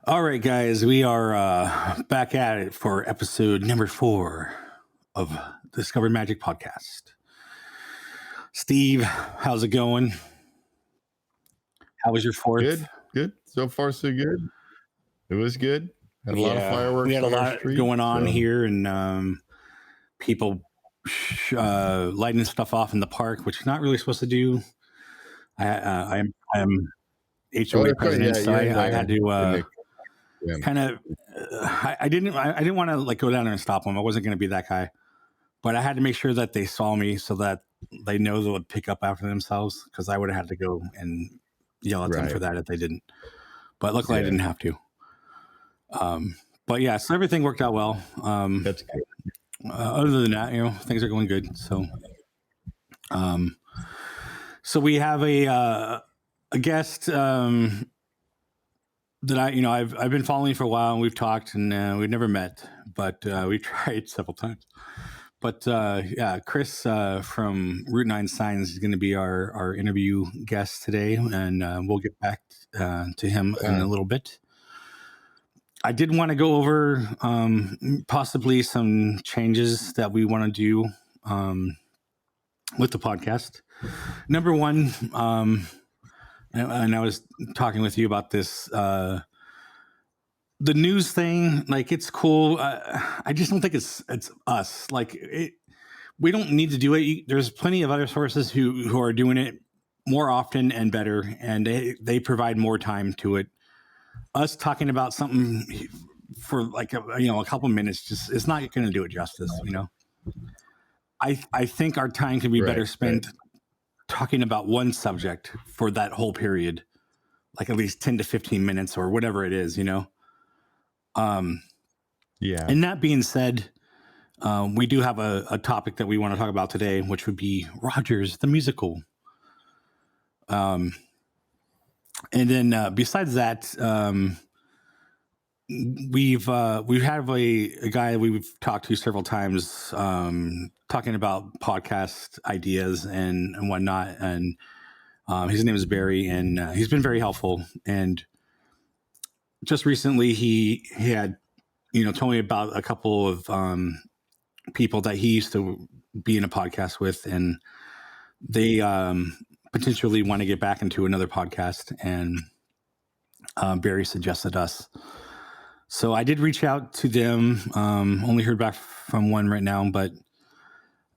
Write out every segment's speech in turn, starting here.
All right, guys, we are back at it for episode number 4 of Discover Magic Podcast. Steve, how's it going? How was your 4th? Good. So far, so good. It was good. Had a lot of fireworks. We had a lot street, going on here, and people lighting stuff off in the park, which you're not really supposed to do. I am HOA president, so I had to kind of. I didn't want to go down there and stop them. I wasn't going to be that guy, but I had to make sure that they saw me so that they know they would pick up after themselves, because I would have had to go and yell at them for that if they didn't. But luckily I didn't have to. But yeah, so everything worked out well. That's good. Other than that, things are going good. So, so we have a guest that I've been following for a while, and we've talked, and we've never met, but we tried several times. But Chris from Route 9 Signs is going to be our interview guest today, and we'll get back to him in a little bit. I did want to go over possibly some changes that we want to do with the podcast. Number one, and I was talking with you about this, the news thing, it's cool. I just don't think it's us. We don't need to do it. There's plenty of other sources who are doing it more often and better, and they provide more time to it. Us talking about something for a couple minutes, just it's not going to do it justice. I think our time can be better spent talking about one subject for that whole period, at least 10 to 15 minutes or whatever it is. And that being said, we do have a topic that we want to talk about today, which would be Rogers the Musical. And then besides that, we have a guy we've talked to several times, talking about podcast ideas and whatnot. And his name is Barry, and he's been very helpful. And just recently, he had told me about a couple of people that he used to be in a podcast with, and they potentially want to get back into another podcast, and Barry suggested us. So I did reach out to them. Only heard back from one right now, but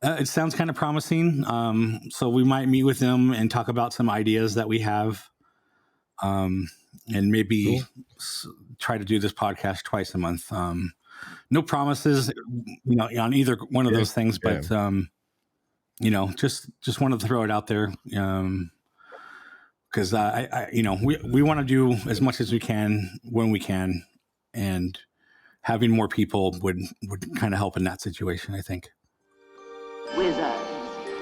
it sounds kind of promising. So we might meet with them and talk about some ideas that we have, and maybe try to do this podcast twice a month. No promises, on either one of those things, but just wanted to throw it out there, because we want to do as much as we can when we can, and having more people would kind of help in that situation, I think. Wizards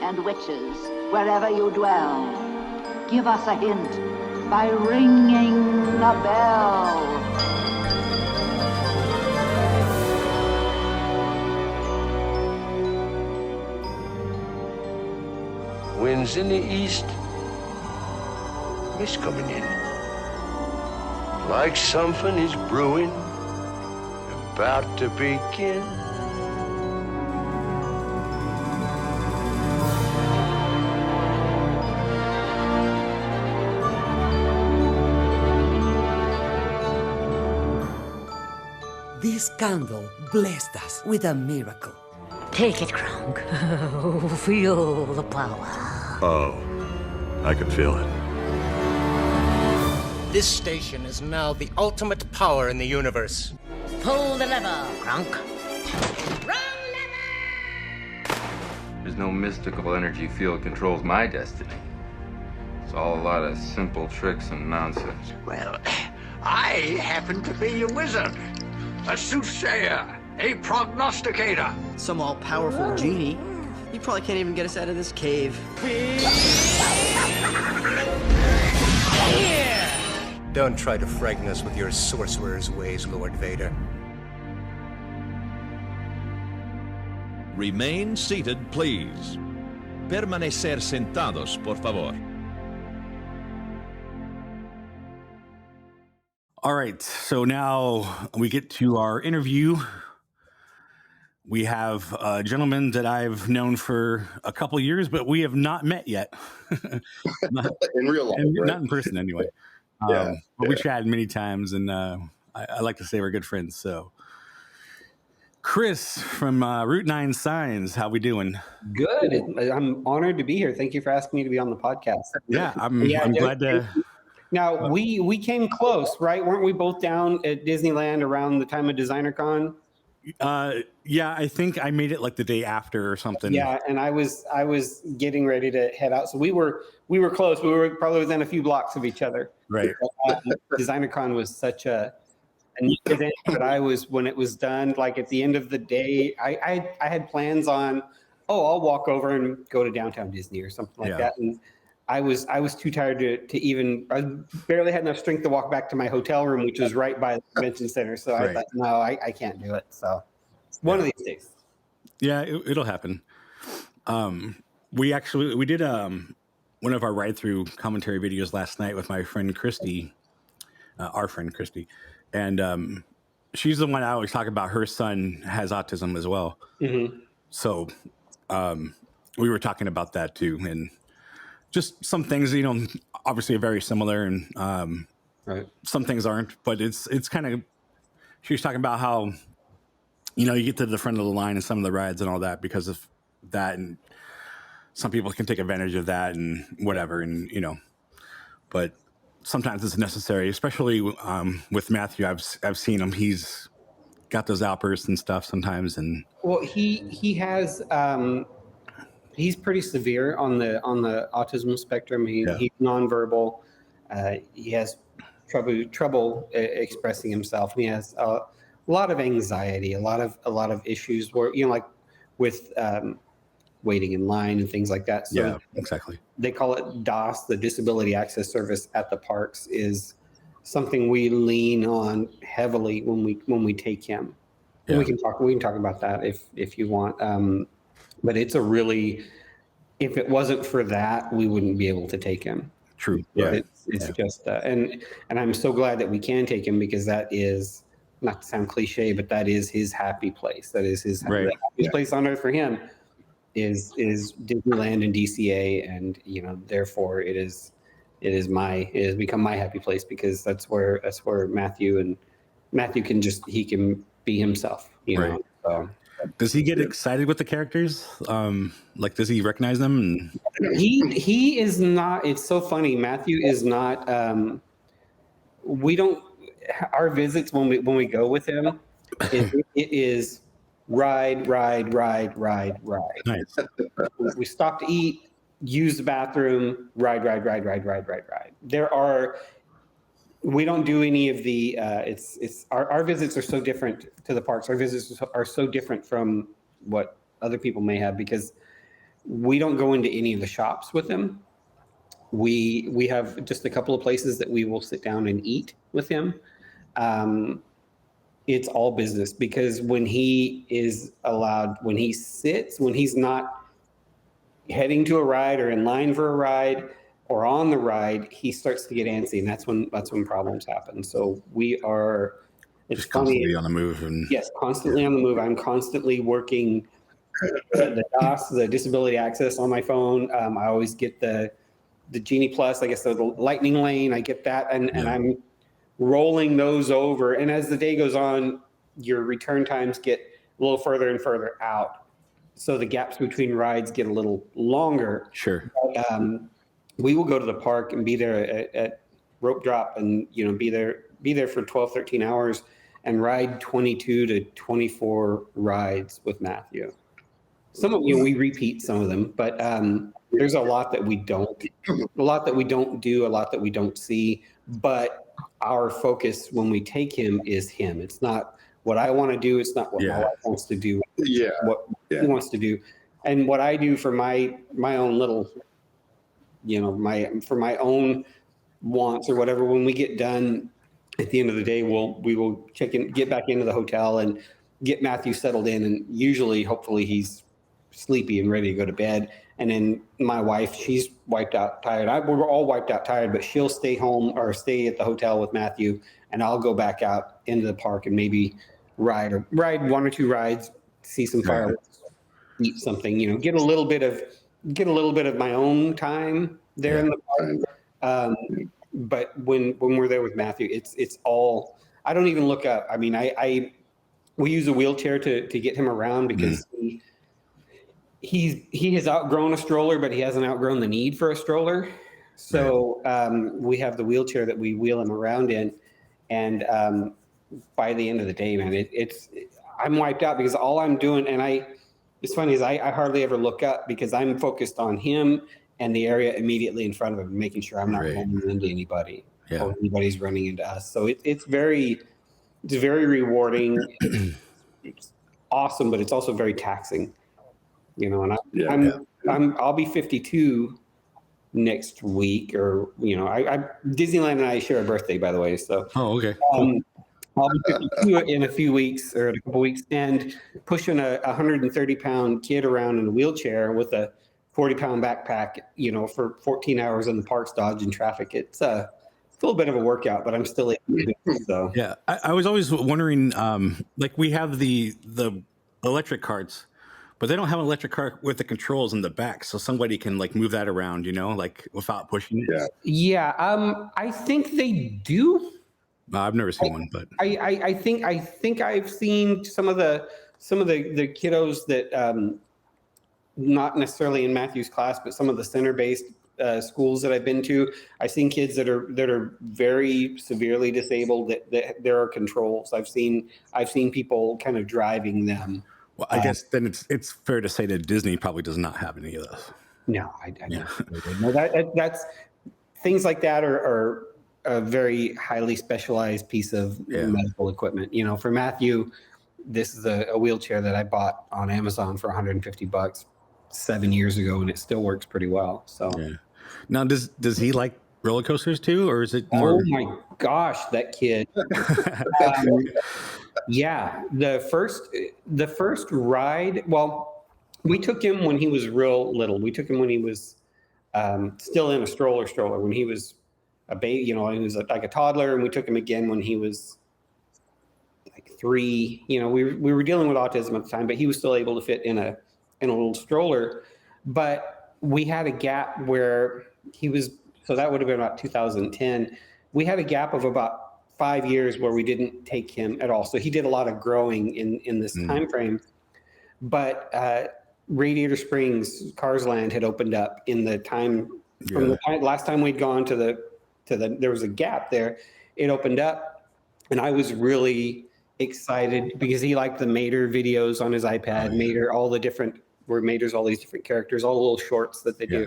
and witches, wherever you dwell, give us a hint by ringing the bell. Winds in the east, mist coming in. Like something is brewing, about to begin. This candle blessed us with a miracle. Take it, Kronk. Feel the power. Oh, I can feel it. This station is now the ultimate power in the universe. Pull the lever, Kronk. There's no mystical energy field controls my destiny. It's all a lot of simple tricks and nonsense. Well, I happen to be a wizard, a soothsayer, a prognosticator. Some all-powerful genie. You probably can't even get us out of this cave. Don't try to frighten us with your sorcerer's ways, Lord Vader. Remain seated, please. Permanecer sentados, por favor. All right. So now we get to our interview. We have a gentleman that I've known for a couple years, but we have not met yet. In real life, right? Not in person anyway. But we chatted many times, and I like to say we're good friends. So, Chris from Route 9 Signs, how we doing? Good. I'm honored to be here. Thank you for asking me to be on the podcast. Yeah, I'm glad to. Now, we came close, right? Weren't we both down at Disneyland around the time of DesignerCon? Yeah, I think I made it like the day after or something. Yeah, and I was getting ready to head out, so we were close. We were probably within a few blocks of each other. Right. DesignerCon was such a neat event, but I was, when it was done, like at the end of the day, I had plans on, I'll walk over and go to downtown Disney or something like that, and I was too tired to even. I barely had enough strength to walk back to my hotel room, which was right by the convention center. So I thought, no, I can't do it. So one of these days. Yeah, it'll happen. We did one of our ride-through commentary videos last night with my friend Christy, our friend Christy, and she's the one I always talk about. Her son has autism as well, so we were talking about that too, and just some things, obviously are very similar, and some things aren't. But it's kind of, she was talking about how you get to the front of the line in some of the rides and all that because of that, and some people can take advantage of that and whatever, and but sometimes it's necessary, especially with Matthew. I've seen him; he's got those outbursts and stuff sometimes, and he has. He's pretty severe on the autism spectrum. He's nonverbal. He has trouble expressing himself. He has a lot of anxiety, a lot of issues where like with waiting in line and things like that. So yeah, exactly. They call it DAS, the Disability Access Service at the parks, is something we lean on heavily when we take him. Yeah. And we can talk about that if you want. But it's if it wasn't for that, we wouldn't be able to take him. True. Yeah. It's just, and I'm so glad that we can take him, because that is, not to sound cliche, but that is his happy place. That is his happiest place on earth for him is Disneyland and DCA. And, therefore it has become my happy place, because that's where Matthew can be himself, know. So, does he get excited with the characters? Like, does he recognize them? He is not. It's so funny. Matthew is not. We don't. Our visits when we go with him, it is ride. Nice. We stop to eat, use the bathroom, ride. We don't do any of the. Our visits are so different to the parks. Our visits are so different from what other people may have, because we don't go into any of the shops with him. We have just a couple of places that we will sit down and eat with him. It's all business, because when he is allowed, when he's not heading to a ride or in line for a ride or on the ride, he starts to get antsy, and that's when problems happen. So we are just constantly on the move. Yes, constantly on the move. I'm constantly working the DAS, the disability access, on my phone. I always get the Genie Plus, I guess, so the lightning lane. I get that, and I'm rolling those over. And as the day goes on, your return times get a little further and further out, so the gaps between rides get a little longer. Sure. But, we will go to the park and be there at rope drop, and be there for 12, 13 hours and ride 22 to 24 rides with Matthew. Some of we repeat some of them, but there's a lot that we don't do, a lot that we don't see. But our focus when we take him is him. It's not what I want to do. It's not what my wife wants to do. What he wants to do, and what I do for my own little. For my own wants or whatever. When we get done at the end of the day, we will get back into the hotel and get Matthew settled in. And usually, hopefully, he's sleepy and ready to go to bed. And then my wife, she's wiped out, tired. We're all wiped out, tired, but she'll stay home or stay at the hotel with Matthew and I'll go back out into the park and maybe ride 1 or 2 rides, see some fireworks, eat something, get a little bit of my own time there in the park. But when we're there with Matthew, it's all, I don't even look up. I mean, we use a wheelchair to get him around because he has outgrown a stroller, but he hasn't outgrown the need for a stroller. So we have the wheelchair that we wheel him around in, and by the end of the day, man, I'm wiped out because all I'm doing, and it's funny is I hardly ever look up because I'm focused on him and the area immediately in front of him, making sure I'm not running into anybody or anybody's running into us. So it's very rewarding. It's awesome, but it's also very taxing, and I'll be 52 next week, or Disneyland and I share a birthday, by the way. So okay. I'll be 52 in a few weeks or a couple weeks, and pushing a 130-pound kid around in a wheelchair with a 40-pound backpack, for 14 hours in the parks dodging traffic. It's a little bit of a workout, but I'm still able to do it. So yeah, I was always wondering, like we have the electric carts, but they don't have an electric cart with the controls in the back, so somebody can like move that around, like without pushing it. Yeah. I think they do. I've never seen one, but I think I've seen some of the kiddos that not necessarily in Matthew's class, but some of the center-based schools that I've been to. I've seen kids that are very severely disabled that there are controls. I've seen people kind of driving them. Well, I guess then it's fair to say that Disney probably does not have any of those. No, I no, that's things like that are a very highly specialized piece of medical equipment. For Matthew, this is a wheelchair that I bought on Amazon for $150 7 years ago, and it still works pretty well. So now, does he like roller coasters too, or is it more? Oh my gosh, that kid! The first ride. Well, we took him when he was real little. We took him when he was still in a stroller. When he was a baby, he was like a toddler, and we took him again when he was like 3. We were dealing with autism at the time, but he was still able to fit in a little stroller. But we had a gap where he was, so that would have been about 2010. We had a gap of about 5 years where we didn't take him at all. So he did a lot of growing in this time frame. But Radiator Springs, Cars Land had opened up in the time from the last time we'd gone to the there was a gap there. It opened up, and I was really excited because he liked the Mater videos on his iPad. Mater, all the different where Mater's all these different characters, all the little shorts that they do.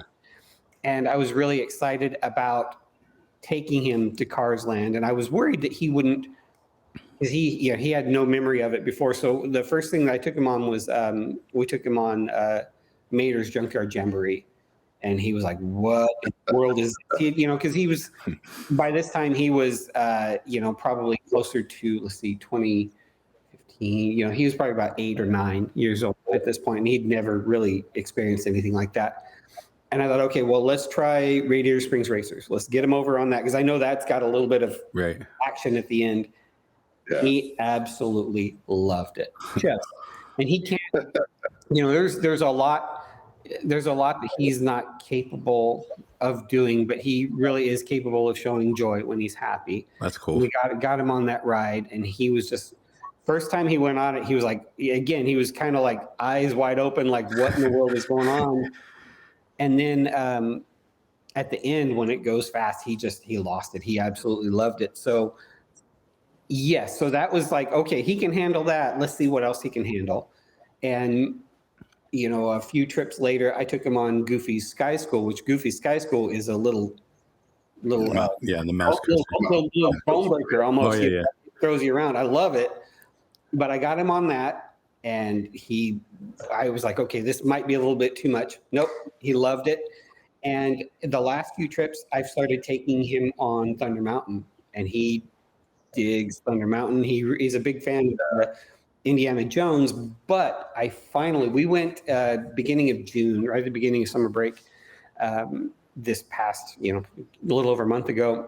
And I was really excited about taking him to Cars Land, and I was worried that he wouldn't, because he had no memory of it before. So the first thing that I took him on was we took him on Mater's Junkyard Jamboree, and he was like, "What in the world is?" Because he was by this time he was probably closer to 2015. He was probably about 8 or 9 years old at this point, and he'd never really experienced anything like that. And I thought, okay, well, let's try Radiator Springs Racers. Let's get him over on that, because I know that's got a little bit of action at the end. Yeah. He absolutely loved it. And he can't, there's a lot that he's not capable of doing, but he really is capable of showing joy when he's happy. That's cool. We got him on that ride, and he was just, first time he went on it, he was like, again, he was kind of like eyes wide open, like what in the world is going on? And then at the end, when it goes fast, he lost it. He absolutely loved it. So yes, so that was like, okay, he can handle that. Let's see what else he can handle. And a few trips later, I took him on Goofy's Sky School, which Goofy's Sky School is a little the mouse little bone breaker almost. Oh, yeah. Throws you around. I love it. But I got him on that. And I was like, okay, this might be a little bit too much. Nope, he loved it. And the last few trips, I've started taking him on Thunder Mountain, and he digs Thunder Mountain. He's a big fan of Indiana Jones. But we went beginning of June, right at the beginning of summer break, this past, a little over a month ago.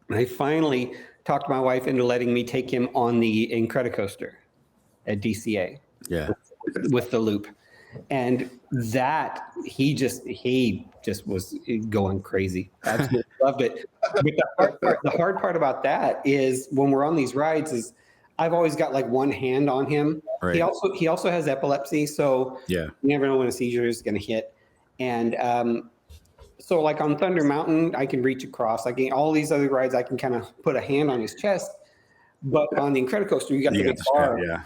And I finally talked my wife into letting me take him on the Incredicoaster at DCA. Yeah. With the loop. And that he just was going crazy. Absolutely loved it. But the hard part about that is when we're on these rides is I've always got like one hand on him. Right. He also has epilepsy, so yeah, you never know when a seizure is going to hit. And so like on Thunder Mountain, I can reach across. I can all these other rides, I can kind of put a hand on his chest. But on the Incredicoaster, you got the big bar. Yeah.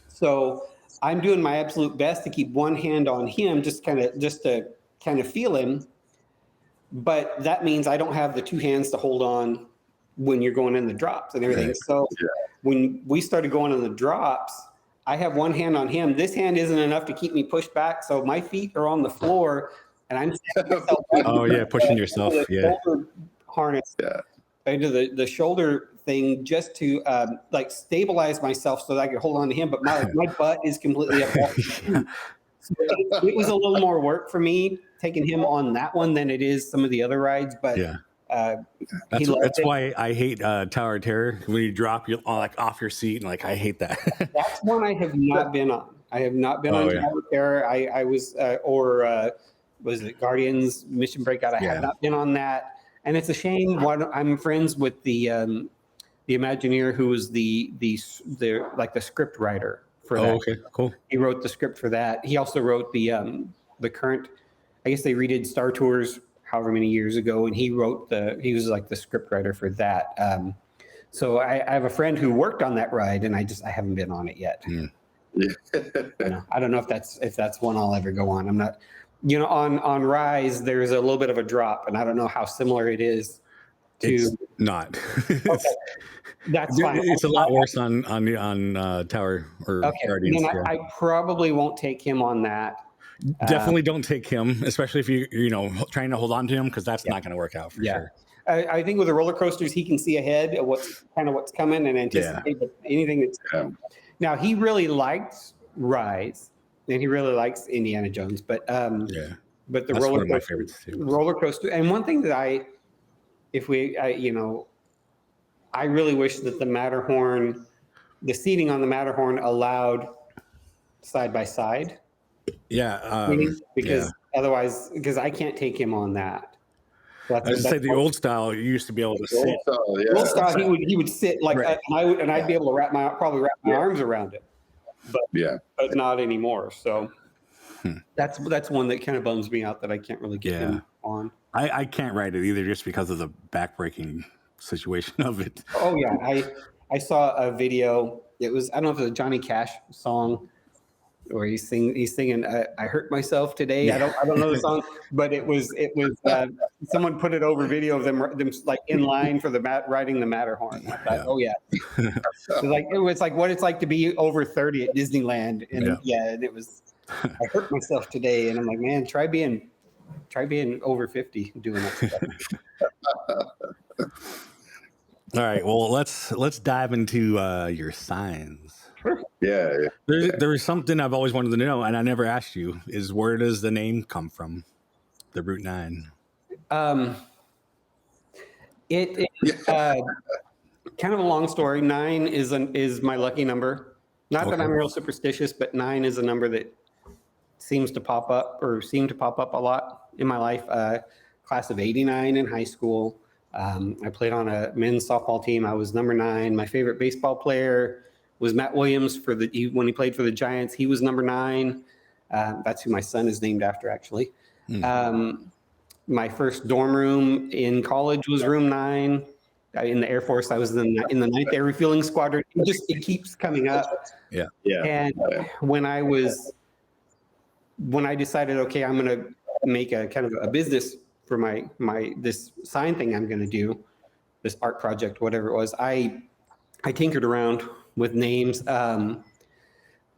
So I'm doing my absolute best to keep one hand on him, just to kind of feel him. But that means I don't have the two hands to hold on when you're going in the drops and everything. Right. So when we started going in the drops, I have one hand on him. This hand isn't enough to keep me pushed back. So my feet are on the floor and I'm pushing yourself. Yeah. Shoulder harness into the shoulder thing just to like stabilize myself so that I could hold on to him. But my butt is completely up. So it was a little more work for me taking him on that one than it is some of the other rides. But that's why I hate Tower of Terror. When you drop, you're like off your seat, and like I hate that. That's one I have not been on. I have not been on Tower of Terror. I was was it Guardians Mission Breakout? I have not been on that, and it's a shame. I'm friends with the Imagineer, who was the script writer for that. Okay, cool. He wrote the script for that. He also wrote the current. I guess they redid Star Tours however many years ago, and he was like the script writer for that. So I have a friend who worked on that ride, and I haven't been on it yet. I don't know if that's one I'll ever go on. I'm not, on Rise, there's a little bit of a drop, and I don't know how similar it is to. It's not. Okay. That's fine. It's a lot worse on Tower or Guardians. Then I probably won't take him on that. Definitely don't take him, especially if you're trying to hold on to him, because that's not going to work out for sure. I think with the roller coasters, he can see ahead of what's coming and anticipate anything that's coming. Now he really likes Rise and he really likes Indiana Jones, but the that's roller one of my favorites too. Roller coaster, and one thing that I really wish that the Matterhorn, the seating on the Matterhorn allowed side by side. Because otherwise, because I can't take him on that. So I was say the old style, you used to be able to sit. Old style, he would sit like that, and I'd be able to wrap my arms around it. But not anymore. So that's one that kind of bums me out that I can't really get him on. I can't ride it either, just because of the backbreaking situation of it. Oh yeah, I saw a video. It was, I don't know if it was a Johnny Cash song, where he's singing I hurt myself today. I don't know the song, but it was someone put it over video of them like in line for riding the Matterhorn. I thought, it was like what it's like to be over 30 at Disneyland, and and it was I hurt myself today, and I'm like, man, try being over 50 doing that stuff. All right, well let's dive into your signs. Sure. There was something I've always wanted to know, and I never asked you, is where does the name come from? The Route 9. It's kind of a long story. 9 is my lucky number. Not that I'm real superstitious, but 9 is a number that seemed to pop up a lot in my life. Class of 89 in high school. I played on a men's softball team. I was number 9. My favorite baseball player was Matt Williams when he played for the Giants. He was number 9. That's who my son is named after, actually. My first dorm room in college was room 9. In the Air Force, I was in the 9th Air Refueling Squadron. It keeps coming up. And when I decided, okay, I'm going to make a kind of a business for my this sign thing I'm going to do, this art project, whatever it was, I tinkered around with names. The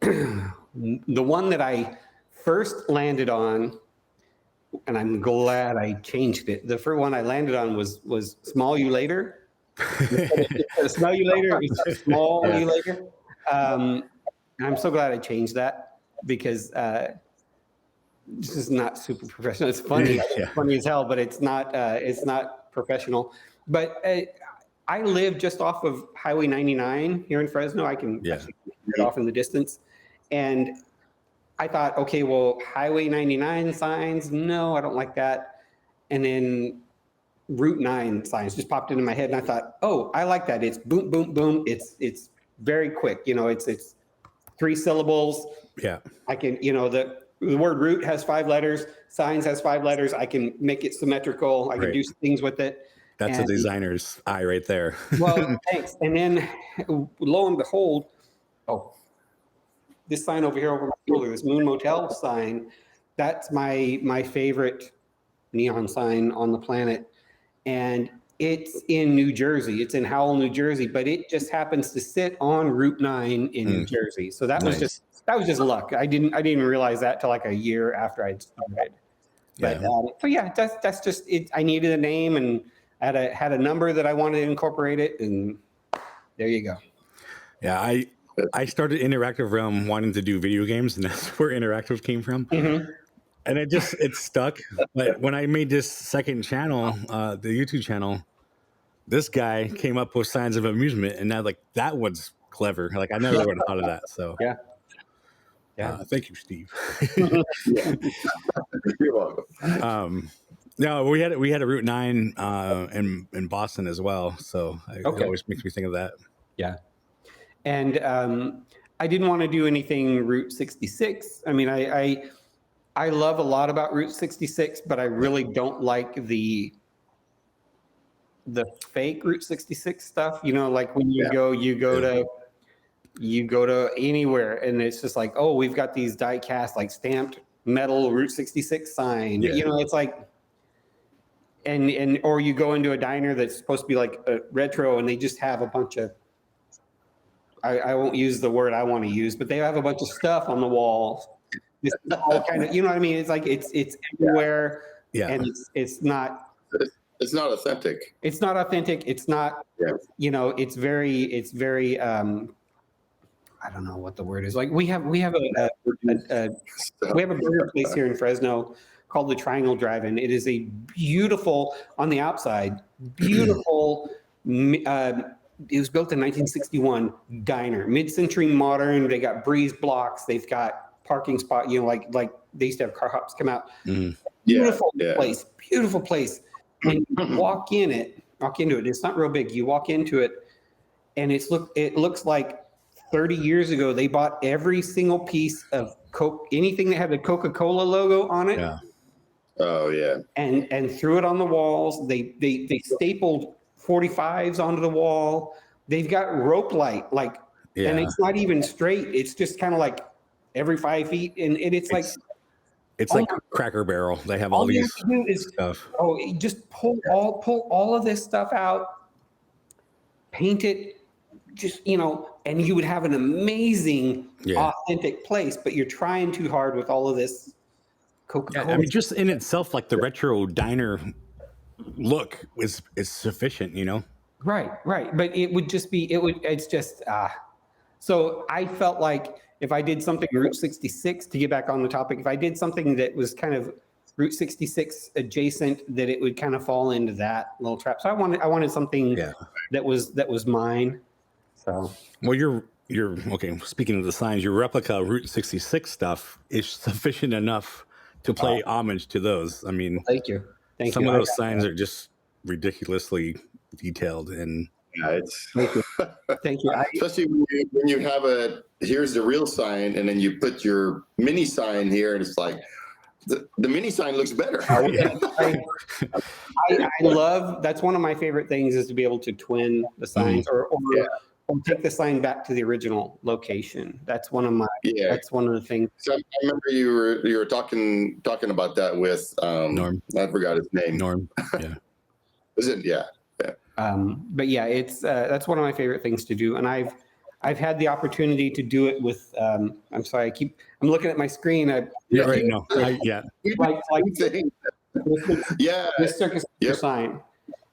one that I first landed on, and I'm glad I changed it. The first one I landed on was Small You Later. Smell You Later. It was Small You Later. And I'm so glad I changed that, because this is not super professional. It's funny. It's funny as hell, but it's not professional. But I live just off of Highway 99 here in Fresno. I can actually get off in the distance. And I thought, okay, well, Highway 99 signs, no, I don't like that. And then Route 9 signs just popped into my head, and I thought, oh, I like that. It's boom, boom, boom. It's very quick. It's 3 syllables. Yeah. I can, the word route has 5 letters. Signs has 5 letters. I can make it symmetrical. I can do things with it. That's a designer's eye right there. Well, thanks. And then lo and behold, this sign over here over my shoulder, this Moon Motel sign, that's my favorite neon sign on the planet. And it's in New Jersey. It's in Howell, New Jersey, but it just happens to sit on Route 9 in New Jersey. So that was just luck. I didn't even realize that till like a year after I'd started. But that's just it. I needed a name, and I had a number that I wanted to incorporate it, and there you go. Yeah, I started Interactive Realm wanting to do video games, and that's where Interactive came from. And it stuck. But when I made this second channel, the YouTube channel, this guy came up with Signs of Amusement, and now that was clever. I never would have thought of that. So thank you, Steve. You're welcome. No, we had a Route 9 in Boston as well, so it always makes me think of that. Yeah, and I didn't want to do anything Route 66. I mean, I love a lot about Route 66, but I really don't like the fake Route 66 stuff. Like when you go to anywhere, and it's just like, oh, we've got these die cast stamped metal Route 66 sign. It's like. Or you go into a diner that's supposed to be like a retro, and they just have a bunch of, I won't use the word I want to use, but they have a bunch of stuff on the wall. It's all kind of, you know what I mean? It's like it's everywhere, and it's not authentic. It's not authentic. It's not, it's very. I don't know what the word is. Like we have a burger place here in Fresno called the Triangle Drive-In. It is a beautiful, on the outside, beautiful, it was built in 1961 diner, mid-century modern. They got breeze blocks. They've got parking spot, like they used to have car hops come out. Beautiful place. And you walk into it. It's not real big. You walk into it, and it looks like 30 years ago, they bought every single piece of Coke, anything that had the Coca-Cola logo on it. Yeah. Oh yeah. And threw it on the walls. They stapled 45s onto the wall. They've got rope light, and it's not even straight. It's just kind of like every 5 feet, and it's like Cracker Barrel. They have all these stuff. Just pull all of this stuff out, paint it, just and you would have an amazing, authentic place. But you're trying too hard with all of this Coca-Cola. I mean, just in itself, the retro diner look is sufficient, Right. But it's just. So I felt like if I did something Route 66, to get back on the topic, if I did something that was kind of Route 66 adjacent, that it would kind of fall into that little trap. So I wanted something that was mine. So well, you're okay. Speaking of the signs, your replica Route 66 stuff is sufficient enough to play homage to those. I mean, thank you. Some of those signs are just ridiculously detailed, and thank you. Especially when you have here's the real sign, and then you put your mini sign here, and it's like the mini sign looks better. I love, that's one of my favorite things, is to be able to twin the signs or take the sign back to the original location. That's one of the things. So I remember you were talking about that with Norm. I forgot his name. Norm. Yeah. Is it? Yeah. But yeah, it's that's one of my favorite things to do, and I've had the opportunity to do it with. I'm sorry, I'm looking at my screen. Right. No. This circus sign.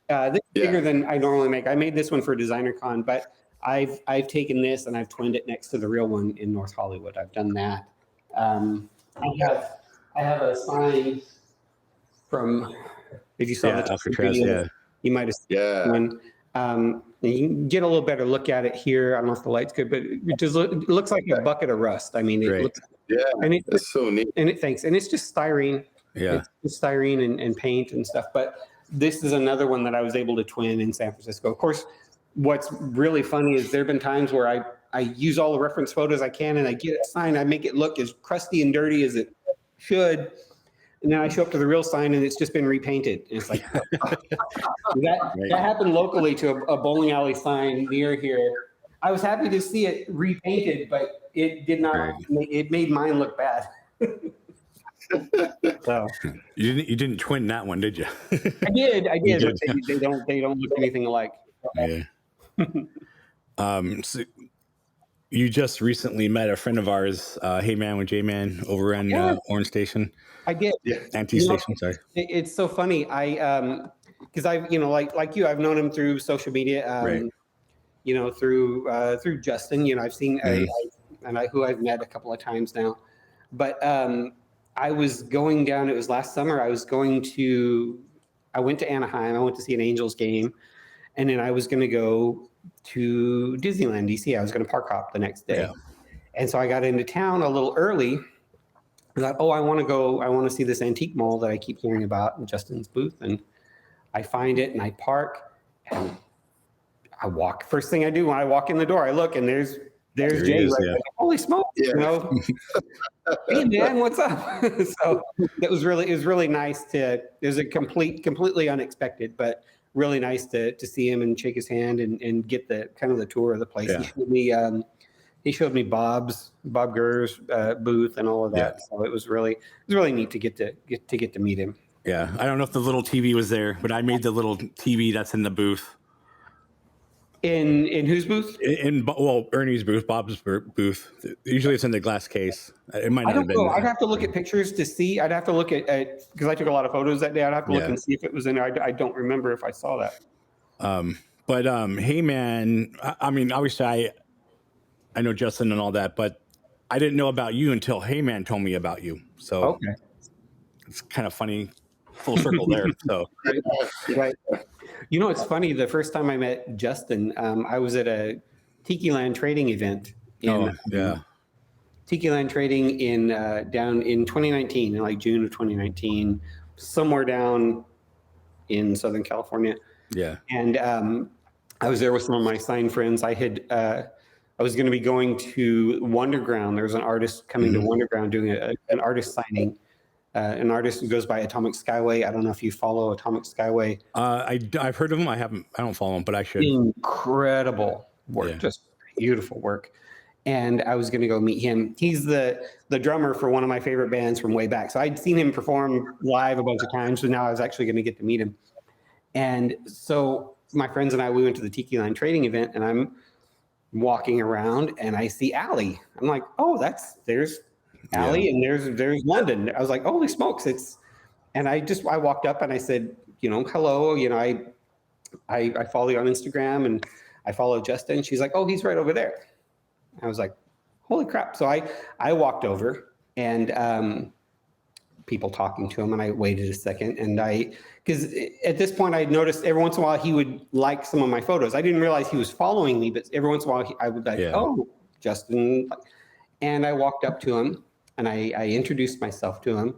This is bigger than I normally make. I made this one for Designer Con, but I've taken this and I've twinned it next to the real one in North Hollywood. I've done that. I have a sign from, if you saw the Alcatraz, video, you might have seen one. You can get a little better look at it here. I don't know if the light's good, but it looks like a bucket of rust. I mean, it looks, and it's so neat. And it's just styrene. Yeah, it's styrene and paint and stuff. But this is another one that I was able to twin in San Francisco. Of course, what's really funny is there have been times where I use all the reference photos I can, and I get it signed. I make it look as crusty and dirty as it should. And then I show up to the real sign and it's just been repainted. And it's like, that happened locally to a bowling alley sign near here. I was happy to see it repainted, but it did not, it made mine look bad. So you didn't twin that one, did you? I did. But they don't look anything alike. Yeah. So you just recently met a friend of ours, Hey Man with J Man, over in Orange Station. I did. Anti-Station, sorry. It's so funny. Because I've, like you, I've known him through social media. Through Justin. I've seen who I've met a couple of times now. But I was going down. It was last summer. I went to Anaheim. I went to see an Angels game, and then I was going to go to Disneyland, DC. I was going to park hop the next day, and so I got into town a little early. I thought, I want to see this antique mall that I keep hearing about in Justin's booth. And I find it and I park and I walk. First thing I do when I walk in the door, I look and there's Jay. Right. Holy smoke, Hey man, what's up? So it was really nice it was a completely unexpected, but really nice to see him and shake his hand and get the kind of the tour of the place. Yeah. He showed me Bob Gurr's booth and all of that. So it was really neat to get to meet him. Yeah, I don't know if the little TV was there, but I made the little TV that's in the booth. In whose booth? Ernie's booth, Bob's booth. Usually it's in the glass case. It might not have been. I'd have to look at pictures to see. I'd have to look at because I took a lot of photos that day. I'd have to look and see if it was in there. I don't remember if I saw that. But Hey Man, I mean, obviously I know Justin and all that, but I didn't know about you until Hey Man told me about you. So it's kind of funny, full circle there. So right. It's funny. The first time I met Justin, I was at a Tiki Land trading event. Tiki Land trading down in 2019, in like June of 2019, somewhere down in Southern California. Yeah. And I was there with some of my sign friends. I was going to be going to Wonderground. There was an artist coming to Wonderground doing an artist signing. An artist who goes by Atomic Skyway. I don't know if you follow Atomic Skyway. I've heard of him. I don't follow him, but I should. Incredible work, just beautiful work. And I was going to go meet him. He's the drummer for one of my favorite bands from way back. So I'd seen him perform live a bunch of times. So now I was actually going to get to meet him. And so my friends and we went to the Tiki Line trading event, and I'm walking around and I see Allie. I'm like, there's Allie and there's London. I was like, holy smokes. And I walked up and I said, hello, I follow you on Instagram and I follow Justin. She's like, he's right over there. I was like, holy crap. So I walked over and people talking to him, and I waited a second, and because at this point I noticed every once in a while he would like some of my photos. I didn't realize he was following me, but every once in a while I would like, Justin. And I walked up to him and I introduced myself to him,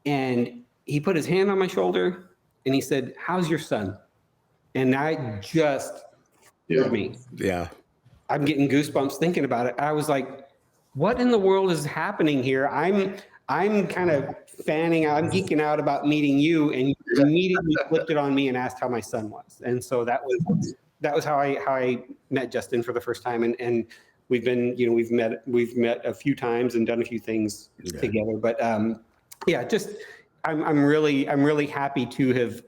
and he put his hand on my shoulder and he said, how's your son? And that just scared me. Yeah. I'm getting goosebumps thinking about it. I was like, what in the world is happening here? I'm kind of fanning out, I'm geeking out about meeting you, and you immediately flipped it on me and asked how my son was. And so that was how I met Justin for the first time. And we've been, we've met a few times and done a few things together. But I'm really happy to have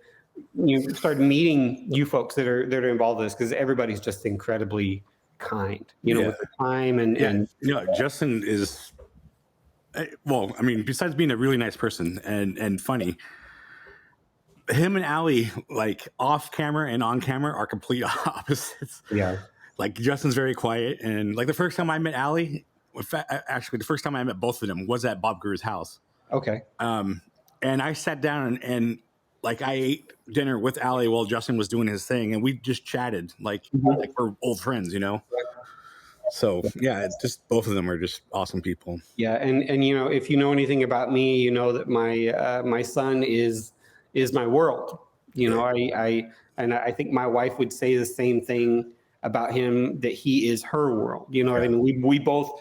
started meeting you folks that are involved in this, because everybody's just incredibly kind, with the time and Justin is, well, I mean, besides being a really nice person and funny, him and Allie, like off camera and on camera, are complete opposites. Yeah. Like Justin's very quiet, and like the first time I met Allie, actually the first time I met both of them was at Bob Gurr's house. Okay. And I sat down and like I ate dinner with Allie while Justin was doing his thing, and we just chatted like we're old friends, you know. So yeah, it's just both of them are just awesome people. Yeah, and you know, if you know anything about me, you know that my son is my world. You know, I think my wife would say the same thing about him, that he is her world. You know what I mean? We both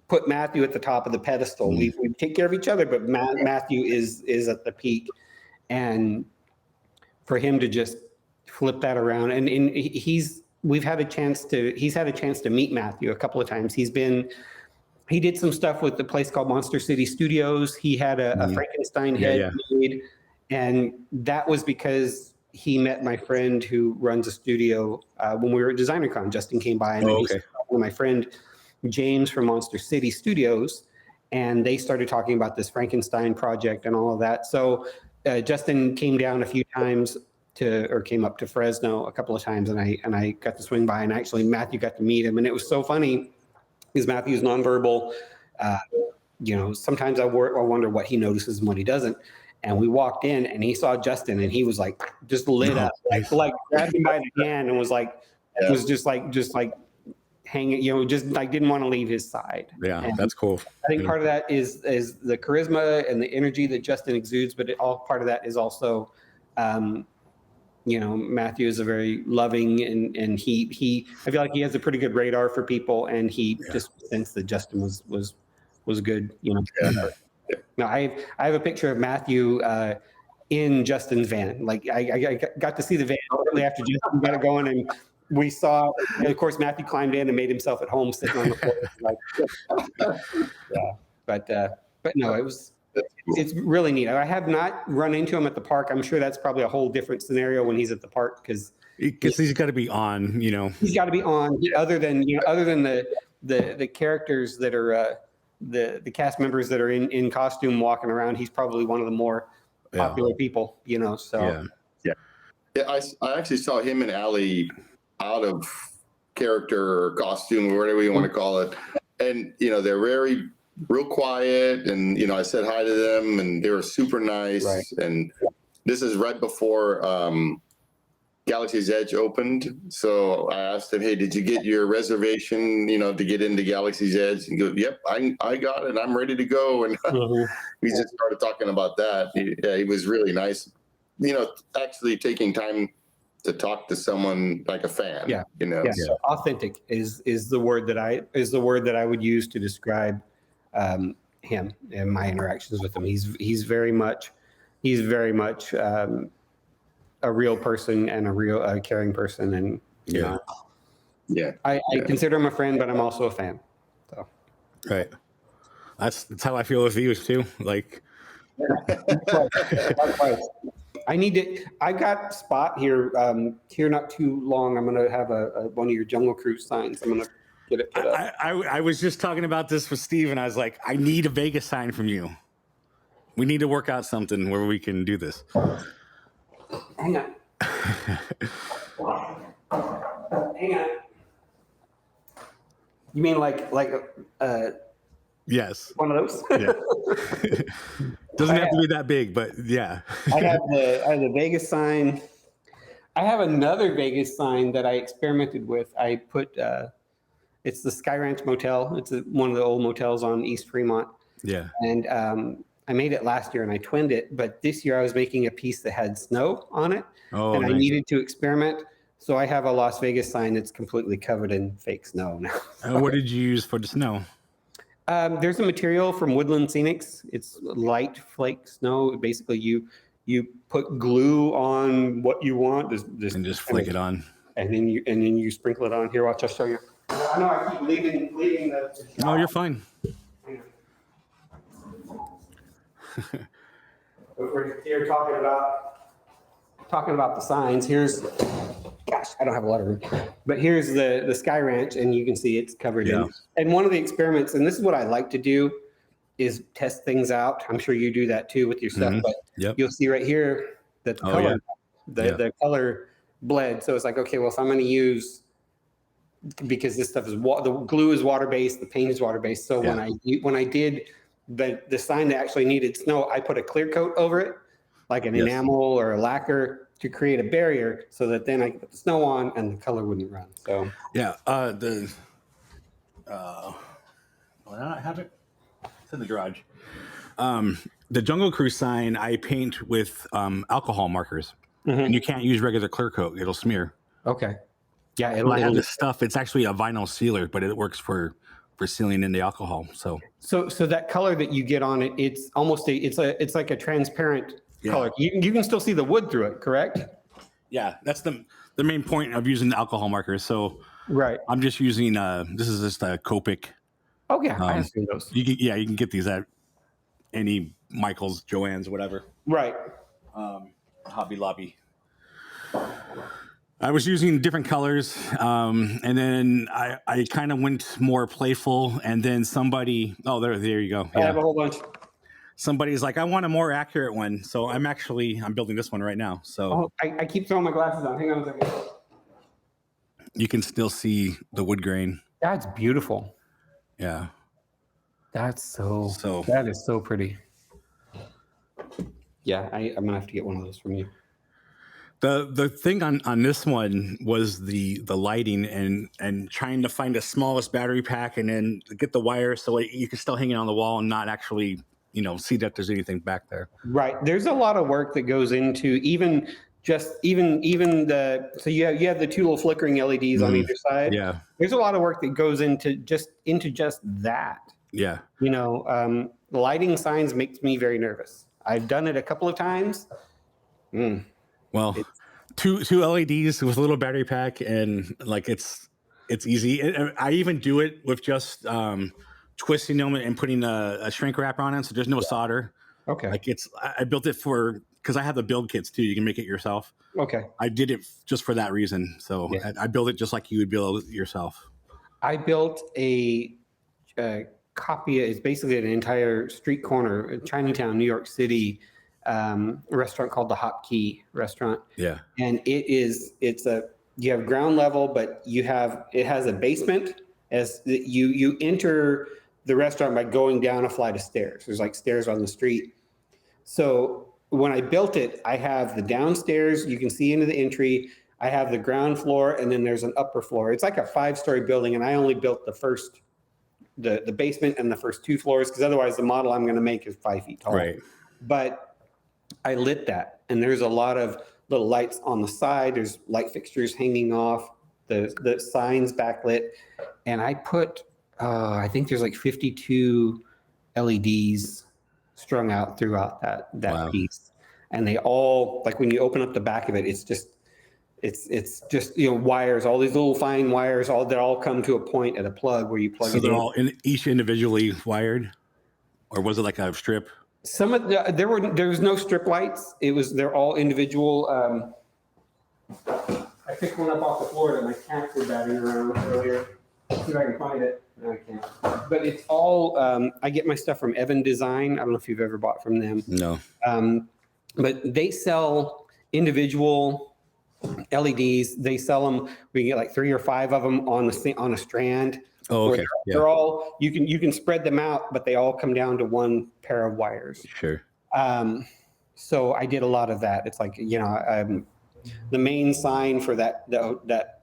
put Matthew at the top of the pedestal. We take care of each other, but Matthew is at the peak, and for him to just flip that around, and he's had a chance to meet Matthew a couple of times. He did some stuff with the place called Monster City Studios. He had a Frankenstein head made, and that was because he met my friend who runs a studio when we were at DesignerCon. Justin came by, and he saw my friend James from Monster City Studios, and they started talking about this Frankenstein project and all of that. So Justin came down a few times came up to Fresno a couple of times, and I got to swing by, and actually Matthew got to meet him, and it was so funny because Matthew's nonverbal. You know, sometimes I wonder what he notices and what he doesn't. And we walked in, and he saw Justin, and he was like just lit up, like grabbed him by the hand, and was like, was just like hanging, you know, just like didn't want to leave his side. Yeah, and that's cool. I think part of that is the charisma and the energy that Justin exudes, but part of that is also, you know, Matthew is a very loving, and he I feel like he has a pretty good radar for people, and he just sensed that Justin was good, you know. Now I have a picture of Matthew in Justin's van. Like I got to see the van shortly after Justin got it going, and we saw, and of course, Matthew climbed in and made himself at home sitting on the floor. Like, but no, it's really neat. I have not run into him at the park. I'm sure that's probably a whole different scenario when he's at the park, because he's got to be on, you know. He's got to be on. Other than the characters that are the cast members that are in costume walking around, he's probably one of the more popular people, you know. So yeah. I actually saw him and Allie out of character or costume or whatever you want to call it, and you know, they're real quiet, and you know, I said hi to them, and they were super nice. And this is right before Galaxy's Edge opened, so I asked him, hey, did you get your reservation, you know, to get into Galaxy's Edge? And he goes, yep, I got it, I'm ready to go. And we just started talking about that. He was really nice, you know, actually taking time to talk to someone like a fan. You know. So authentic is the word that I would use to describe him and my interactions with him. He's very much a real person, and a real caring person, and you know, I consider him a friend, but I'm also a fan. So that's how I feel with you too. Like I've got Spot here not too long. I'm gonna have one of your Jungle Cruise signs. I'm gonna get it put up. I was just talking about this with Steve, and I was like, I need a Vegas sign from you. We need to work out something where we can do this. Hang on. Hang on. You mean like yes, one of those? Yeah. Doesn't have to be that big, but yeah. I have the Vegas sign. I have another Vegas sign that I experimented with. I put it's the Sky Ranch Motel. It's one of the old motels on East Fremont. Yeah. And I made it last year, and I twinned it, but this year I was making a piece that had snow on it, and nice. I needed to experiment. So I have a Las Vegas sign that's completely covered in fake snow now. What did you use for the snow? There's a material from Woodland Scenics. It's light flake snow. Basically, you put glue on what you want, and just flick it on, and then you sprinkle it on. Here, watch, I'll show you. I know I keep leaving the shop. No, you're fine. We're here talking about the signs. Here's, gosh, I don't have a lot of room, but here's the Sky Ranch, and you can see it's covered in. And one of the experiments, and this is what I like to do, is test things out. I'm sure you do that too with your stuff, but you'll see right here that the color bled. So it's like, okay, well, if I'm going to use, because this stuff is the glue is water based, the paint is water based. So when I did the sign that actually needed snow, I put a clear coat over it like an enamel or a lacquer to create a barrier so that then I could put the snow on and the color wouldn't run. So yeah, why not have it? It's in the garage. The Jungle Cruise sign I paint with alcohol markers, and you can't use regular clear coat; it'll smear. Okay. Yeah, I have this stuff. It's actually a vinyl sealer, but it works for sealing in the alcohol. So that color that you get on it, it's almost it's like a transparent color. You can still see the wood through it, correct? Yeah, that's the main point of using the alcohol markers. So right, I'm just using this is just a Copic. Oh yeah, I have seen those. You can get these at any Michael's, Joann's, whatever. Right. Hobby Lobby. I was using different colors, and then I kind of went more playful, and then somebody, there you go. I have a whole bunch. Somebody's like, I want a more accurate one, so I'm building this one right now. So I keep throwing my glasses on. Hang on a second. You can still see the wood grain. That's beautiful. Yeah. That is so pretty. Yeah, I'm gonna have to get one of those from you. The thing on this one was the lighting and trying to find the smallest battery pack and then get the wire so you can still hang it on the wall and not actually see that there's anything back there. Right. There's a lot of work that goes into even the so you have the two little flickering LEDs on either side. Yeah. There's a lot of work that goes into just that. Yeah. Lighting signs makes me very nervous. I've done it a couple of times. Well, two LEDs with a little battery pack and like it's easy. I even do it with just twisting them and putting a shrink wrap on it, so there's no solder. Okay. Like I built it because I have the build kits too. You can make it yourself. Okay. I did it just for that reason. So I built it just like you would build it yourself. I built a copy. It's basically an entire street corner, Chinatown, New York City, restaurant called the Hop Key restaurant. Yeah. And you have ground level, but it has a basement. As you enter the restaurant by going down a flight of stairs. There's like stairs on the street. So when I built it, I have the downstairs, you can see into the entry. I have the ground floor, and then there's an upper floor. It's like a 5-story building, and I only built the basement and the first 2 floors, because otherwise the model I'm going to make is 5 feet tall. Right. But I lit that, and there's a lot of little lights on the side. There's light fixtures hanging off, the signs backlit, and I put I think there's like 52 LEDs strung out throughout that wow. piece, and they all, like when you open up the back of it, it's just wires, all these little fine wires, that all come to a point at a plug where you plug it in. So they're all each individually wired, or was it like a strip? Some of there was no strip lights. They're all individual. I picked one up off the floor that my cats were batting around earlier. Let's see if I can find it. No, I can't. But it's all. I get my stuff from Evan Design. I don't know if you've ever bought from them. No. But they sell individual LEDs. They sell them. We can get like 3 or 5 of them on a strand. Oh, okay. They're all, you can spread them out, but they all come down to one pair of wires. Sure. So I did a lot of that. It's like, the main sign for that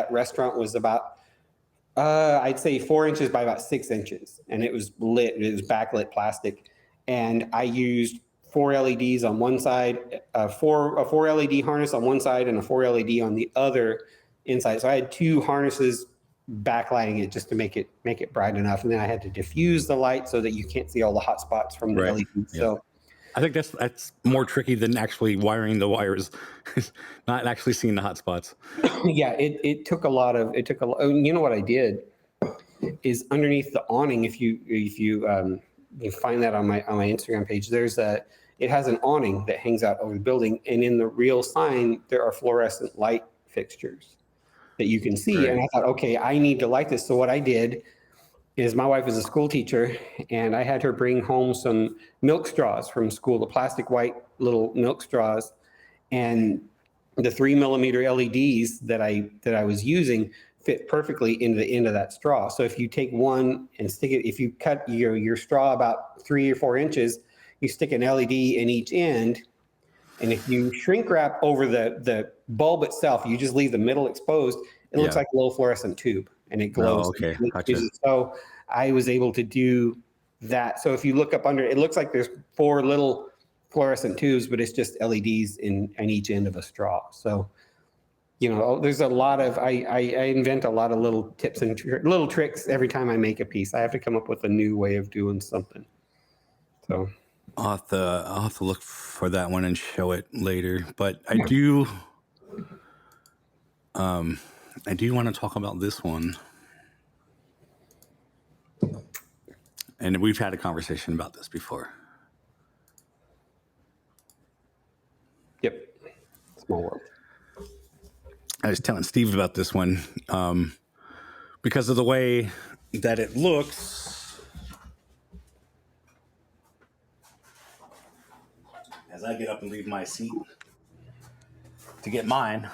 restaurant was about, I'd say 4 inches by about 6 inches, and it was lit. It was backlit plastic, and I used 4 LEDs on one side, a 4 LED harness on one side, and a 4 LED on the other inside. So I had 2 harnesses backlighting it just to make it bright enough, and then I had to diffuse the light so that you can't see all the hot spots from the LED. Yeah. So I think that's more tricky than actually wiring the wires, not actually seeing the hot spots. Yeah, it took a lot. You know what I did is underneath the awning. If you find that on my Instagram page, it has an awning that hangs out over the building, and in the real sign there are fluorescent light fixtures that you can see. Right. And I thought, okay, I need to light this. So what I did is, my wife is a school teacher, and I had her bring home some milk straws from school, the plastic white little milk straws, and the 3 millimeter LEDs that I was using fit perfectly into the end of that straw. So if you take one and stick it, if you cut your straw about 3 or 4 inches, you stick an LED in each end, And if you shrink wrap over the bulb itself, you just leave the middle exposed, it looks like a little fluorescent tube and it glows. Oh, okay. Gotcha. So I was able to do that. So if you look up under, it looks like there's 4 little fluorescent tubes, but it's just LEDs in each end of a straw. So, there's a lot of, I invent a lot of little tips and little tricks every time I make a piece. I have to come up with a new way of doing something. So I'll have to look for that one and show it later. But I do want to talk about this one. And we've had a conversation about this before. Yep. Small world. I was telling Steve about this one because of the way that it looks. As I get up and leave my seat to get mine.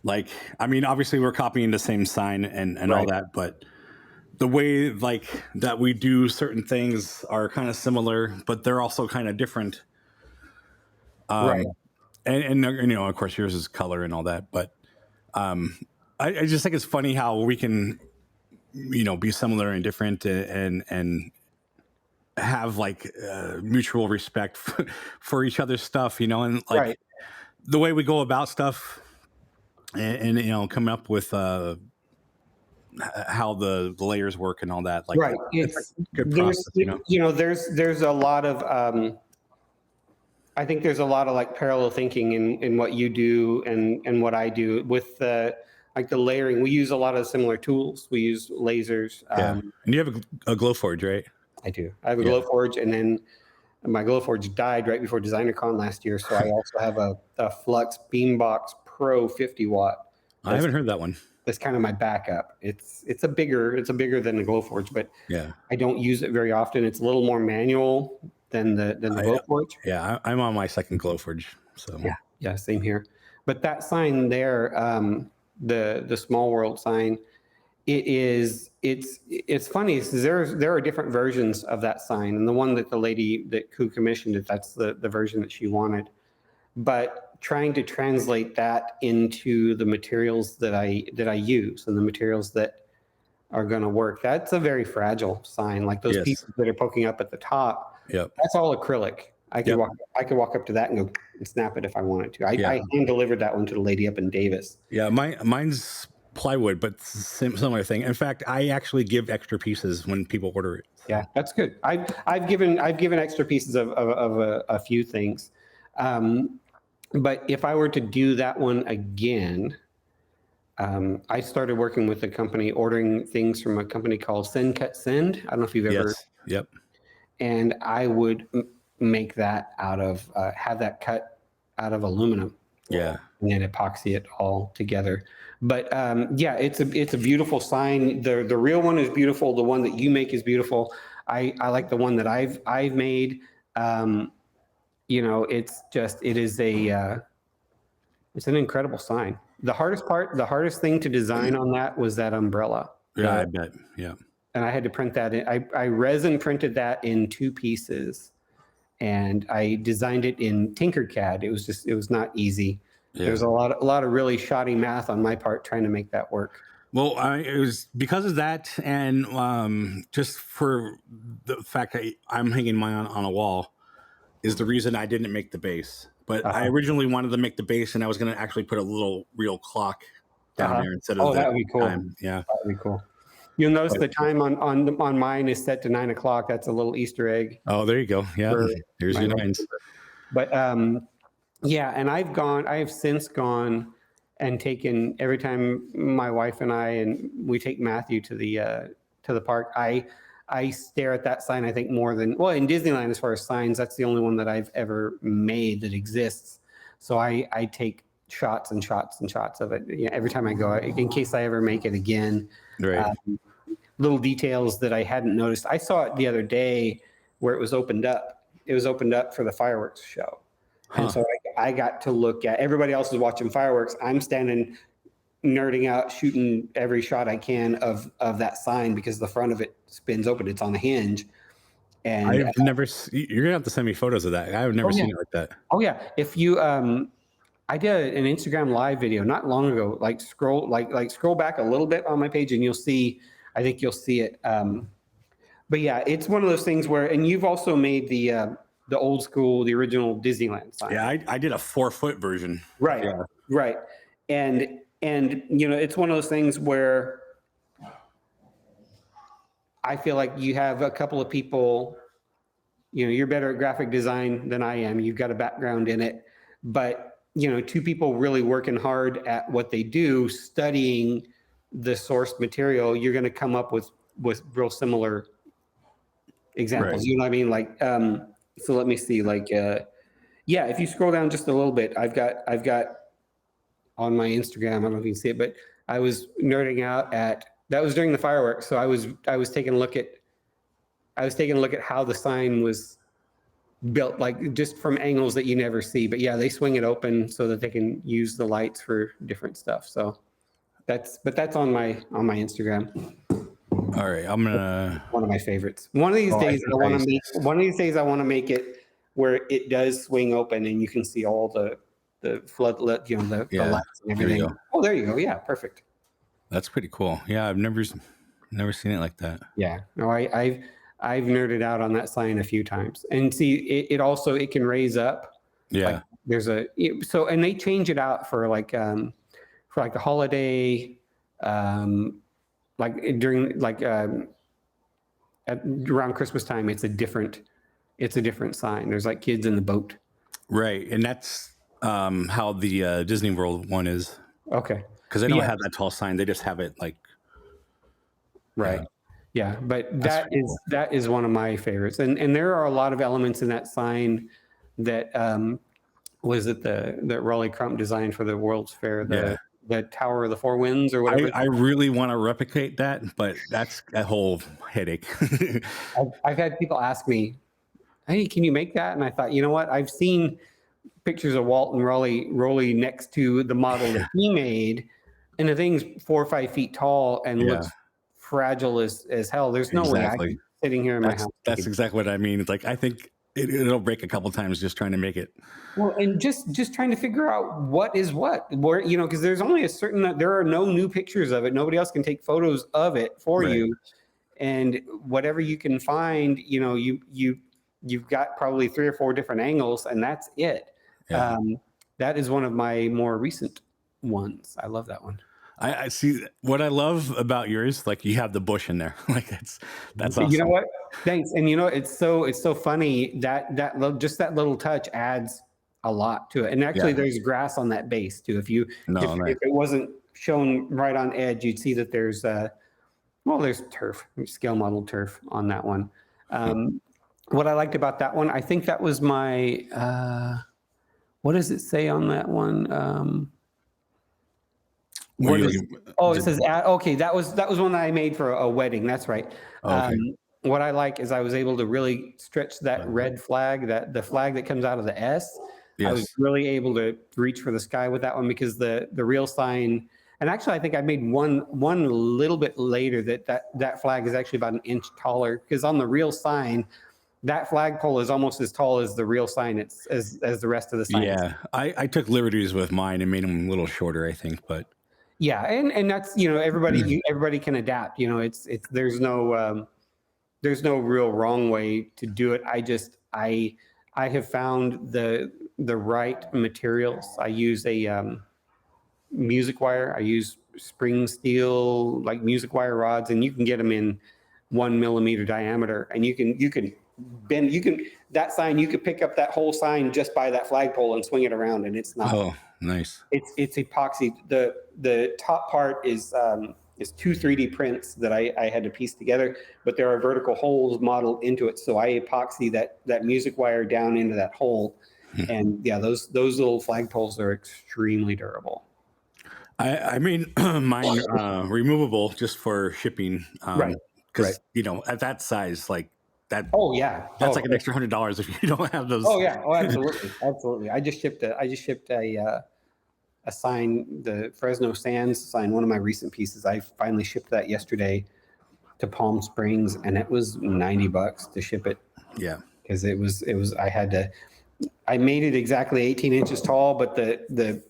Like, I mean, obviously we're copying the same sign and all that, but the way that we do certain things are kind of similar, but they're also kind of different. Right. And of course yours is color and all that, but I just think it's funny how we can, be similar and different and have mutual respect for each other's stuff, and the way we go about stuff and come up with how the layers work and all that. Right. It's good process, there's a lot of, I think there's a lot of parallel thinking in what you do and what I do with the layering. We use a lot of similar tools. We use lasers. And you have a Glowforge, right? I do. I have a Glowforge, and then my Glowforge died right before DesignerCon last year. So I also have a Flux Beambox Pro 50 watt. I haven't heard that one. That's kind of my backup. It's bigger than the Glowforge, but I don't use it very often. It's a little more manual than the Glowforge. Yeah, I'm on my second Glowforge. So yeah, same here. But that sign there, the Small World sign, it's funny. There are different versions of that sign, and the one that the lady who commissioned it, that's the version that she wanted. But trying to translate that into the materials that I use and the materials that are going to work, that's a very fragile sign. Like those pieces that are poking up at the top, that's all acrylic. I could walk up to that and go and snap it if I wanted to. I hand delivered that one to the lady up in Davis. Yeah, mine's plywood, but similar thing. In fact, I actually give extra pieces when people order it. Yeah, that's good. I've given extra pieces of a few things. But if I were to do that one again, I started working with a company, ordering things from a company called Send Cut Send. I don't know if you've ever. Yep. And I would make that out of, have that cut out of aluminum. Yeah. And then epoxy it all together. But it's a beautiful sign. The real one is beautiful. The one that you make is beautiful. I like the one that I've made. It's an incredible sign. The hardest thing to design on that was that umbrella. Yeah, I bet. Yeah. And I had to print that in. I resin printed that in 2 pieces, and I designed it in Tinkercad. It was not easy. Yeah. There's a lot of really shoddy math on my part trying to make that work. Well, it was because of that, and just for the fact that I'm hanging mine on a wall is the reason I didn't make the base. But I originally wanted to make the base, and I was going to actually put a little real clock down there instead of that would be cool. Time. Yeah, that would be cool. You'll notice the time on mine is set to 9 o'clock. That's a little Easter egg. Oh, there you go. Yeah, here's your 9s. But and I have since gone and taken, every time my wife and we take Matthew to the park, I stare at that sign, I think, more than, well, in Disneyland, as far as signs, that's the only one that I've ever made that exists. So I take shots and shots and shots of it every time I go, in case I ever make it again. Right. Little details that I hadn't noticed. I saw it the other day where it was opened up. It was opened up for the fireworks show. And so I got to look at, everybody else is watching fireworks. I'm standing nerding out, shooting every shot I can of that sign because the front of it spins open. It's on a hinge. And I've never. You're gonna have to send me photos of that. I've never seen it like that. Oh yeah, if you I did an Instagram live video not long ago. Like scroll back a little bit on my page, and you'll see. I think you'll see it. But yeah, it's one of those things where, and you've also made the old school, the original Disneyland sign. Yeah, I did a 4-foot version. Right, yeah. Right, and it's one of those things where I feel like you have a couple of people. You're better at graphic design than I am. You've got a background in it, but two people really working hard at what they do, studying the source material, you're going to come up with real similar examples. Right. You know what I mean? Like, so let me see. Like, yeah, if you scroll down just a little bit, I've got on my Instagram. I don't know if you can see it, but I was nerding out that was during the fireworks. So I was taking a look at how the sign was built, like just from angles that you never see. But yeah, they swing it open so that they can use the lights for different stuff. So that's on my Instagram. All right, I'm gonna. One of my favorites. One of these days, I want to make it where it does swing open and you can see all the floodlit, the lights and everything. Oh, there you go. Yeah, perfect. That's pretty cool. Yeah, I've never seen it like that. Yeah, no, I've nerded out on that sign a few times, and see it can raise up. Yeah, like and they change it out for like the holiday, like during around Christmas time. It's a different sign. There's like kids in the boat. Right, and that's how the Disney World one is. Okay, because they don't have that tall sign. They just have it like. Right. Yeah, but that is one of my favorites, and there are a lot of elements in that sign that was it the Raleigh Crump designed for the World's Fair, the Tower of the Four Winds or whatever. I really want to replicate that, but that's a whole headache. I've had people ask me, "Hey, can you make that?" And I thought, you know what? I've seen pictures of Walt and Raleigh next to the model that he made, and the thing's 4 or 5 feet tall and looks fragile as hell. There's no way I'm sitting here in my house. That's exactly what I mean. It's like I think it'll break a couple times just trying to make it. Well, and just trying to figure out what is what, where because there's only there are no new pictures of it. Nobody else can take photos of it for you, and whatever you can find, you've got probably 3 or 4 different angles, and that's it. Yeah. That is one of my more recent ones. I love that one. I see what I love about yours. Like you have the bush in there. Like that's awesome. You know what? Thanks. And it's so funny that just that little touch adds a lot to it. And actually, there's grass on that base too. If it wasn't shown right on edge, you'd see that there's turf, scale model turf on that one. What I liked about that one, I think that was my. What does it say on that one? It says okay. That was one that I made for a wedding. That's right. Okay. What I like is I was able to really stretch that red flag, the flag that comes out of the S. Yes. I was really able to reach for the sky with that one because the real sign. And actually, I think I made one a little bit later that flag is actually about an inch taller because on the real sign, that flagpole is almost as tall as the real sign. It's as the rest of the sign. Yeah, I took liberties with mine and made them a little shorter, I think, but. Yeah, and that's everybody can adapt. There's no real wrong way to do it. I have found the right materials. I use a music wire. I use spring steel like music wire rods, and you can get them in 1 millimeter diameter, and you can bend. That sign you could pick up that whole sign just by that flagpole and swing it around, and it's not. Oh, nice. It's epoxy. The top part is 2 3D prints that I had to piece together, but there are vertical holes modeled into it. So I epoxy that music wire down into that hole, and yeah, those little flagpoles are extremely durable. I made mine removable just for shipping, right? Because at that size, like. That's like an extra $100 if you don't have those. Oh yeah, absolutely. I just shipped a sign, the Fresno Sands sign, one of my recent pieces. I finally shipped that yesterday, to Palm Springs, and it was $90 to ship it. Yeah. Because it was I made it exactly 18 inches tall, but the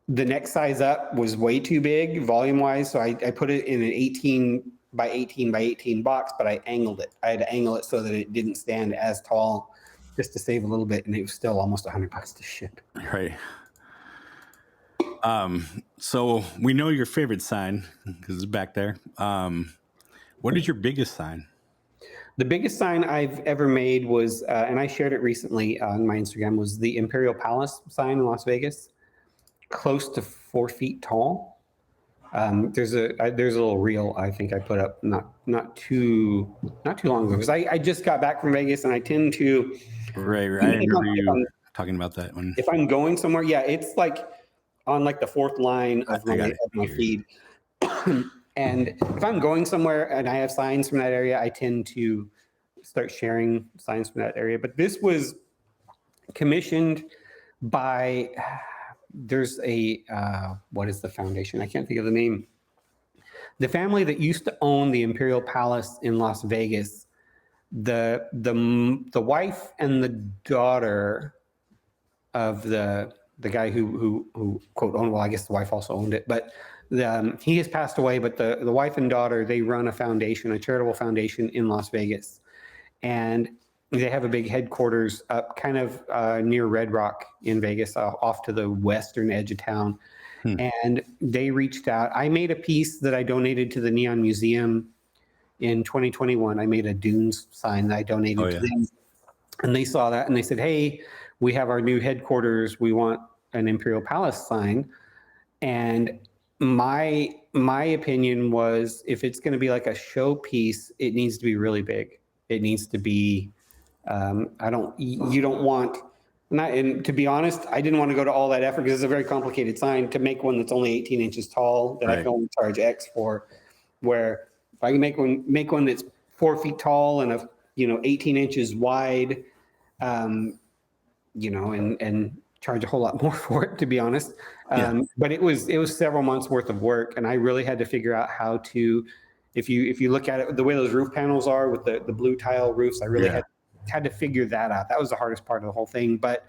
next size up was way too big volume wise. So I put it in an 18 by 18 by 18 box, but I angled it. I had to angle it so that it didn't stand as tall, just to save a little bit. And it was still almost $100 to ship. Right. So we know your favorite sign because it's back there. What is your biggest sign? The biggest sign I've ever made was, and I shared it recently on my Instagram, was the Imperial Palace sign in Las Vegas, close to 4 feet tall. There's a little reel I think I put up not too long ago, because I just got back from Vegas, and I tend to. Right. I remember you talking about that one. If I'm going somewhere, yeah, it's like on like the fourth line of my feed. And if I'm going somewhere and I have signs from that area, I tend to start sharing signs from that area. But this was commissioned by, there's a, what is the foundation? I can't think of the name. The family that used to own the Imperial Palace in Las Vegas, the wife and the daughter of the guy who quote owned, well, I guess the wife also owned it, but he has passed away, but the wife and daughter, they run a foundation, a charitable foundation in Las Vegas. And they have a big headquarters up kind of near Red Rock in Vegas, off to the western edge of town. And they reached out. I made a piece that I donated to the Neon Museum in 2021. I made a Dunes sign that I donated to them. And they saw that and they said, hey, we have our new headquarters. We want an Imperial Palace sign. And my opinion was, if it's going to be like a showpiece, it needs to be really big. It needs to be, you don't want, and to be honest, I didn't want to go to all that effort because it's a very complicated sign to make one that's only 18 inches tall that I can only charge X for, where if I can make one that's 4 feet tall and 18 inches wide, and charge a whole lot more for it, to be honest. But it was several months worth of work, and I really had to figure out how to, if you look at it, the way those roof panels are with the blue tile roofs, I really had to figure that out. That was the hardest part of the whole thing. But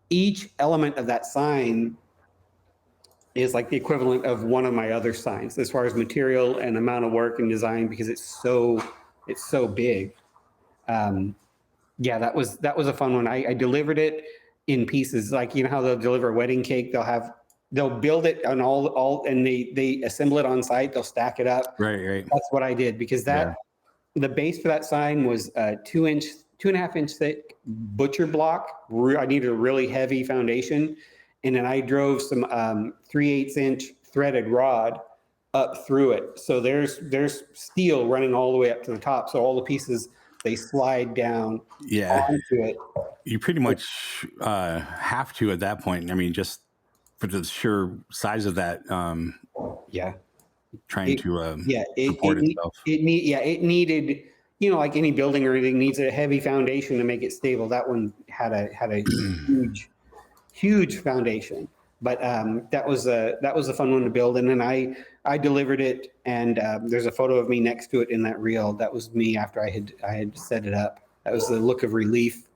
each element of that sign is like the equivalent of one of my other signs as far as material and amount of work and design, because it's so big. That was a fun one. I delivered it in pieces, like how they'll deliver a wedding cake. They'll build it on all and they assemble it on site. They'll stack it up. Right. That's what I did, because the base for that sign was 2.5 inch thick butcher block. I needed a really heavy foundation, and then I drove some 3/8 inch threaded rod up through it. So there's steel running all the way up to the top. So all the pieces, they slide down onto it. You pretty much have to at that point. I mean, just for the sheer size of that. Trying to support itself. It needed, like any building or anything, needs a heavy foundation to make it stable. That one had a huge foundation. But that was a fun one to build, and then I delivered it, and there's a photo of me next to it in that reel. That was me after I had set it up. That was the look of relief.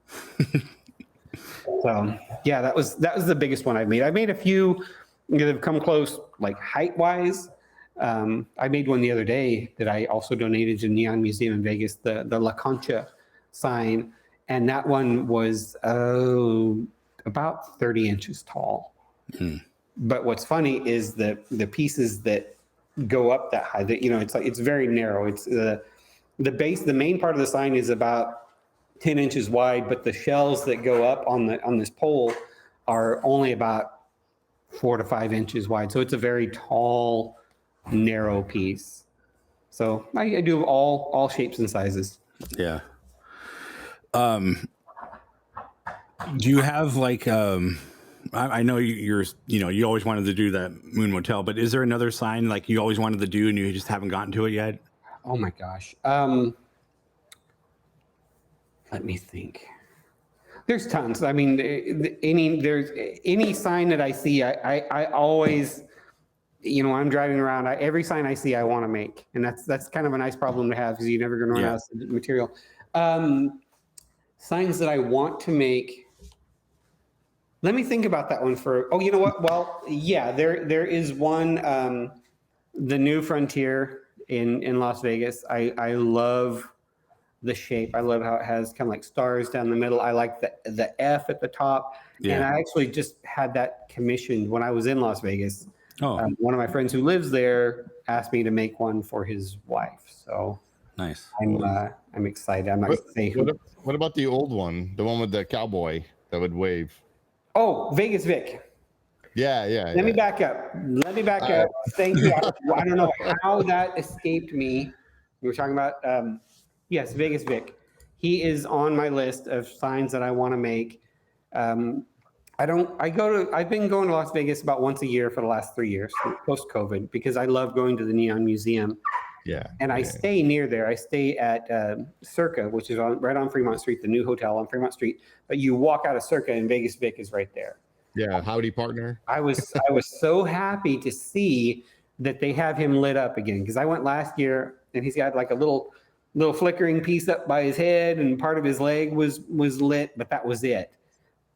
So that was the biggest one I've made. I made a few that have come close, like height wise. I made one the other day that I also donated to Neon Museum in Vegas, the La Concha sign, and that one was about 30 inches tall. But what's funny is the pieces that go up that high, that it's very narrow. It's the base, the main part of the sign is about 10 inches wide, but the shells that go up on this pole are only about 4 to 5 inches wide. So it's a very tall, narrow piece. So I do all shapes and sizes. Yeah. Do you have like I know you always wanted to do that Moon Motel, but is there another sign like you always wanted to do and you just haven't gotten to it yet? Oh my gosh. Let me think. There's tons. I mean, there's any sign that I see, I always, I'm driving around. Every sign I see, I want to make, and that's kind of a nice problem to have because you're never going to run out of material. Signs that I want to make. Let me think about that one for. Oh, you know what? Well, yeah, there is one. The New Frontier in Las Vegas. I love the shape. I love how it has kind of like stars down the middle. I like the F at the top. Yeah. And I actually just had that commissioned when I was in Las Vegas. Oh. One of my friends who lives there asked me to make one for his wife. So nice. I'm excited. I'm not going to say who. What about the old one? The one with the cowboy that would wave? Oh, Vegas Vic. Yeah. Let me back up. Thank you. I don't know how that escaped me. We were talking about, yes, Vegas Vic. He is on my list of signs that I want to make. I've been going to Las Vegas about once a year for the last 3 years, post-COVID, because I love going to the Neon Museum. Yeah. And I stay near there. I stay at Circa, which is right on Fremont Street, the new hotel on Fremont Street. But you walk out of Circa and Vegas Vic is right there. Yeah, howdy partner. I was so happy to see that they have him lit up again, because I went last year and he's got like a little flickering piece up by his head and part of his leg was lit, but that was it.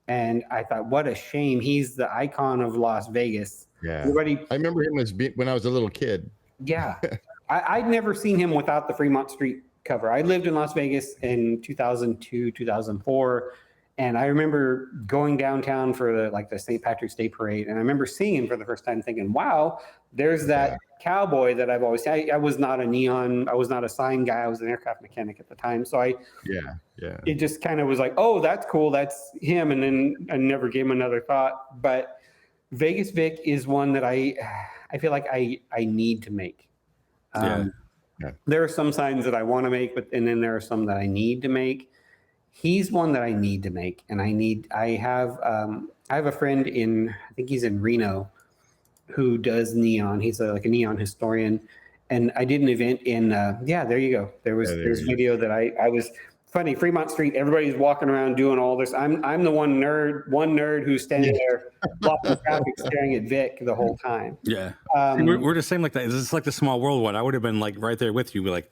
And I thought, what a shame. He's the icon of Las Vegas. Yeah. I remember him when I was a little kid. Yeah. I'd never seen him without the Fremont Street cover. I lived in Las Vegas in 2002, 2004. And I remember going downtown for the St. Patrick's Day parade. And I remember seeing him for the first time thinking, wow, there's that cowboy that I've always seen. I was not a sign guy. I was an aircraft mechanic at the time. So it just kind of was like, oh, that's cool. That's him. And then I never gave him another thought. But Vegas Vic is one that I feel like I need to make. There are some signs that I want to make, and then there are some that I need to make. He's one that I need to make, and I have a friend I think he's in Reno, who does neon. He's like a neon historian, and I did an event in there you go. There's video that I was funny. Fremont Street, everybody's walking around doing all this. I'm the one nerd who's standing there blocking traffic, staring at Vic the whole time. Yeah, we're the same like that. It's like the Small World one. I would have been like right there with you, like,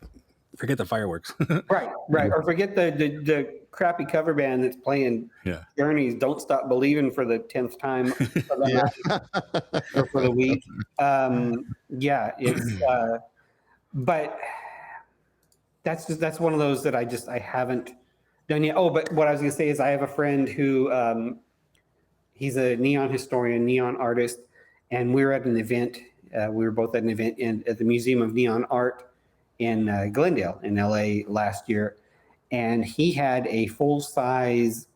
forget the fireworks. right, or forget the crappy cover band that's playing Journey's "Don't Stop Believing" for the 10th time or for the week. It's but that's one of those that I haven't done yet. Oh, but what I was going to say is I have a friend who he's a neon historian, neon artist, and we were at an event. We were both at an event at the Museum of Neon Art in Glendale in LA last year. And he had a full-size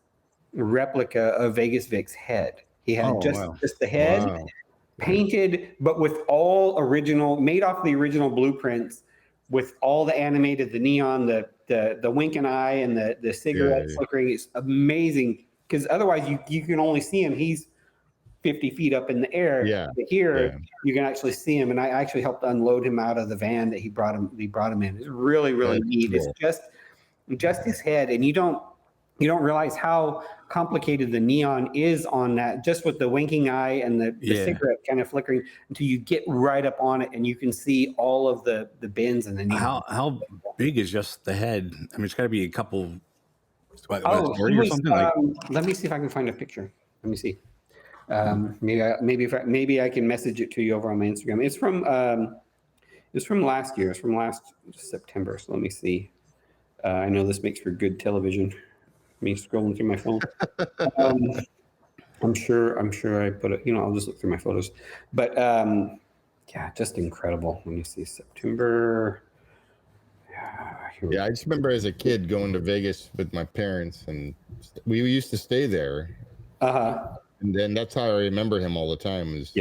replica of Vegas Vic's head. He had just the head painted, but with all original, made off the original blueprints, with all the animated, the neon, the winking eye, and the cigarette flickering. It's amazing, because otherwise you can only see him. He's 50 feet up in the air. But here you can actually see him, and I actually helped unload him out of the van that he brought him in. It's really, really neat. Cool. It's just his head, and you don't realize how complicated the neon is on that, just with the winking eye and the cigarette kind of flickering, until you get right up on it and you can see all of the bins and the neon. How big is just the head? I mean, it's got to be a couple. Or something. Let me see if I can find a picture. Let me see. Maybe I can message it to you over on my Instagram. It's from last year. It's from last September. So let me see. I know this makes for good television. Me scrolling through my phone. I'm sure I put it. I'll just look through my photos. But just incredible. Let me see. September. I just remember as a kid going to Vegas with my parents, and we used to stay there. And then that's how I remember him all the time. Is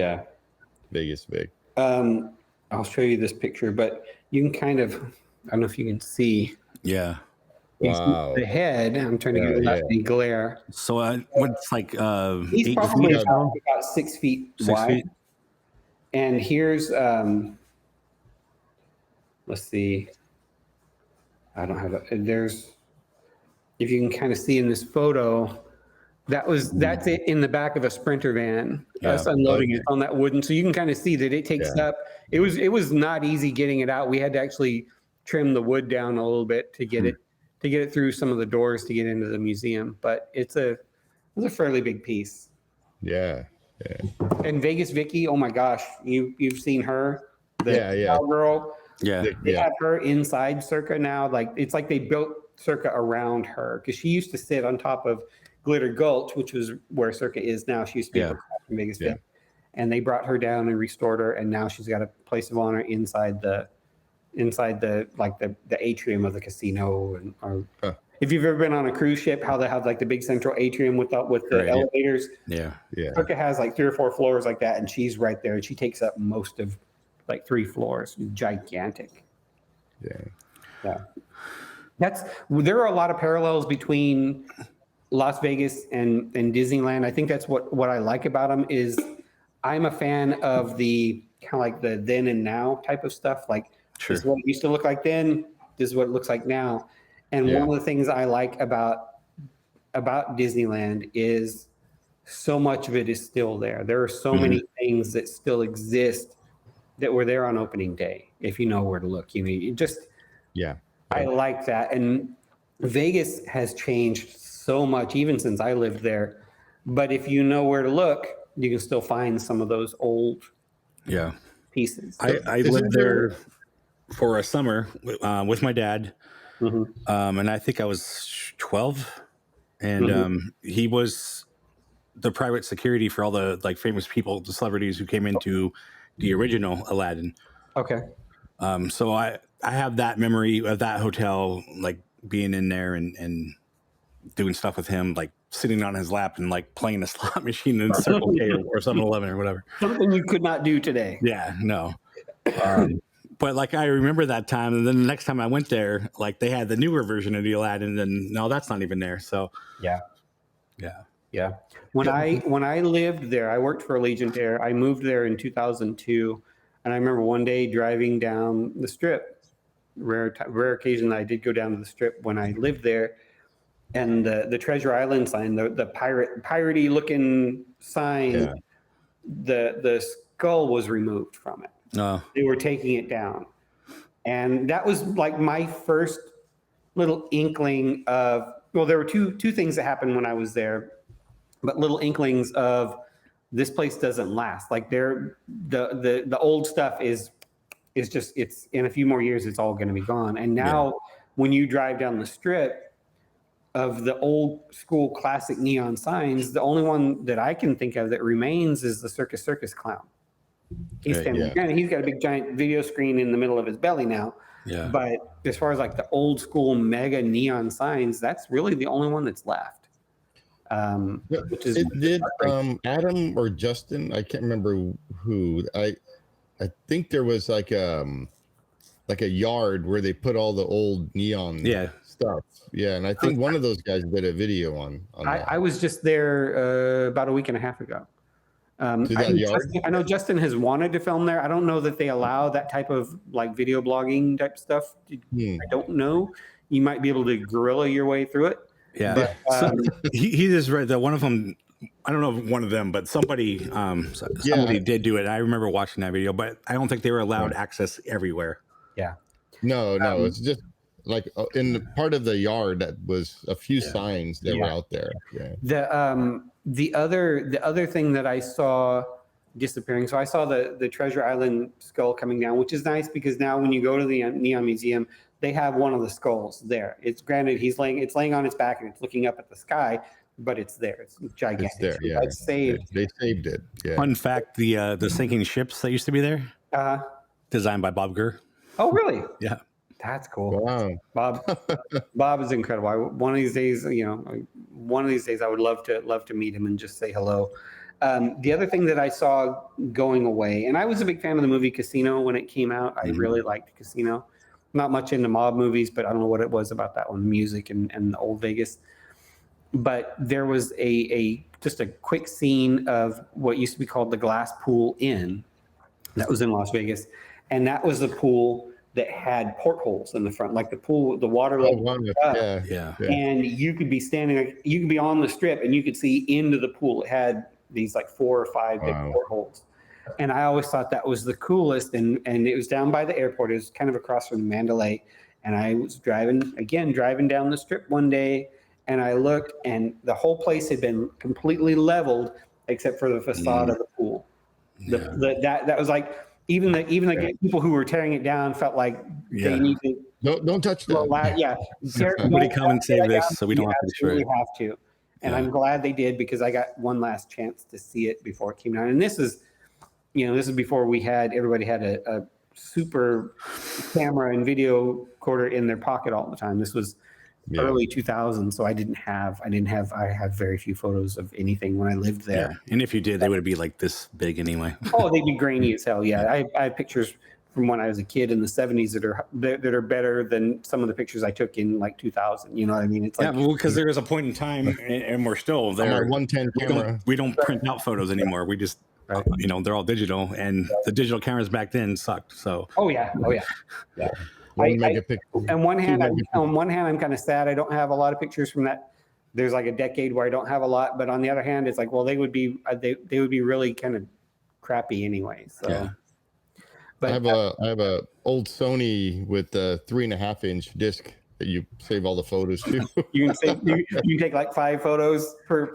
Vegas Vic. I'll show you this picture, but you can kind of. I don't know if you can see. Yeah. Wow. The head. I'm trying to get any glare. So what's like he's 8 probably feet? about 6 feet wide. And here's let's see. I don't have there's, if you can kind of see in this photo, That's it in the back of a Sprinter van. Us unloading it on that wooden, so you can kind of see that it takes up. It was not easy getting it out. We had to actually trim the wood down a little bit to get it through some of the doors to get into the museum. But it's a fairly big piece. Yeah. And Vegas Vicky, oh my gosh, you've seen her, the cowgirl. Yeah, they have her inside Circa now. Like it's like they built Circa around her because she used to sit on top of Glitter Gulch, which was where Circa is now. She used to be in Vegas Vicky, and they brought her down and restored her, and now she's got a place of honor inside the atrium of the casino. And if you've ever been on a cruise ship, how they have like the big central atrium with the elevators. Yeah. Circa has like 3 or 4 floors like that, and she's right there. She takes up most of like 3 floors. Gigantic. Yeah. There are a lot of parallels between Las Vegas and Disneyland. I think that's what I like about them is I'm a fan of the kind of like the then and now type of stuff. Like this is what it used to look like then. This is what it looks like now. And one of the things I like about Disneyland is so much of it is still there. There are so many things that still exist that were there on opening day. If you know where to look, I like that. And Vegas has changed so much, even since I lived there. But if you know where to look, you can still find some of those old pieces. I lived there for a summer with my dad. And I think I was 12, and he was the private security for all the like famous people, the celebrities who came into the original Aladdin. Okay. So I have that memory of that hotel, like being in there and doing stuff with him, like sitting on his lap and like playing a slot machine in Circle K or 7-Eleven or whatever. Something you could not do today. Yeah, no. But like I remember that time, and then the next time I went there, like they had the newer version of the Aladdin, and no, that's not even there. So yeah. When I lived there, I worked for Allegiant Air. I moved there in 2002, and I remember one day driving down the Strip. Rare occasion that I did go down to the Strip when I lived there, and the Treasure Island sign, the piratey looking sign, the skull was removed from it. They were taking it down, and that was like my first little inkling of. Well, there were two things that happened when I was there, but little inklings of this place doesn't last. Like the old stuff is just it's in a few more years it's all going to be gone. And now when you drive down the Strip of the old school classic neon signs, the only one that I can think of that remains is the Circus Clown. He's he's got a big giant video screen in the middle of his belly now. Yeah. But as far as like the old school mega neon signs, that's really the only one that's left. Which is Adam or Justin, I can't remember who. I think there was like a yard where they put all the old neon stuff. Yeah, and I think one of those guys did a video on that. I was just there about a week and a half ago. I know Justin has wanted to film there. I don't know that they allow that type of like video blogging type stuff. I don't know. You might be able to guerrilla your way through it. Yeah. But, he is right that one of them, I don't know if one of them, but somebody did do it. I remember watching that video, but I don't think they were allowed access everywhere. Yeah. No, it's just like in the part of the yard that was a few signs that were out there. Yeah. The other thing that I saw disappearing. So I saw the Treasure Island skull coming down, which is nice because now when you go to the Neon Museum, they have one of the skulls there. It's granted it's laying on its back and it's looking up at the sky, but it's there. It's gigantic. It's there. Yeah. It's saved. They saved it. Yeah. Fun fact: the sinking ships that used to be there, designed by Bob Gurr. Oh, really? Yeah. That's cool. Wow. Bob is incredible. One of these days, I would love to meet him and just say hello. The other thing that I saw going away, and I was a big fan of the movie Casino when it came out. I really liked Casino. Not much into mob movies, but I don't know what it was about that one, music and the old Vegas. But there was just a quick scene of what used to be called the Glass Pool Inn that was in Las Vegas. And that was the pool that had portholes in the front, like the pool, the water level. Yeah. And you could be standing, you could be on the strip and you could see into the pool. It had these like 4 or 5 big portholes. And I always thought that was the coolest. And it was down by the airport. It was kind of across from Mandalay. And I was driving down the strip one day, and I looked, and the whole place had been completely leveled except for the facade of the pool. That was like, even the people who were tearing it down felt like they need to don't touch that. Somebody come and save this so we don't have to destroy it. Have to. And I'm glad they did, because I got one last chance to see it before it came down. And this is before everybody had a super camera and video recorder in their pocket all the time. This was early 2000s, so I have very few photos of anything when I lived there. Yeah. And if you did, they would be like this big anyway. Oh, they'd be grainy as hell. Yeah, I have pictures from when I was a kid in the 70s that are better than some of the pictures I took in like 2000. You know what I mean? It's like, because there was a point in time, and we're still there. On my 110 camera. We don't print out photos anymore. We just, they're all digital, and the digital cameras back then sucked. So. Oh yeah. On one hand, I'm kind of sad I don't have a lot of pictures from that. There's like a decade where I don't have a lot, but on the other hand, it's like, well, they would be really kind of crappy anyway. So. Yeah. But I have a old Sony with a 3.5-inch disc that you save all the photos to. you take like 5 photos per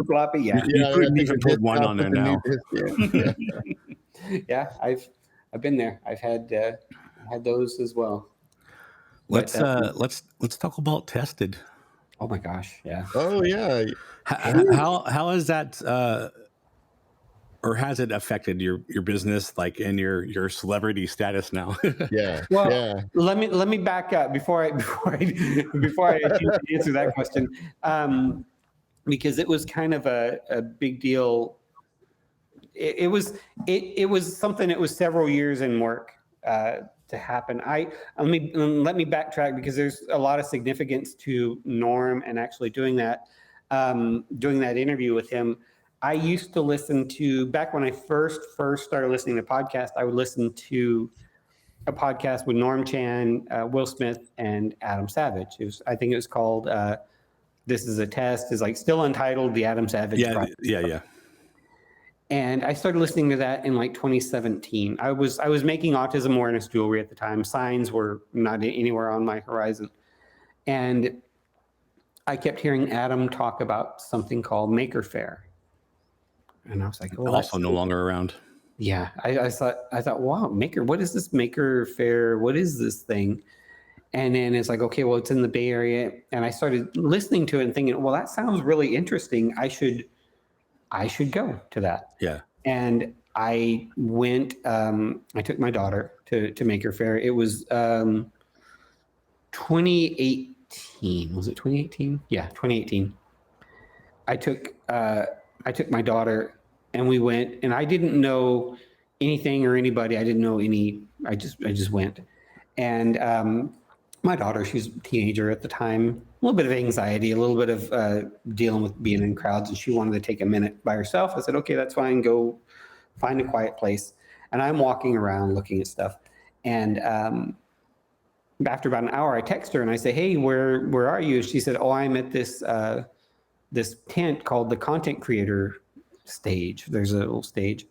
floppy. Yeah. You couldn't even put one on there now. Yeah, I've been there. I've had those as well. Let's talk about Tested. Oh my gosh, yeah. Oh yeah. How is that? Or has it affected your business, like in your celebrity status now? Let me back up before I answer that question, because it was kind of a big deal. It was something that was several years in work to happen. Let me backtrack, because there's a lot of significance to Norm and actually doing that interview with him. I used to listen to, back when I first started listening to podcasts, I would listen to a podcast with Norm Chan, Will Smith, and Adam Savage. I think it was called This Is a Test. Is like still untitled, The Adam Savage Project. Yeah. And I started listening to that in like 2017. I was making autism awareness jewelry at the time. Signs were not anywhere on my horizon. And I kept hearing Adam talk about something called Maker Faire. And I was like, oh, also no longer around. Yeah. I thought, wow, what is this Maker Faire? What is this thing? And then it's like, okay, well, it's in the Bay Area. And I started listening to it and thinking, well, that sounds really interesting. I should go to that. Yeah. And I went, I took my daughter to Maker Faire. It was 2018. Was it 2018? Yeah, 2018. I took my daughter, and we went, and I didn't know anything or anybody. I didn't know any. I just went, and my daughter, she's a teenager at the time, a little bit of anxiety, a little bit of dealing with being in crowds, and she wanted to take a minute by herself. I said, okay, that's fine. Go find a quiet place. And I'm walking around looking at stuff, and after about an hour, I text her and I say, hey, where are you? She said, oh, I'm at this tent called the Content Creator Stage. There's a little stage.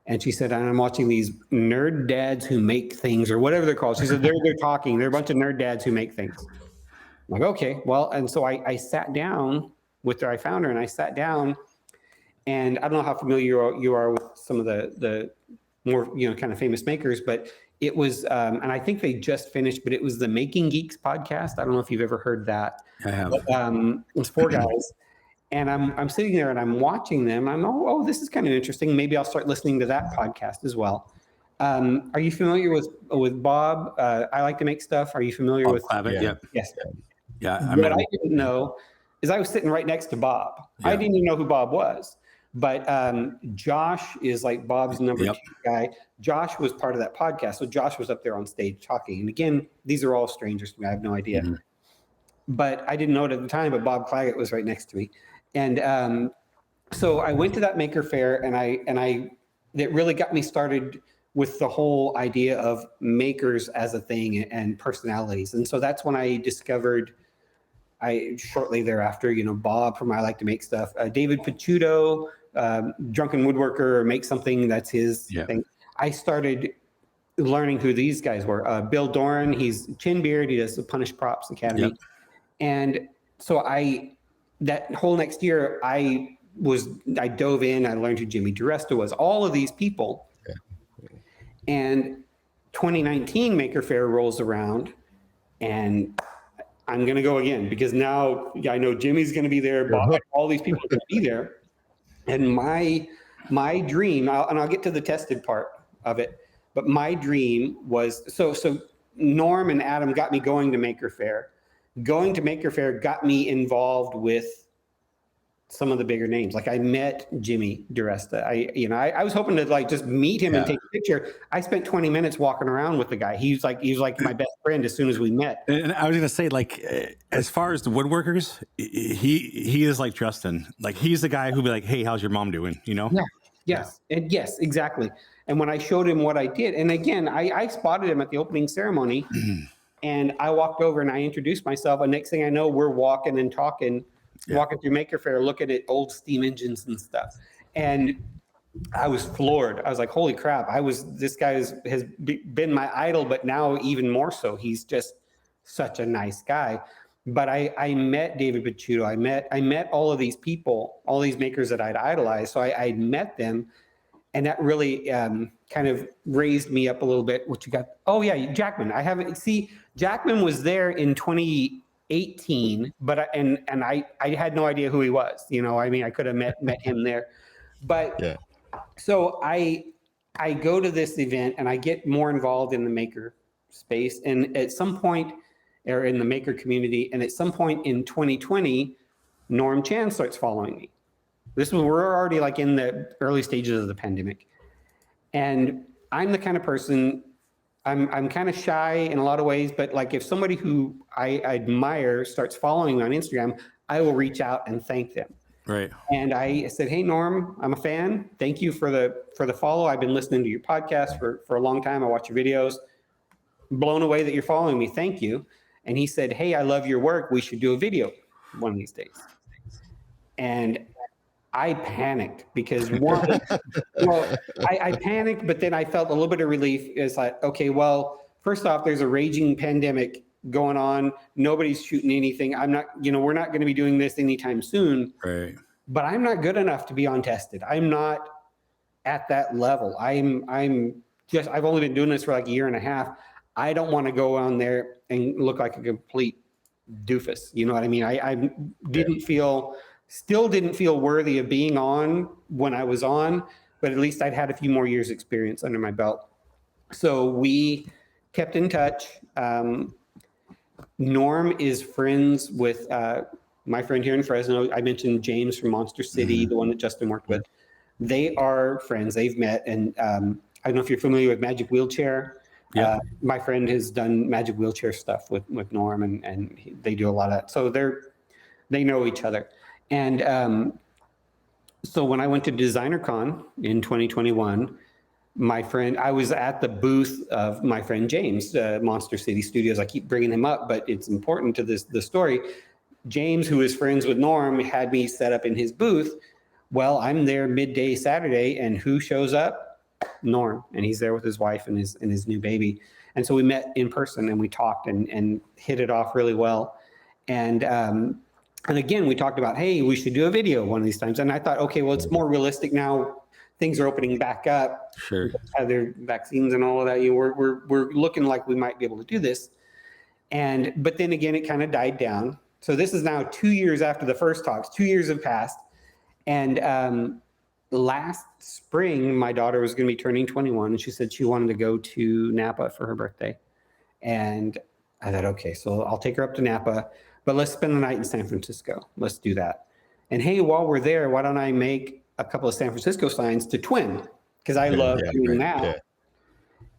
And she said, I'm watching these nerd dads who make things, or whatever they're called. She said, they're talking. They're a bunch of nerd dads who make things. I'm like, okay, well, and so I sat down with her. I found her and I sat down, and I don't know how familiar you are with some of the more, kind of famous makers, but it was, and I think they just finished, but it was the Making Geeks podcast. I don't know if you've ever heard that. I have. But, it was 4 guys. And I'm sitting there and I'm watching them. I'm, oh, this is kind of interesting. Maybe I'll start listening to that podcast as well. Are you familiar with Bob? I Like to Make Stuff. Are you familiar with? Yeah. Yes. Yeah. What I didn't know is I was sitting right next to Bob. Yeah. I didn't even know who Bob was. But Josh is like Bob's number 2 guy. Josh was part of that podcast. So Josh was up there on stage talking. And again, these are all strangers to me. I have no idea. Mm-hmm. But I didn't know it at the time, but Bob Claggett was right next to me. And so I went to that Maker Faire, and I that really got me started with the whole idea of makers as a thing and personalities. And so that's when I discovered, shortly thereafter, Bob from I Like to Make Stuff, David Picciuto, Drunken Woodworker, Make Something, that's his thing. I started learning who these guys were. Bill Doran, he's Chinbeard, he does the Punish Props Academy. And so that whole next year, I dove in, I learned who Jimmy DiResta was, all of these people. And 2019 Maker Faire rolls around, and I'm going to go again, because now I know Jimmy's going to be there, Bob, all these people are going to be there. And my dream, and I'll get to the tested part of it, but my dream was, so Norm and Adam got me going to Maker Faire. Going to Maker Faire got me involved with some of the bigger names. Like I met Jimmy DiResta. I was hoping to like just meet him and take a picture. I spent 20 minutes walking around with the guy. He was like my best friend as soon as we met. And I was gonna say, like, as far as the woodworkers, he is like Justin. Like he's the guy who'd be like, "Hey, how's your mom doing?" Yeah. Yes. And yes, exactly. And when I showed him what I did, and again, I spotted him at the opening ceremony, and I walked over and I introduced myself. And next thing I know, we're walking and talking. Walking through Maker Faire, looking at old steam engines and stuff. And I was floored. I was like, holy crap. This guy has been my idol, but now even more so. He's just such a nice guy. But I met David Picciuto. I met all of these people, all these makers that I'd idolized. So I met them, and that really kind of raised me up a little bit. What you got? Oh yeah, Jackman. Jackman was there in 2018, but I had no idea who he was. I could have met him there, but so I go to this event and I get more involved in the maker space, and at some point, or in the maker community, and at some point in 2020, Norm Chan starts following me. We're already like in the early stages of the pandemic, and I'm the kind of person. I'm kind of shy in a lot of ways, but like if somebody who I admire starts following me on Instagram, I will reach out and thank them. Right. And I said, "Hey Norm, I'm a fan. Thank you for the follow. I've been listening to your podcast for a long time. I watch your videos. Blown away that you're following me. Thank you." And he said, "Hey, I love your work. We should do a video one of these days." And I panicked because I panicked, but then I felt a little bit of relief. It's like, okay, well, first off, there's a raging pandemic going on. Nobody's shooting anything. We're not going to be doing this anytime soon. Right. But I'm not good enough to be untested. I'm not at that level. I've only been doing this for like a year and a half. I don't want to go on there and look like a complete doofus. You know what I mean? I still didn't feel worthy of being on when I was on, but at least I'd had a few more years experience under my belt. So we kept in touch. Norm is friends with my friend here in Fresno. I mentioned James from Monster City, the one that Justin worked with. They are friends. They've met. And I don't know if you're familiar with Magic Wheelchair. Yeah. My friend has done Magic Wheelchair stuff with Norm, and they do a lot of that. So they know each other. And so when I went to DesignerCon in 2021, I was at the booth of my friend James, Monster City Studios. I keep bringing him up, but it's important to the story. James, who is friends with Norm, had me set up in his booth. Well, I'm there midday Saturday, and who shows up? Norm, and he's there with his wife and his new baby. And so we met in person and we talked and hit it off really well. And again, we talked about, hey, we should do a video one of these times. And I thought, okay, well, it's more realistic now. Things are opening back up. Sure. Have their vaccines and all of that. We're looking like we might be able to do this. But then again, it kind of died down. So this is now 2 years after the first talks. 2 years have passed. And last spring, my daughter was going to be turning 21, and she said she wanted to go to Napa for her birthday. And I thought, okay, so I'll take her up to Napa, but let's spend the night in San Francisco. Let's do that. And hey, while we're there, why don't I make a couple of San Francisco signs to twin? Because I love doing that. Yeah.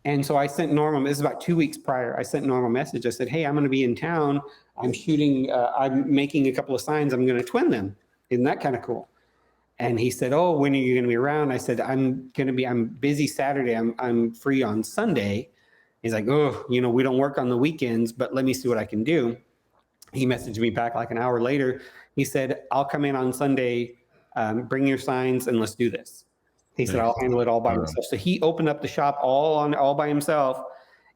And so I sent Norm, this is about 2 weeks prior, I sent Norm a message. I said, hey, I'm going to be in town. I'm making a couple of signs. I'm going to twin them. Isn't that kind of cool? And he said, "Oh, when are you going to be around?" I said, I'm busy Saturday. I'm free on Sunday." He's like, "Oh, we don't work on the weekends, but let me see what I can do." He messaged me back like an hour later. He said, "I'll come in on Sunday, bring your signs, and let's do this." He said, "I'll handle it all by myself." So he opened up the shop all by himself,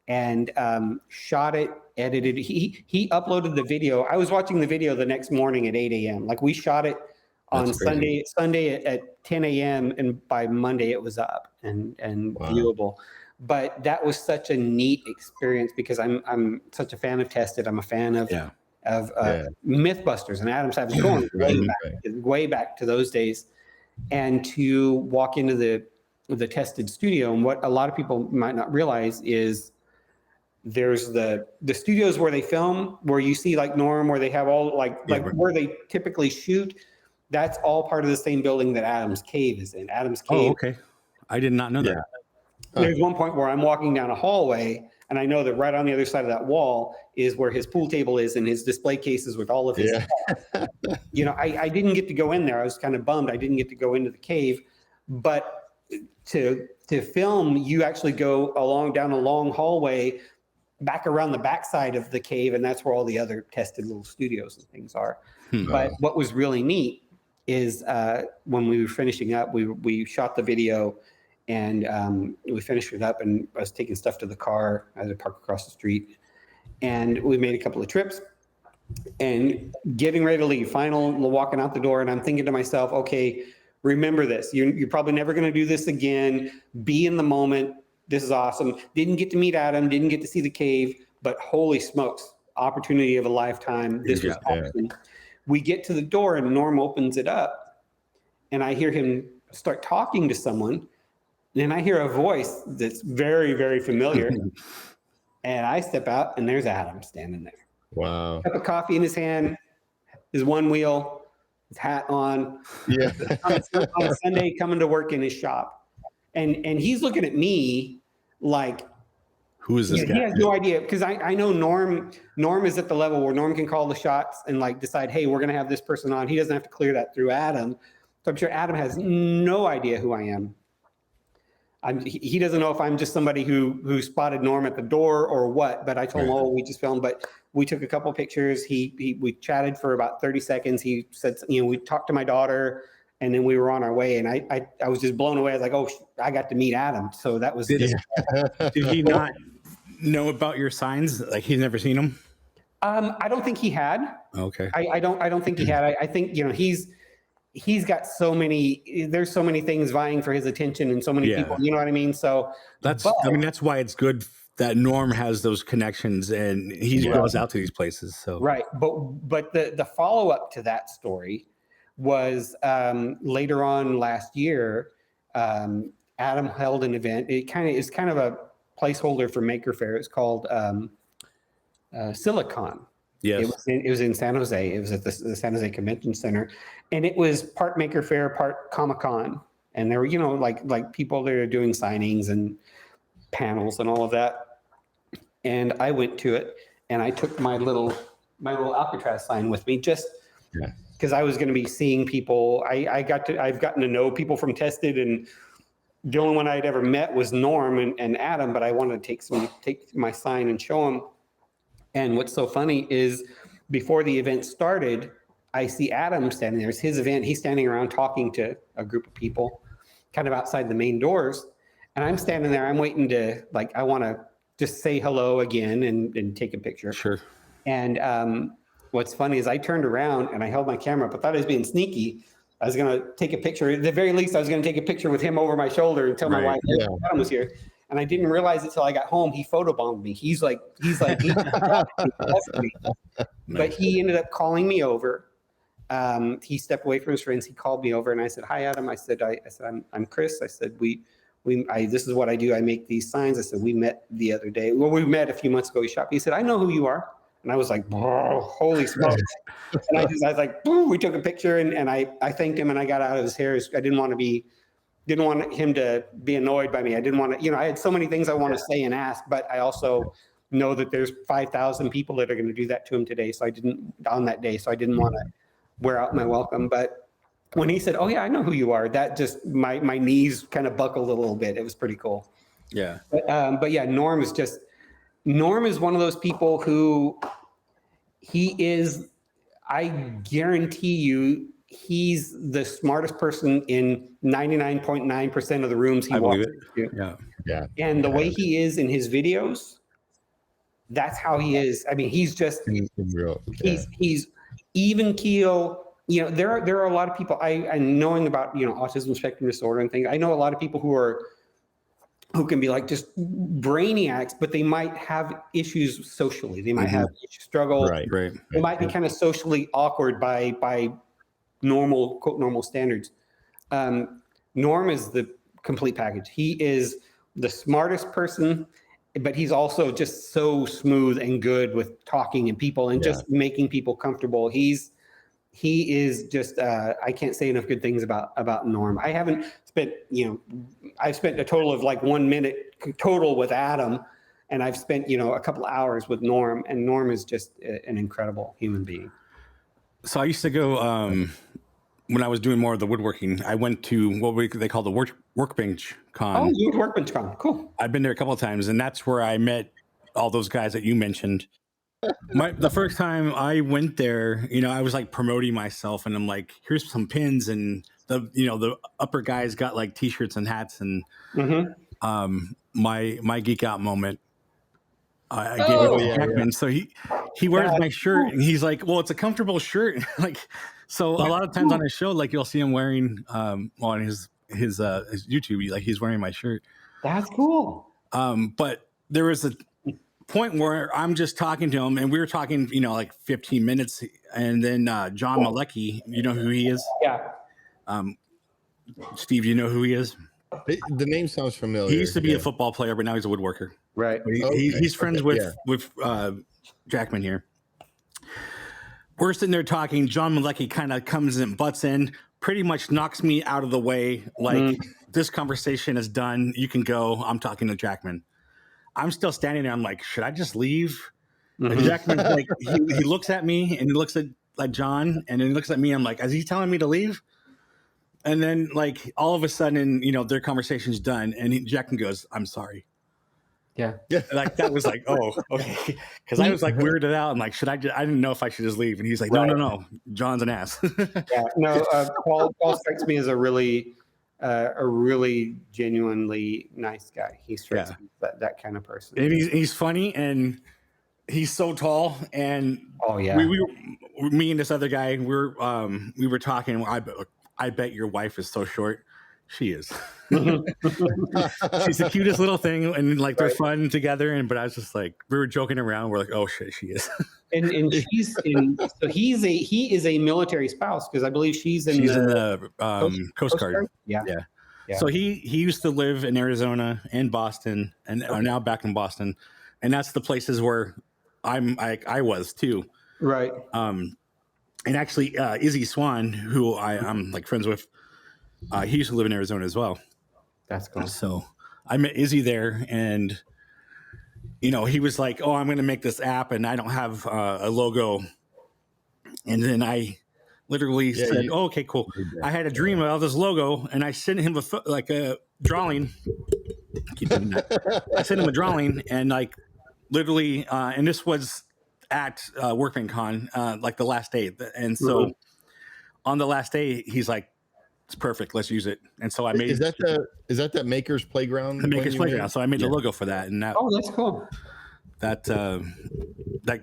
and shot it, edited. He uploaded the video. I was watching the video the next morning at 8 a.m. Like, we shot it on Sunday at 10 a.m. and by Monday it was up and viewable. But that was such a neat experience because I'm such a fan of Tested. I'm a fan of Mythbusters and Adam Savage going way back to those days. And to walk into the Tested studio, and what a lot of people might not realize is there's the studios where they film, where you see like Norm, where they have all like where they typically shoot. That's all part of the same building that Adam's Cave is in. Adam's Cave. Oh, okay. I did not know that. There's one point where I'm walking down a hallway, and I know that right on the other side of that wall is where his pool table is and his display cases with all of his stuff. I didn't get to go in there. I was kind of bummed I didn't get to go into the cave. But to film, you actually go down a long hallway back around the backside of the cave, and that's where all the other Tested little studios and things are. But what was really neat is when we were finishing up, we shot the video, and we finished it up, and I was taking stuff to the car. I had to park across the street, and we made a couple of trips and getting ready to leave, walking out the door. And I'm thinking to myself, okay, remember this. You're probably never going to do this again. Be in the moment. This is awesome. Didn't get to meet Adam, didn't get to see the cave, but holy smokes, opportunity of a lifetime. This was awesome. We get to the door and Norm opens it up, and I hear him start talking to someone, and I hear a voice that's very, very familiar. And I step out, and there's Adam standing there. Wow. Cup of coffee in his hand, his one wheel, his hat on. Yeah. on a Sunday, coming to work in his shop. And he's looking at me like, who is this guy? He has no idea, because I know Norm is at the level where Norm can call the shots and like decide, hey, we're going to have this person on. He doesn't have to clear that through Adam. So I'm sure Adam has no idea who I am. He doesn't know if I'm just somebody who spotted Norm at the door or what, but I told him, we just filmed. But we took a couple pictures. We chatted for about 30 seconds. He said, we talked to my daughter, and then we were on our way. And I was just blown away. I was like, oh, I got to meet Adam. So that was. Did he not know about your signs? Like, he's never seen them? I don't think he had. Okay. I don't think he had. I think, he's got there's so many things vying for his attention, and so many people, you know what I mean? So that's why it's good that Norm has those connections and he goes out to these places. So right. But the follow-up to that story was later on last year, Adam held an event. It's kind of a placeholder for Maker Faire. It's called Silicon. Yes. It was in San Jose. It was at the San Jose Convention Center, and it was part Maker Faire, part Comic-Con. And there were, like people that are doing signings and panels and all of that. And I went to it, and I took my little Alcatraz sign with me, just because I was going to be seeing people. I've gotten to know people from Tested, and the only one I'd ever met was Norm and Adam, but I wanted to take my sign and show them. And what's so funny is before the event started, I see Adam standing there. It's his event. He's standing around talking to a group of people kind of outside the main doors. And I'm standing there. I'm waiting to, I want to just say hello again and take a picture. Sure. And what's funny is I turned around and I held my camera up. I thought I was being sneaky. I was going to take a picture. At the very least, I was going to take a picture with him over my shoulder and tell my wife Adam was here. And I didn't realize it till I got home. He photobombed me. He's like, but he ended up calling me over. He stepped away from his friends. He called me over, and I said, "Hi, Adam." I said, "I'm Chris." I said, this is what I do. I make these signs. I said, "We met the other day. Well, we met a few months ago. He shot me." He said, "I know who you are." And I was like, "Oh, holy smokes!" And I was like, "Boom!" We took a picture, and I thanked him, and I got out of his hair. I didn't want him to be annoyed by me. I didn't want to, I had so many things I want to say and ask, but I also know that there's 5,000 people that are going to do that to him today. So I didn't want to wear out my welcome, but when he said, "Oh yeah, I know who you are," that just my knees kind of buckled a little bit. It was pretty cool. Yeah. But yeah, Norm is one of those people who he is. I guarantee you, he's the smartest person in 99.9% of the rooms he walks into. Yeah. And the way he is in his videos, that's how he is. I mean, he's just he's even keel. You know, there are a lot of people I knowing about, you know, autism spectrum disorder and things. I know a lot of people who can be like just brainiacs, but they might have issues socially. They might have struggle. Right. They might be kind of socially awkward by normal, quote, normal standards. Norm is the complete package. He is the smartest person, but he's also just so smooth and good with talking and people and just making people comfortable. He is just, I can't say enough good things about Norm. I haven't spent, you know, I've spent a total of like 1 minute total with Adam, and I've spent, you know, a couple of hours with Norm, and Norm is just an incredible human being. So I used to go, when I was doing more of the woodworking, I went to what they call the Workbench Con. Oh, you Workbench Con, cool. I've been there a couple of times, and that's where I met all those guys that you mentioned. The first time I went there, you know, I was like promoting myself, and I'm like, here's some pins, and the upper guys got like t-shirts and hats, and my geek out moment, I gave it to Jackman. So he wears my shirt, and he's like, well, it's a comfortable shirt. Like, so a lot of times on his show, like you'll see him wearing on his YouTube, like he's wearing my shirt. That's cool. But there was a point where I'm just talking to him, and we were talking, you know, like 15 minutes, and then John Malecki, you know who he is? Yeah. Steve, you know who he is? The name sounds familiar. He used to be a football player, but now he's a woodworker. Right. He's friends with Jackman here. We're sitting there talking. John Malecki kind of comes and butts in, pretty much knocks me out of the way. Like, this conversation is done. You can go. I'm talking to Jackman. I'm still standing there. I'm like, should I just leave? And Jackman's like, he looks at me, and he looks at like John, and then he looks at me. I'm like, is he telling me to leave? And then like all of a sudden, you know, their conversation's done, and Jackman goes, I'm sorry. Yeah. Like that was like, oh, okay. Because I was like weirded out. I'm like, I didn't know if I should just leave. And he's like, no. John's an ass. Yeah. No, Paul strikes me as a really genuinely nice guy. He strikes me as that kind of person. And he's funny, and he's so tall. And me and this other guy, we were talking. I bet your wife is so short. She is. She's the cutest little thing, and like they're fun together. But I was just like, we were joking around. We're like, oh shit, she is. and he is a military spouse, because I believe she's in the Coast Guard. Yeah. So he used to live in Arizona and Boston, and are now back in Boston, and that's the places where I was too. Right. And actually, Izzy Swan, who I'm like friends with, he used to live in Arizona as well. That's cool. So I met Izzy there, and you know, he was like, "Oh, I'm going to make this app, and I don't have a logo." And then I literally said, "Oh, okay, cool." I had a dream about this logo, and I sent him a drawing. Keep doing that. I sent him a drawing, and like literally, and this was at Workman Con, like the last day, and so on the last day, he's like, "It's perfect. Let's use it." And so I made. Is that Maker's Playground? The Maker's Playground. So I made the logo for that, and that. Oh, that's cool. That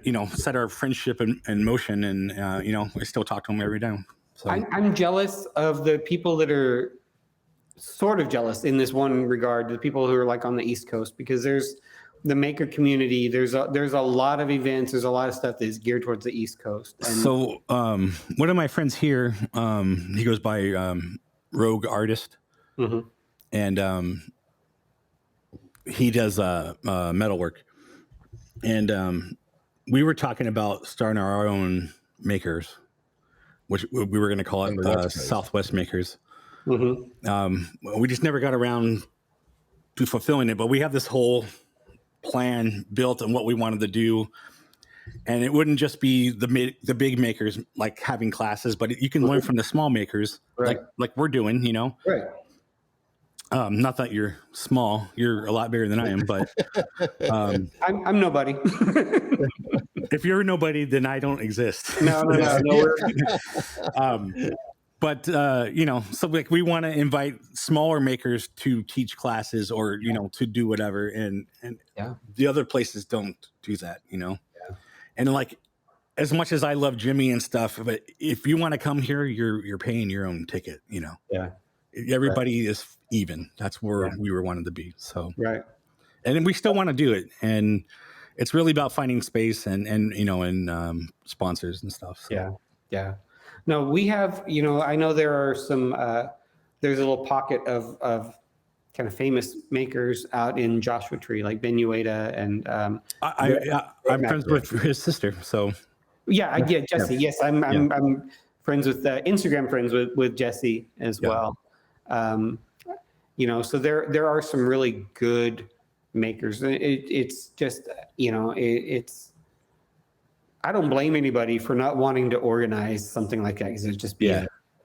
you know, set our friendship in motion, and you know, I still talk to him every day. So I'm jealous of the people that are sort of jealous in this one regard, the people who are like on the East Coast, because there's the maker community. There's a lot of events. There's a lot of stuff that is geared towards the East Coast. And so one of my friends here, he goes by Rogue Artist, and he does metalwork. And we were talking about starting our own makers, which we were going to call it Southwest Makers. We just never got around to fulfilling it, but we have this whole plan built on what we wanted to do. and it wouldn't just be the big makers like having classes, but you can learn from the small makers, like we're doing, you know. Right. Not that you're small, you're a lot bigger than I am, but I'm nobody. If you're nobody, then I don't exist. No. But you know, so like we want to invite smaller makers to teach classes or you know to do whatever, and the other places don't do that, you know. And like as much as I love Jimmy and stuff, but if you want to come here, you're paying your own ticket, you know. Yeah. Everybody is even. That's where we were wanting to be. So and we still want to do it, and it's really about finding space and you know and sponsors and stuff. So. Yeah. No, we have, you know, I know there are some, there's a little pocket of kind of famous makers out in Joshua Tree, like Ben Ueda and I'm friends with his sister, so. Jesse. Yes, I'm friends with Instagram friends with Jesse as well. You know, so there are some really good makers. It's just, you know, it's. I don't blame anybody for not wanting to organize something like that because it just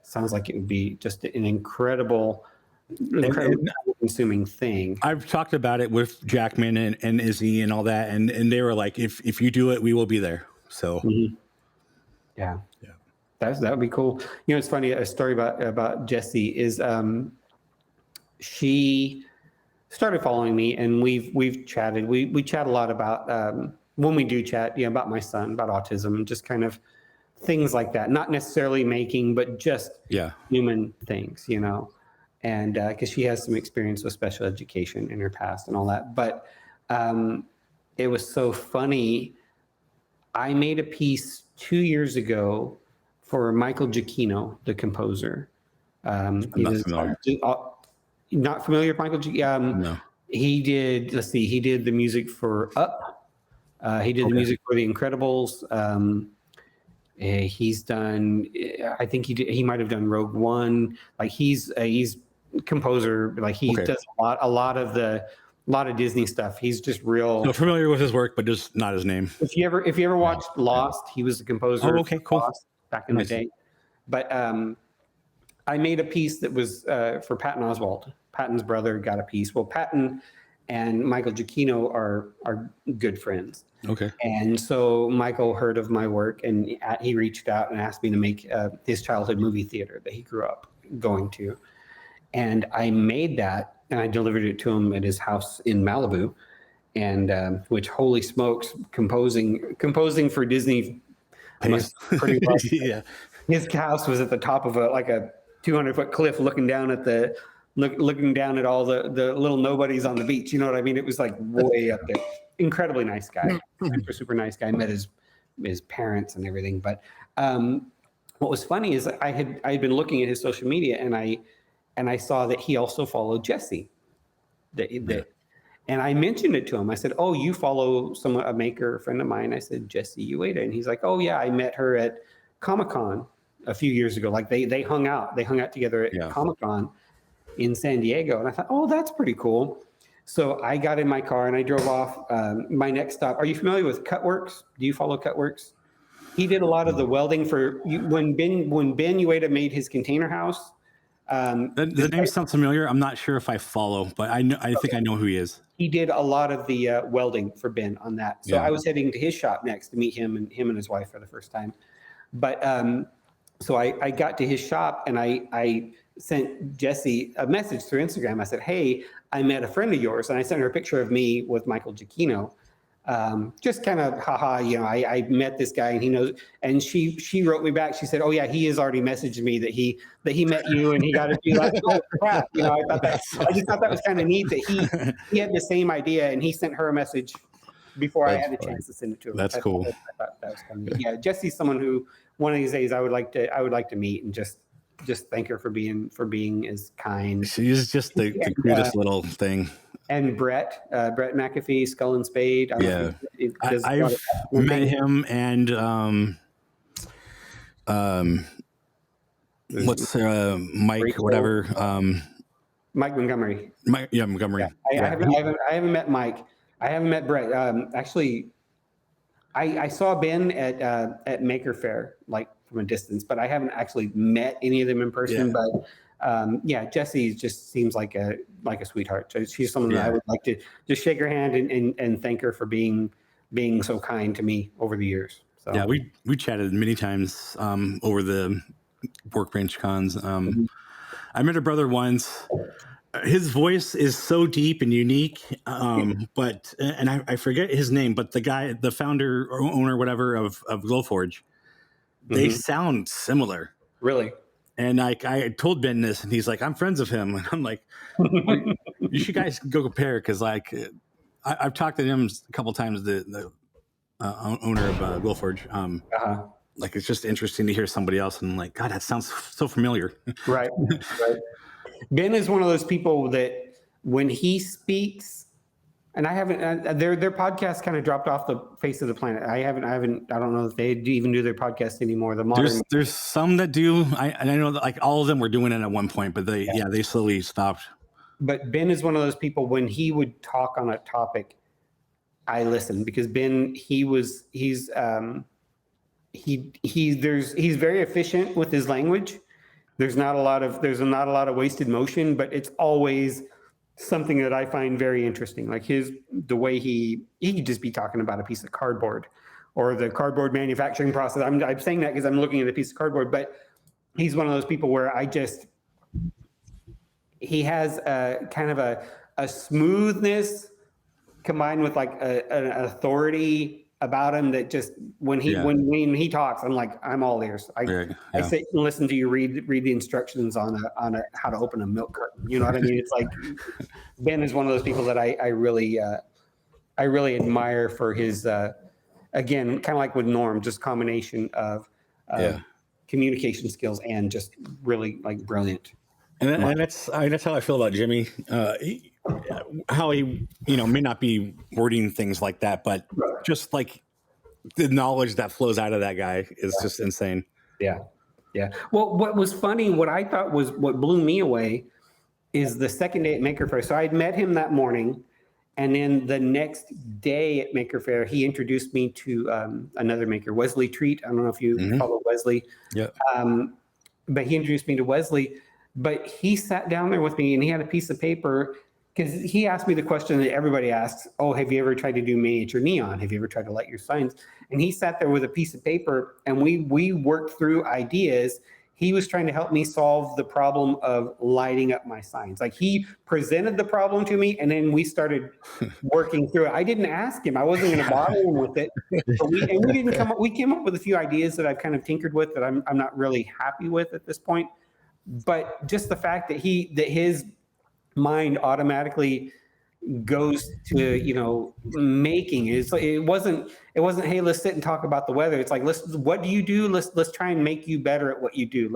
sounds like it would be just an incredible consuming thing. I've talked about it with Jackman and Izzy and all that, and they were like, if you do it, we will be there. So that would be cool. You know, it's funny, a story about Jessie is she started following me, and we've chatted. We chat a lot about when we do chat, you know, about my son, about autism, and just kind of things like that. Not necessarily making, but just human things, you know. And because she has some experience with special education in her past and all that. But it was so funny. I made a piece 2 years ago for Michael Giacchino, the composer. I'm not familiar. Not familiar with Michael Giacchino? No. He did, he did the music for Up. He did the music for The Incredibles. He's done, I think he might have done Rogue One. Like he's composer. Like he does a lot of Disney stuff. He's just real. So familiar with his work, but just not his name. If you ever watched Lost, he was the composer. Oh, okay, cool. Lost back in the day. But I made a piece that was for Patton Oswalt. Patton's brother got a piece. Well, Patton and Michael Giacchino are good friends. Okay. And so Michael heard of my work, and he reached out and asked me to make his childhood movie theater that he grew up going to. And I made that, and I delivered it to him at his house in Malibu. And which, holy smokes, composing for Disney must pretty much. His house was at the top of a 200-foot cliff, looking down at all the little nobodies on the beach. You know what I mean? It was like way up there. Incredibly nice guy, super nice guy. Met his parents and everything. But what was funny is I had been looking at his social media, and I saw that he also followed Jessie. And I mentioned it to him. I said, "Oh, you follow a maker, a friend of mine." I said, "Jessie Ueda," and he's like, "Oh yeah, I met her at Comic-Con a few years ago. Like they hung out together at Comic-Con in San Diego." And I thought, "Oh, that's pretty cool." So I got in my car and I drove off. My next stop. Are you familiar with Cutworks? Do you follow Cutworks? He did a lot of the welding for when Ben Ueda made his container house. The name sounds familiar. I'm not sure if I follow, but I think I know who he is. He did a lot of the welding for Ben on that. So I was heading to his shop next to meet him and his wife for the first time. But so I got to his shop, and I sent Jessie a message through Instagram. I said, "Hey, I met a friend of yours," and I sent her a picture of me with Michael Giacchino. Just kind of, haha, you know, I met this guy, and he knows. And she wrote me back. She said, "Oh yeah, he has already messaged me that he met you, and he got to do like, oh crap." You know, I just thought that was kind of neat that he had the same idea, and he sent her a message before I had a chance to send it to him. That's cool. I thought that was funny. Yeah, Jessie's someone who one of these days I would like to meet and just thank her for being as kind. She's just the cutest little thing. And Brett McAfee, Skull and Spade. I've met him, and what's Mike, Rachel, whatever. Mike Montgomery. Montgomery. Yeah. I haven't met Mike. I haven't met Brett. Actually, I saw Ben at Maker Faire, like from a distance, but I haven't actually met any of them in person. But Jessie just seems like a sweetheart. So she's someone that I would like to just shake her hand and thank her for being so kind to me over the years. So yeah, we chatted many times over the Workbench cons. I met her brother once. His voice is so deep and unique, but I forget his name, but the founder or owner, whatever, of Glowforge, they sound similar. Really? And I told Ben this, and he's like, "I'm friends of him," and I'm like, "You should guys go compare," because like I've talked to him a couple times, the owner of Glowforge. Like it's just interesting to hear somebody else, and I'm like, God, that sounds so familiar. Right. Ben is one of those people that when he speaks, and I haven't, their podcast kind of dropped off the face of the planet. I don't know if they even do their podcast anymore. The modern, there's some that do. I know that like all of them were doing it at one point, but they slowly stopped. But Ben is one of those people when he would talk on a topic, I listen because Ben, he's very efficient with his language. There's not a lot of wasted motion, but it's always something that I find very interesting. Like the way he could just be talking about a piece of cardboard or the cardboard manufacturing process. I'm saying that because I'm looking at a piece of cardboard, but he's one of those people where he has a kind of a smoothness combined with like an authority about him that just when he talks, I'm like, I'm all ears. I sit and listen to you read the instructions on how to open a milk carton. You know what I mean? It's like Ben is one of those people that I really admire for his again, kind of like with Norm, just combination of communication skills and just really like brilliant. And that's how I feel about Jimmy. How he, may not be wording things like that, but just like the knowledge that flows out of that guy is just insane. Yeah. Well, what was funny, what I thought was what blew me away is the second day at Maker Faire. So I'd met him that morning, and then the next day at Maker Faire, he introduced me to another maker, Wesley Treat. I don't know if you follow Wesley. Yeah. But he introduced me to Wesley. But he sat down there with me and he had a piece of paper because he asked me the question that everybody asks, oh, have you ever tried to do miniature neon? Have you ever tried to light your signs? And he sat there with a piece of paper and we worked through ideas. He was trying to help me solve the problem of lighting up my signs. Like he presented the problem to me and then we started working through it. I didn't ask him. I wasn't going to bother him with it. But we came up with a few ideas that I've kind of tinkered with that I'm not really happy with at this point. But just the fact that his mind automatically goes to making it wasn't hey, let's sit and talk about the weather. It's like what do you do? Let's try and make you better at what you do.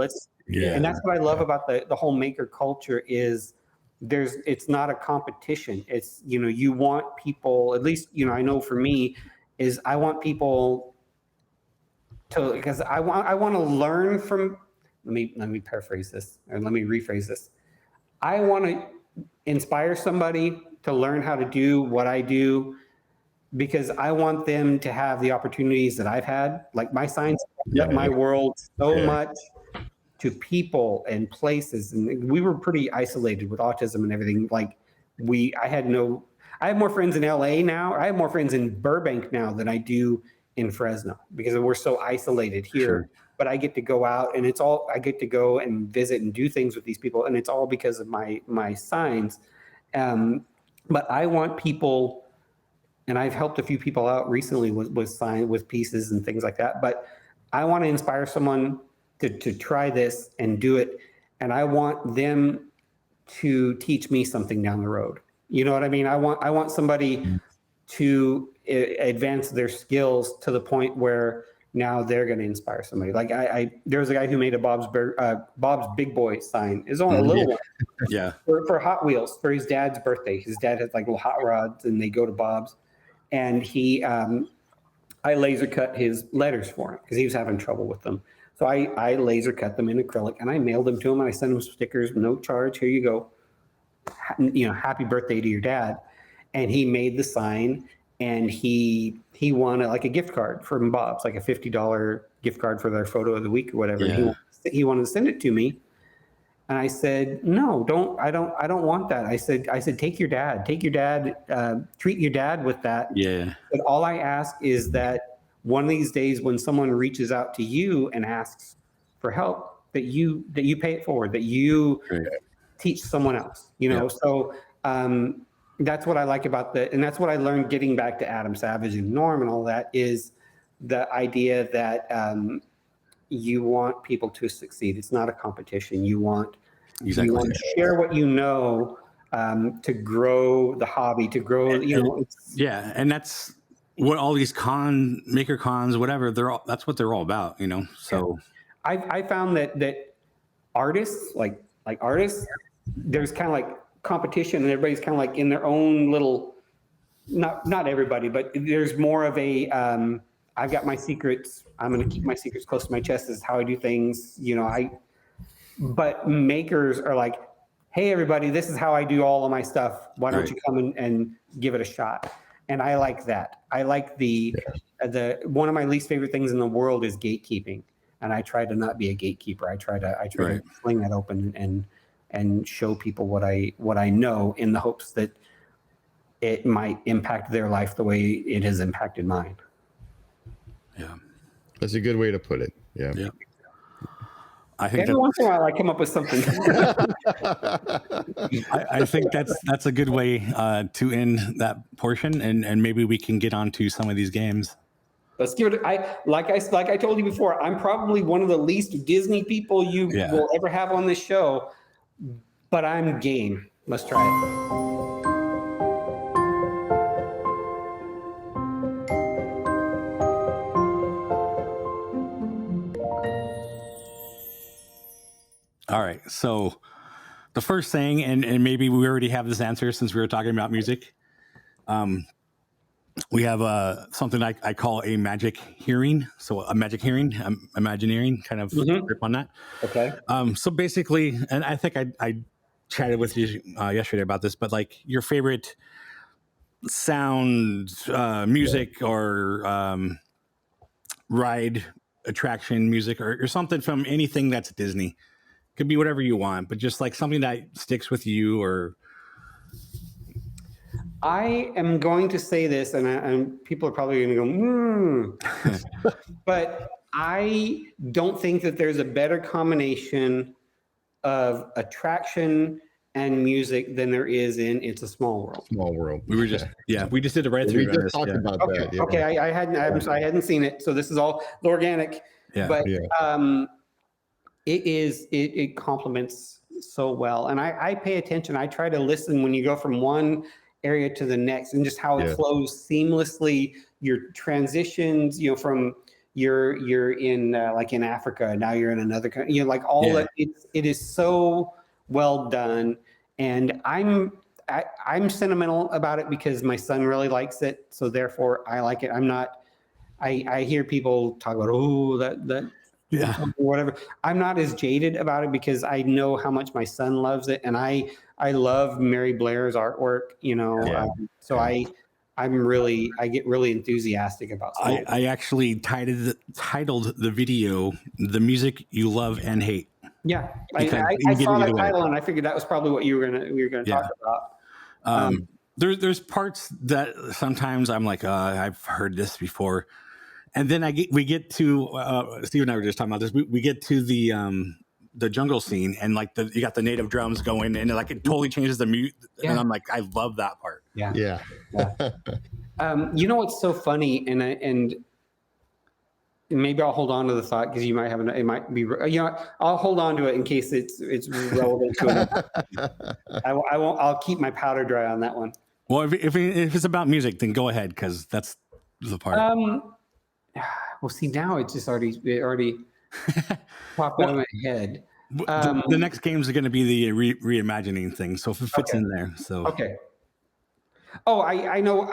And that's what I love about the whole maker culture is it's not a competition. It's you want people, at least I know for me is I want people to, because I want to learn from. Let me paraphrase this, or let me rephrase this. I want to inspire somebody to learn how to do what I do because I want them to have the opportunities that I've had. Like my signs up my world so much to people and places. And we were pretty isolated with autism and everything. Like I have more friends in LA now. I have more friends in Burbank now than I do in Fresno because we're so isolated here. Sure. But I get to go out and I get to go and visit and do things with these people. And it's all because of my signs. But I want people, and I've helped a few people out recently with pieces and things like that. But I want to inspire someone to try this and do it. And I want them to teach me something down the road. You know what I mean? I want somebody to advance their skills to the point where now they're going to inspire somebody. Like there was a guy who made a Bob's Big Boy sign. It's only a little one. Yeah. For Hot Wheels for his dad's birthday. His dad has like little hot rods and they go to Bob's. And I laser cut his letters for him because he was having trouble with them. So I laser cut them in acrylic and I mailed them to him and I sent him stickers, no charge. Here you go. Happy birthday to your dad. And he made the sign and he won a gift card from Bob's, like a $50 gift card for their photo of the week or whatever. Yeah. And he wanted to send it to me. And I said, no, I don't want that. I said, take your dad, treat your dad with that. Yeah. But all I ask is that one of these days when someone reaches out to you and asks for help, that you pay it forward, that you teach someone else, you know? Yeah. So that's what I like about and that's what I learned getting back to Adam Savage and Norm and all that, is the idea that you want people to succeed. It's not a competition. You want to share what you know, to grow the hobby, to grow, and that's what all these maker cons, whatever, that's what they're all about, you know? So I found that artists, like artists, there's kind of like competition, and everybody's kind of like in their own little, not everybody, but there's more of a, I've got my secrets. I'm going to keep my secrets close to my chest. This is how I do things. You know, but makers are like, hey, everybody, this is how I do all of my stuff. Why don't you come and give it a shot? And I like that. I like the one of my least favorite things in the world is gatekeeping. And I try to not be a gatekeeper. I try to fling that open and show people what I know, in the hopes that it might impact their life the way it has impacted mine. Yeah, that's a good way to put it. Yeah. I think every once in a while I come up with something. I think that's a good way to end that portion, and maybe we can get on to some of these games. Let's give it. Like I told you before, I'm probably one of the least Disney people you will ever have on this show, but I'm game. Let's try it. All right, so the first thing, and maybe we already have this answer since we were talking about music. We have something I call a magic hearing. So a magic hearing, Imagineering, kind of grip on that. Okay. So basically, and I think I chatted with you yesterday about this, but like your favorite sound, music, or ride attraction music, or something from anything that's Disney. Could be whatever you want, but just like something that sticks with you. Or I am going to say this, and people are probably going to go, but I don't think that there's a better combination of attraction and music than there is in It's a Small World. Small World. We just did it right through. We just talked about that. Yeah. Okay, I hadn't seen it, so this is all organic. Yeah. But it complements so well, and I pay attention. I try to listen when you go from one area to the next, and just how it flows seamlessly. Your transitions, from you're in like in Africa, now you're in another country. Like all that. It is so well done, and I'm sentimental about it because my son really likes it, so therefore I like it. I'm not. I hear people talk about that. Yeah. Whatever. I'm not as jaded about it because I know how much my son loves it, and I love Mary Blair's artwork. So I get really enthusiastic about something. I actually titled the video "The Music You Love and Hate." Yeah, I saw that title and I figured that was probably what you were gonna talk about. There's parts that sometimes I'm like, I've heard this before. And then we get to Steve and I were just talking about this. We get to the jungle scene, and like you got the native drums going, and like it totally changes the mute. Yeah. And I'm like, I love that part. Yeah. What's so funny, and maybe I'll hold on to the thought because you might have it might be. I'll hold on to it in case it's relevant to it. I won't. I'll keep my powder dry on that one. Well, if it's about music, then go ahead because that's the part. Well, see, now it already popped out of my head. The next games are going to be the reimagining thing, so if it fits in there. So okay. Oh, I know.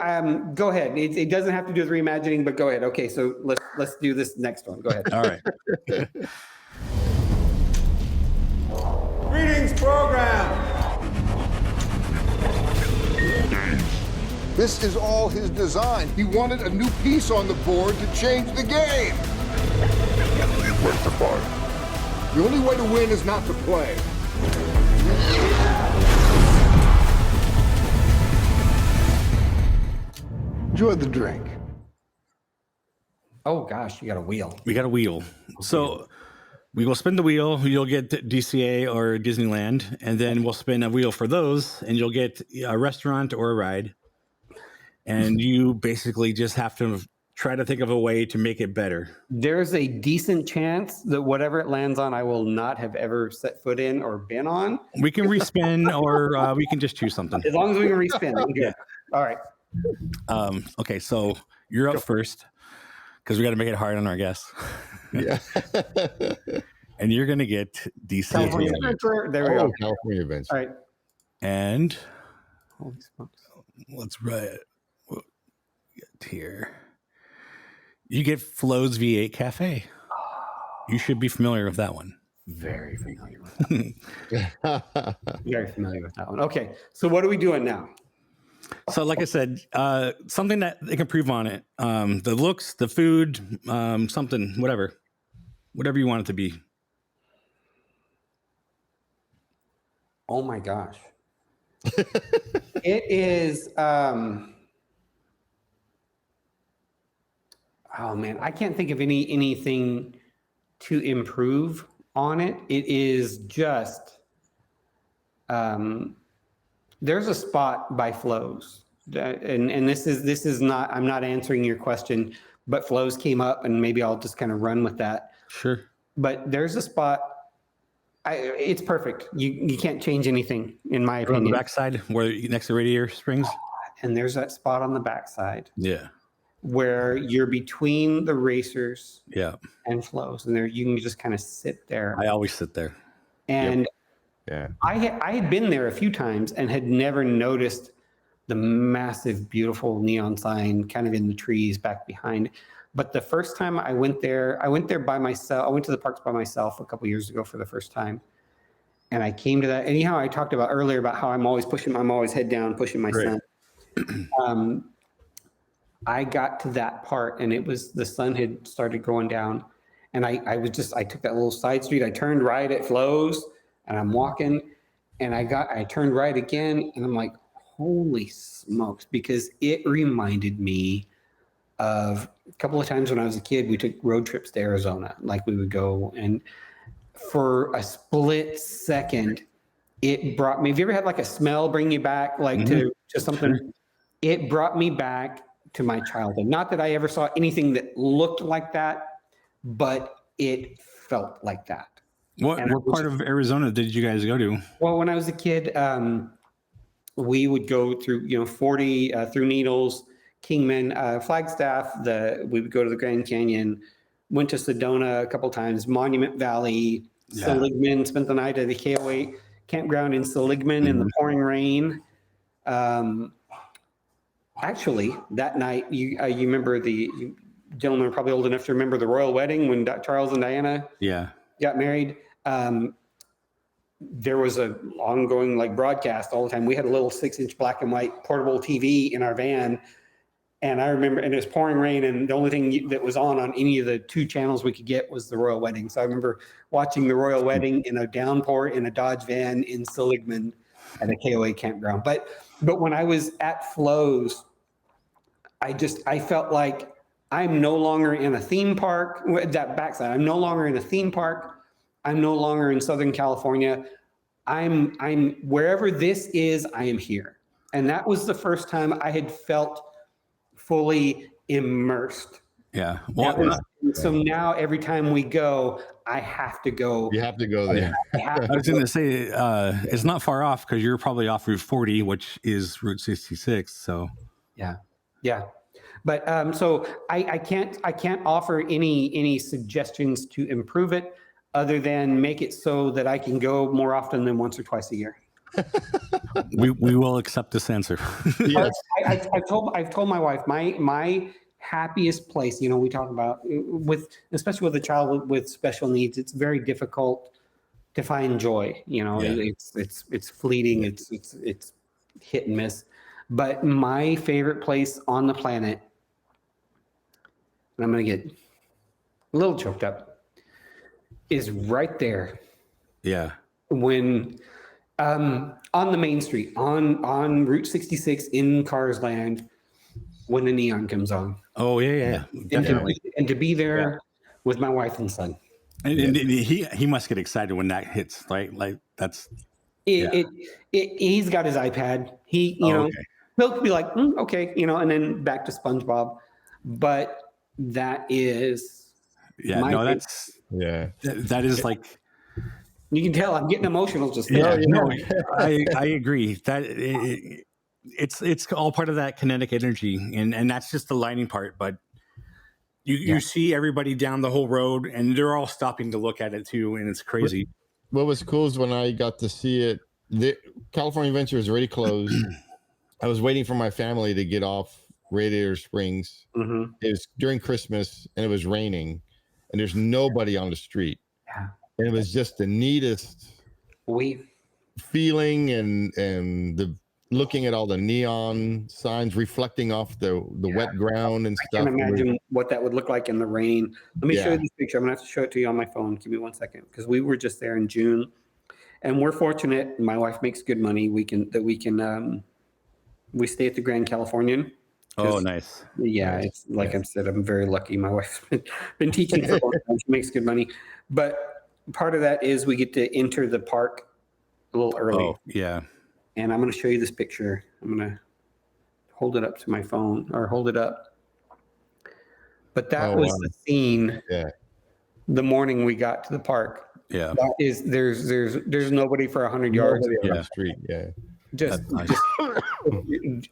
Go ahead. It doesn't have to do with reimagining, but go ahead. Okay, so let's do this next one. Go ahead. All right. Greetings, program. This is all his design. He wanted a new piece on the board to change the game. Rectify. The only way to win is not to play. Enjoy the drink. Oh gosh, you got a wheel. We got a wheel. So we will spin the wheel. You'll get DCA or Disneyland, and then we'll spin a wheel for those, and you'll get a restaurant or a ride. And you basically just have to try to think of a way to make it better. There's a decent chance that whatever it lands on, I will not have ever set foot in or been on. We can respin, or we can just choose something. As long as we can respin. Good. Yeah. All right. Okay, so you're up first because we got to make it hard on our guests. Yeah. And you're going to get DC. California Adventure. There we go. California Adventure. All right. And holy smokes. Let's write it here. You get Flo's V8 Cafe. You should be familiar with that one. Very familiar with that one. Very familiar with that one. Okay, so what are we doing now? So like I said, something that they can improve on it. The looks, the food, something, whatever you want it to be. Oh my gosh. It is, oh man, I can't think of anything to improve on it. It is just, there's a spot by Flo's, and this is not, I'm not answering your question, but Flo's came up, and maybe I'll just kind of run with that. Sure. But there's a spot. It's perfect. You can't change anything, in my opinion. On the backside, where next to Radiator Springs, and there's that spot on the backside. Yeah. Where you're between the racers. Yeah. And Flo's, and there you can just kind of sit there. I always sit there. And yeah, I had been there a few times and had never noticed the massive, beautiful neon sign kind of in the trees back behind. But the first time I went there by myself. I went to the parks by myself a couple years ago for the first time. And I came to that. Anyhow, I talked about earlier about how I'm always head down, pushing my son. I got to that part, and it was, the sun had started going down. And I took that little side street. I turned right at Flo's, and I'm walking, and I turned right again, and I'm like, holy smokes, because it reminded me of a couple of times when I was a kid. We took road trips to Arizona. Like, we would go, and for a split second, it brought me, have you ever had like a smell bring you back, like to something? Sure. It brought me back to my childhood. Not that I ever saw anything that looked like that, but it felt like that. What part of Arizona did you guys go to? Well, when I was a kid, we would go through, 40 through Needles, Kingman, Flagstaff. We would go to the Grand Canyon. Went to Sedona a couple times. Monument Valley, Seligman. Spent the night at the KOA campground in Seligman in the pouring rain. Actually, that night, you remember you gentlemen are probably old enough to remember the royal wedding when Charles and Diana got married. There was a ongoing broadcast all the time. We had a little 6-inch black and white portable TV in our van. And I remember, and it was pouring rain, and the only thing that was on any of the 2 channels we could get was the royal wedding. So I remember watching the royal wedding in a downpour in a Dodge van in Seligman at a KOA campground. But when I was at Flo's, I felt like I'm no longer in a theme park. That backside, I'm no longer in a theme park. I'm no longer in Southern California. I'm wherever this is, I am here. And that was the first time I had felt fully immersed. Yeah. Well, so now every time we go, I have to go. You have to go there. I was going to say, it's not far off because you're probably off Route 40, which is Route 66. So yeah. But so I can't offer any suggestions to improve it, other than make it so that I can go more often than once or twice a year. we will accept this answer. Yes. I've told my wife my happiest place. We talk about especially with a child with special needs. It's very difficult to find joy. It's fleeting. It's hit and miss. But my favorite place on the planet, and I'm going to get a little choked up, is right there. Yeah. When on the main street, on Route 66 in Cars Land, when the neon comes on. Oh yeah. Definitely. And to be there with my wife and son. And he must get excited when that hits, right? Like that's he's got his iPad. He he'll be like, okay, and then back to SpongeBob. But that is that is like, you can tell I'm getting emotional just I agree that it's all part of that kinetic energy, and that's just the lighting part. But you see everybody down the whole road, and they're all stopping to look at it too, and it's crazy. What was cool is when I got to see it. The California Adventure was already closed. I was waiting for my family to get off Radiator Springs. It was during Christmas, and it was raining, and there's nobody on the street. Yeah. And it was just the neatest feeling, and the looking at all the neon signs reflecting off the wet ground and stuff. I can imagine what that would look like in the rain. Let me show you this picture. I'm gonna have to show it to you on my phone. Give me 1 second, because we were just there in June, and we're fortunate. My wife makes good money. We stay at the Grand Californian. Oh, nice. Yeah, it's like I said, I'm very lucky. My wife's been teaching for a long time. She makes good money, but part of that is we get to enter the park a little early. Oh, yeah. And I'm going to show you this picture. I'm going to hold it up to my phone, or hold it up. But that was the scene the morning we got to the park. Yeah. That is, there's nobody for 100 yards. On the street. Yeah. Just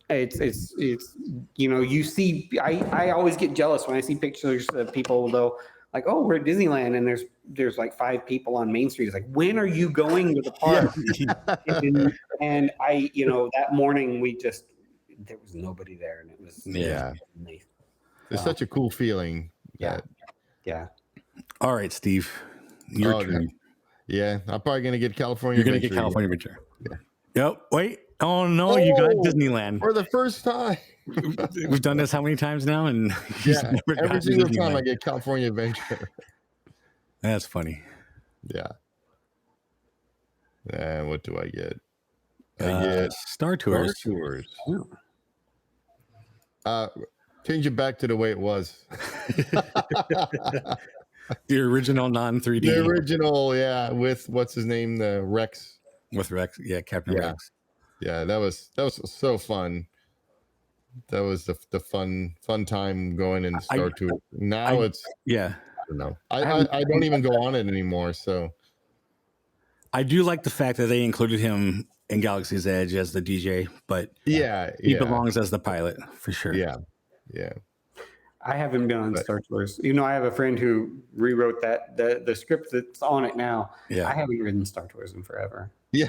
it's you see, I always get jealous when I see pictures of people though, like, oh, we're at Disneyland and there's like 5 people on Main Street. It's like, when are you going to the park? and I, that morning there was nobody there, and it was amazing. It's such a cool feeling. Yeah. All right, Steve, your turn. Yeah, I'm probably gonna get California. You're gonna get California Adventure. Yeah. Yep. Wait. Oh no, you got Disneyland for the first time. We've done this how many times now? And every single time I get California Adventure. That's funny. Yeah. And what do I get? I get Star Tours. Change it back to the way it was. The original non-3D. The original, with what's his name, the Rex. With Rex, Captain Rex. Yeah, that was so fun. That was the fun time going in Star Tours. Now it's I don't know. I don't even go on it anymore. So I do like the fact that they included him in Galaxy's Edge as the DJ, but he belongs as the pilot for sure. Yeah. I haven't been on Star Tours. I have a friend who rewrote the script that's on it now. Yeah. I haven't ridden Star Tours in forever. Yeah.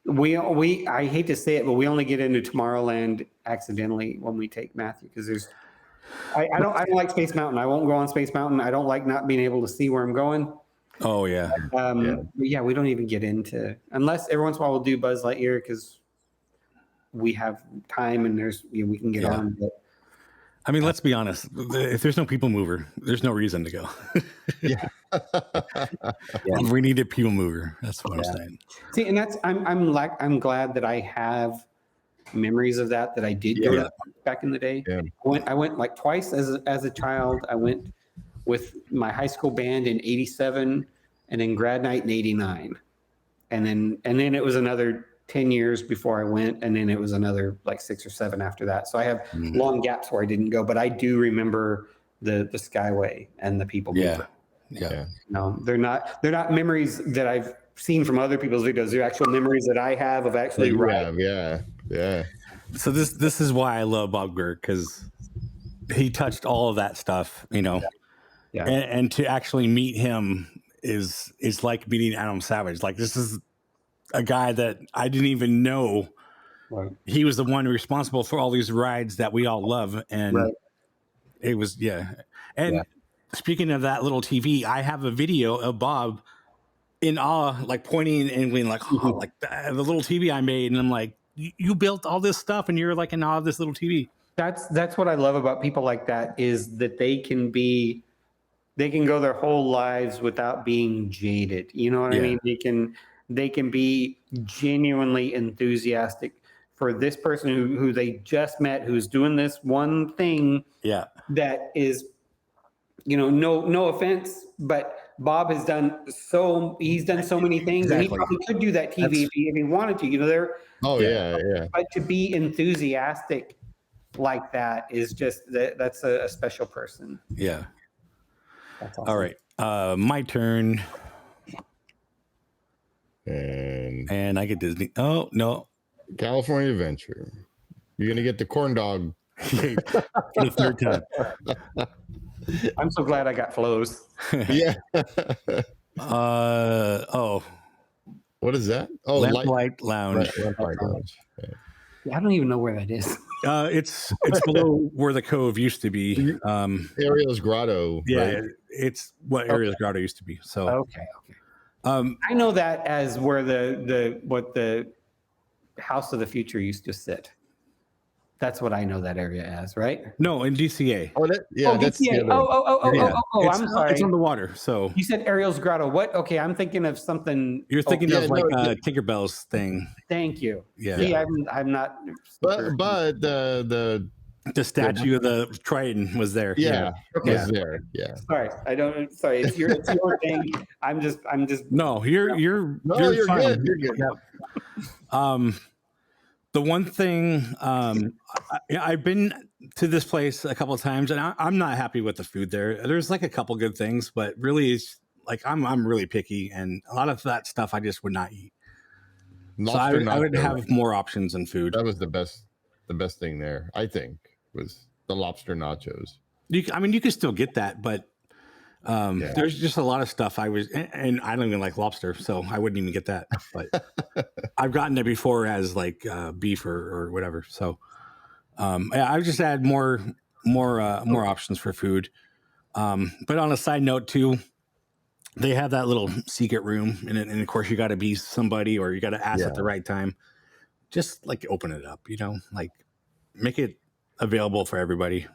we I hate to say it, but we only get into Tomorrowland accidentally when we take Matthew, because I don't like Space Mountain. I won't go on Space Mountain. I don't like not being able to see where I'm going. Oh yeah. But we don't even get into, unless every once in a while we'll do Buzz Lightyear because we have time and there's we can get on. But I mean, let's be honest. If there's no people mover, there's no reason to go. We need a people mover. That's what I'm saying. See, and that's I'm glad that I have memories of that I did go to back in the day. Yeah. I went like twice as a child. I went with my high school band in '87, and then grad night in '89, and then it was another 10 years before I went, and then it was another like 6 or 7 after that. So I have long gaps where I didn't go, but I do remember the Skyway and the people. Yeah. No, they're not memories that I've seen from other people's videos. They're actual memories that I have of actually riding. Yeah. So this is why I love Bob Gurk, because he touched all of that stuff, and to actually meet him is like meeting Adam Savage. Like, this is a guy that I didn't even know he was the one responsible for all these rides that we all love. And it was, And speaking of that little TV, I have a video of Bob in awe, like pointing and being like, oh, like the little TV I made. And I'm like, you built all this stuff and you're like in awe of this little TV. That's what I love about people like that, is that they can go their whole lives without being jaded. You know what I mean? They can be genuinely enthusiastic for this person who they just met, who's doing this one thing. Yeah. That is, no offense, but Bob has done so many things, exactly. and he probably could do that TV if he wanted to. But to be enthusiastic like that is just that's a special person. Yeah. That's awesome. All right. My turn. And I get Disney. Oh, no. California Adventure. You're going to get the corn dog. For the third time. I'm so glad I got Flo's. Yeah. Oh. What is that? Oh, Lamplight Lounge. Lamplight Lounge. I don't even know where that is. It's below where the Cove used to be. Ariel's Grotto. Yeah, right? it's what Ariel's Grotto used to be. So okay. I know that as where the House of the Future used to sit. That's what I know that area as, right? No, in DCA. That's DCA. the other. I'm sorry. It's on the water. So you said Ariel's Grotto. What? Okay, I'm thinking of something. You're thinking of Tinkerbell's thing. Thank you. Yeah. See, I'm not. But the statue of the Triton was there. Yeah. Okay. Was there. Yeah. Sorry, I don't. Sorry, it's your thing. I'm just. No, you're fine. good. You're good. The one thing, I've been to this place a couple of times, and I'm not happy with the food there. There's like a couple good things, but really, it's like I'm really picky, and a lot of that stuff I just would not eat. So I would have more options in food. That was the best thing there, I think, was the lobster nachos. You can still get that, but there's just a lot of stuff and I don't even like lobster, so I wouldn't even get that. But I've gotten it before as like beef or whatever. So I would just add more options for food. But on a side note too, they have that little secret room, and of course you got to be somebody, or you got to ask at the right time. Just like open it up, like make it available for everybody.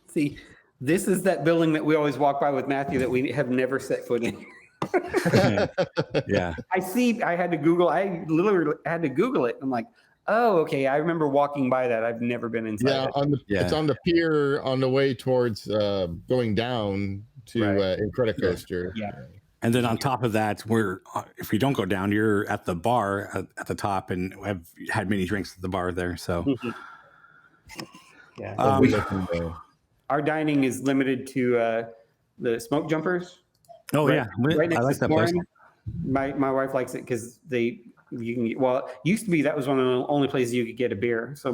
See, this is that building that we always walk by with Matthew that we have never set foot in. Yeah. I had to Google. I literally had to Google it. I'm like, oh, okay. I remember walking by that. I've never been inside. It's on the pier on the way towards going down to Incredicoaster. Yeah. And then on top of that, if you don't go down, you're at the bar at the top, and have had many drinks at the bar there. So, our dining is limited to the smoke jumpers. Oh right next I like to that place. My wife likes it because it used to be that was one of the only places you could get a beer. So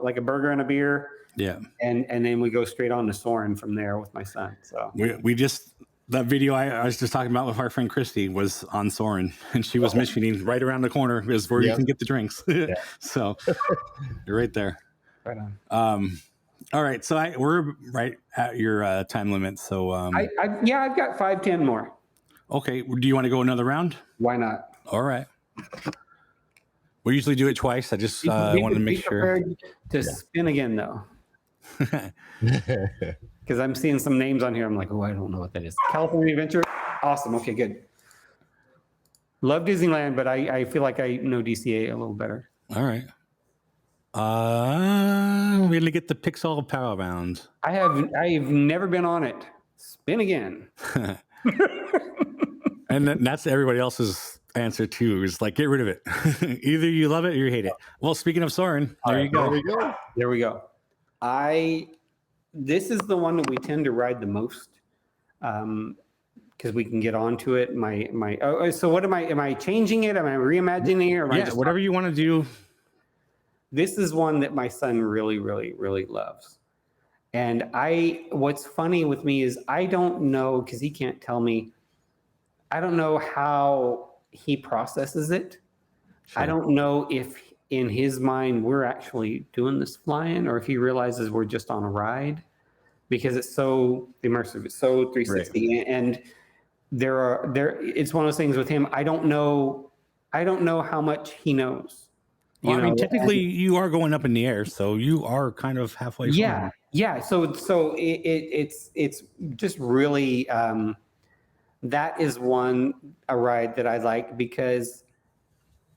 like a burger and a beer. Yeah. And then we go straight on to Soren from there with my son. So we just. That video I was just talking about with our friend Christy was on Soren, and she was mentioning right around the corner is where you can get the drinks. So you're right there. Right on. All right. So we're right at your time limit. So I've got 5-10 more. Okay. Do you want to go another round? Why not? All right. We usually do it twice. I just wanted to make sure. To spin again, though. Because I'm seeing some names on here. I'm like, I don't know what that is. California Adventure. Awesome. Okay, good. Love Disneyland, but I feel like I know DCA a little better. All right. We're going to get the Pixel Power Bound. I've never been on it. Spin again. And that's everybody else's answer too. Is like, get rid of it. Either you love it or you hate it. Well, speaking of Soren, there you go. There we go. This is the one that we tend to ride the most, because we can get onto it. So what am I changing it? Am I reimagining it? Or am I just whatever you want to do. This is one that my son really, really, really loves. And what's funny with me is I don't know, because he can't tell me, I don't know how he processes it. Sure. I don't know if in his mind we're actually doing this flying, or if he realizes we're just on a ride, because it's so immersive, it's so 360. Right. And it's one of those things with him. I don't know how much he knows. Well, I mean, technically, you are going up in the air, so you are kind of halfway. Yeah, yeah. So it's just really that is a ride that I like because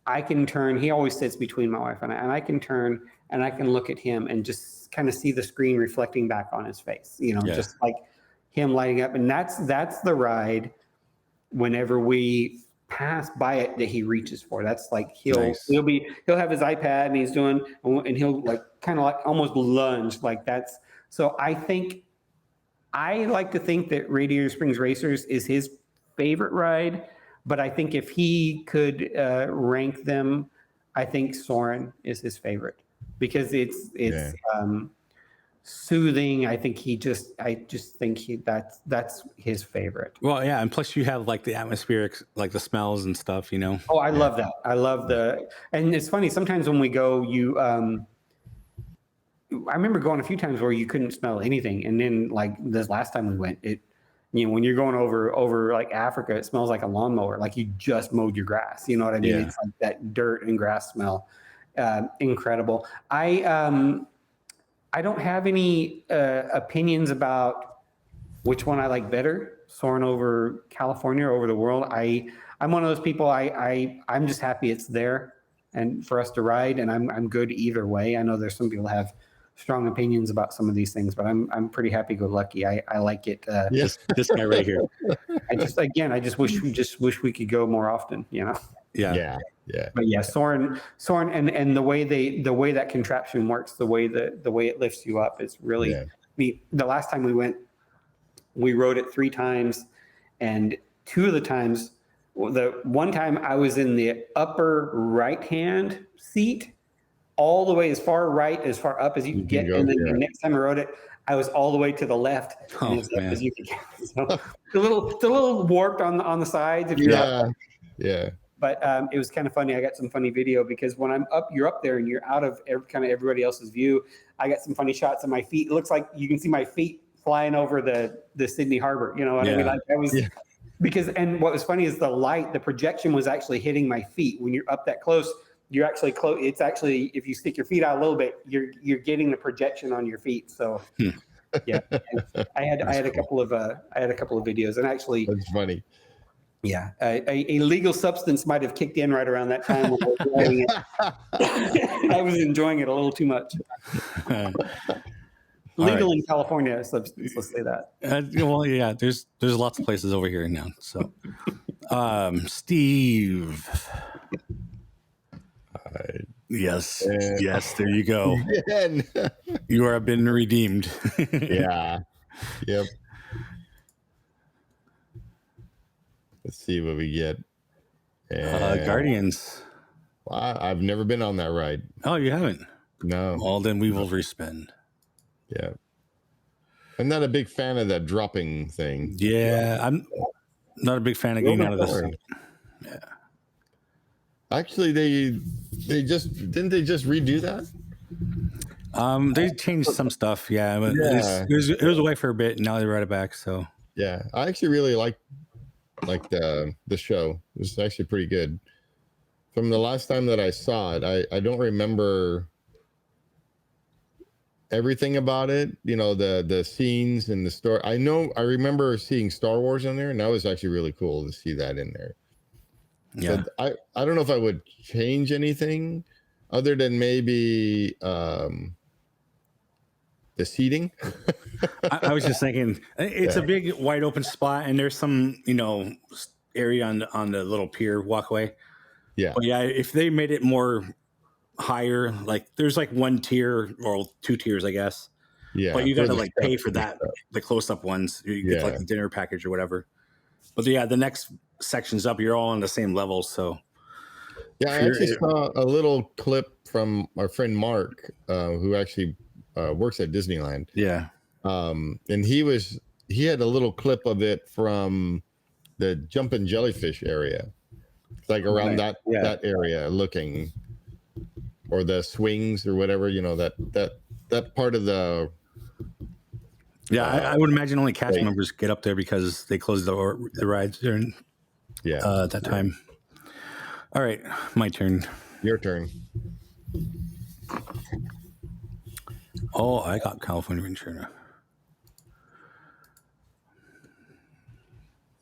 I can turn. He always sits between my wife and I can turn and I can look at him and just kind of see the screen reflecting back on his face. Just like him lighting up, and that's the ride. Whenever we pass by it, that he reaches for. That's like he'll have his iPad and he's doing, and he'll like kind of like almost lunge like that's. So I like to think that Radiator Springs Racers is his favorite ride, but I think if he could rank them, I think Soarin' is his favorite because it's soothing. I just think that's his favorite. Well, yeah, and plus you have like the atmospheric, like the smells and stuff. Oh, I love that. I love and it's funny sometimes when we go, I remember going a few times where you couldn't smell anything, and then like this last time we went, when you're going over like Africa, it smells like a lawnmower, like you just mowed your grass. You know what I mean? Yeah. It's like that dirt and grass smell. Incredible. I don't have any opinions about which one I like better, Soarin' over California or over the world. I'm one of those people. I'm just happy it's there and for us to ride, and I'm good either way. I know there's some people have strong opinions about some of these things, but I'm pretty happy-go-lucky. I like it. Yes, this guy right here. I just wish we could go more often. Yeah. But yeah, Soarin', and the way that contraption works, the way it lifts you up, it's really neat. The last time we went, we rode it 3 times, and 2 of the times, the one time I was in the upper right-hand seat, all the way as far up as you can get, and then the next time I rode it, I was all the way to the left as you can get. So it's a little warped on the sides if you're up. Yeah. But it was kind of funny. I got some funny video because when you're up there and you're out of everybody else's view. I got some funny shots of my feet. It looks like you can see my feet flying over the Sydney Harbor. You know what I mean? Like because what was funny is the projection was actually hitting my feet. When you're up that close, you're actually close. It's actually, if you stick your feet out a little bit, you're getting the projection on your feet. So yeah, I had a couple of videos, and actually that's funny. Yeah, a illegal substance might have kicked in right around that time when I was riding it. I was enjoying it a little too much. Legal in California substance, let's say that. Well, yeah, there's lots of places over here now. So, Steve. Yes, there you go. You have been redeemed. Yeah. Yep. Let's see what we get. Guardians. Well, I've never been on that ride. Oh, you haven't? No. Well, then we will respin. Yeah. I'm not a big fan of that dropping thing. Yeah, I'm not a big fan of getting out of this. Yeah. Actually, they just redo that? They changed some stuff. Yeah, but it was away for a bit, and now they brought it back. So yeah, I actually really like the show. It's actually pretty good. From the last time that I saw it, I don't remember everything about it. You know, the scenes and the story. I remember seeing Star Wars in there, and that was actually really cool to see that in there. Yeah, so I don't know if I would change anything other than maybe the seating. I was just thinking it's a big wide open spot, and there's some area on the little pier walkway. Yeah, but yeah, if they made it more higher, like there's like 1 tier or 2 tiers, I guess. Yeah, but you got to like pay for that, the close up ones. You get like the dinner package or whatever. But yeah, the next sections up, you're all on the same level. So yeah, I actually saw a little clip from our friend Mark, who actually works at Disneyland. Yeah, and he had a little clip of it from the Jumpin' Jellyfish area, like around that area, looking, or the swings or whatever. You know, that part of the. Yeah, I would imagine only cast members get up there because they close the rides during that time. All right, my turn. Your turn. Oh, I got California Ventura.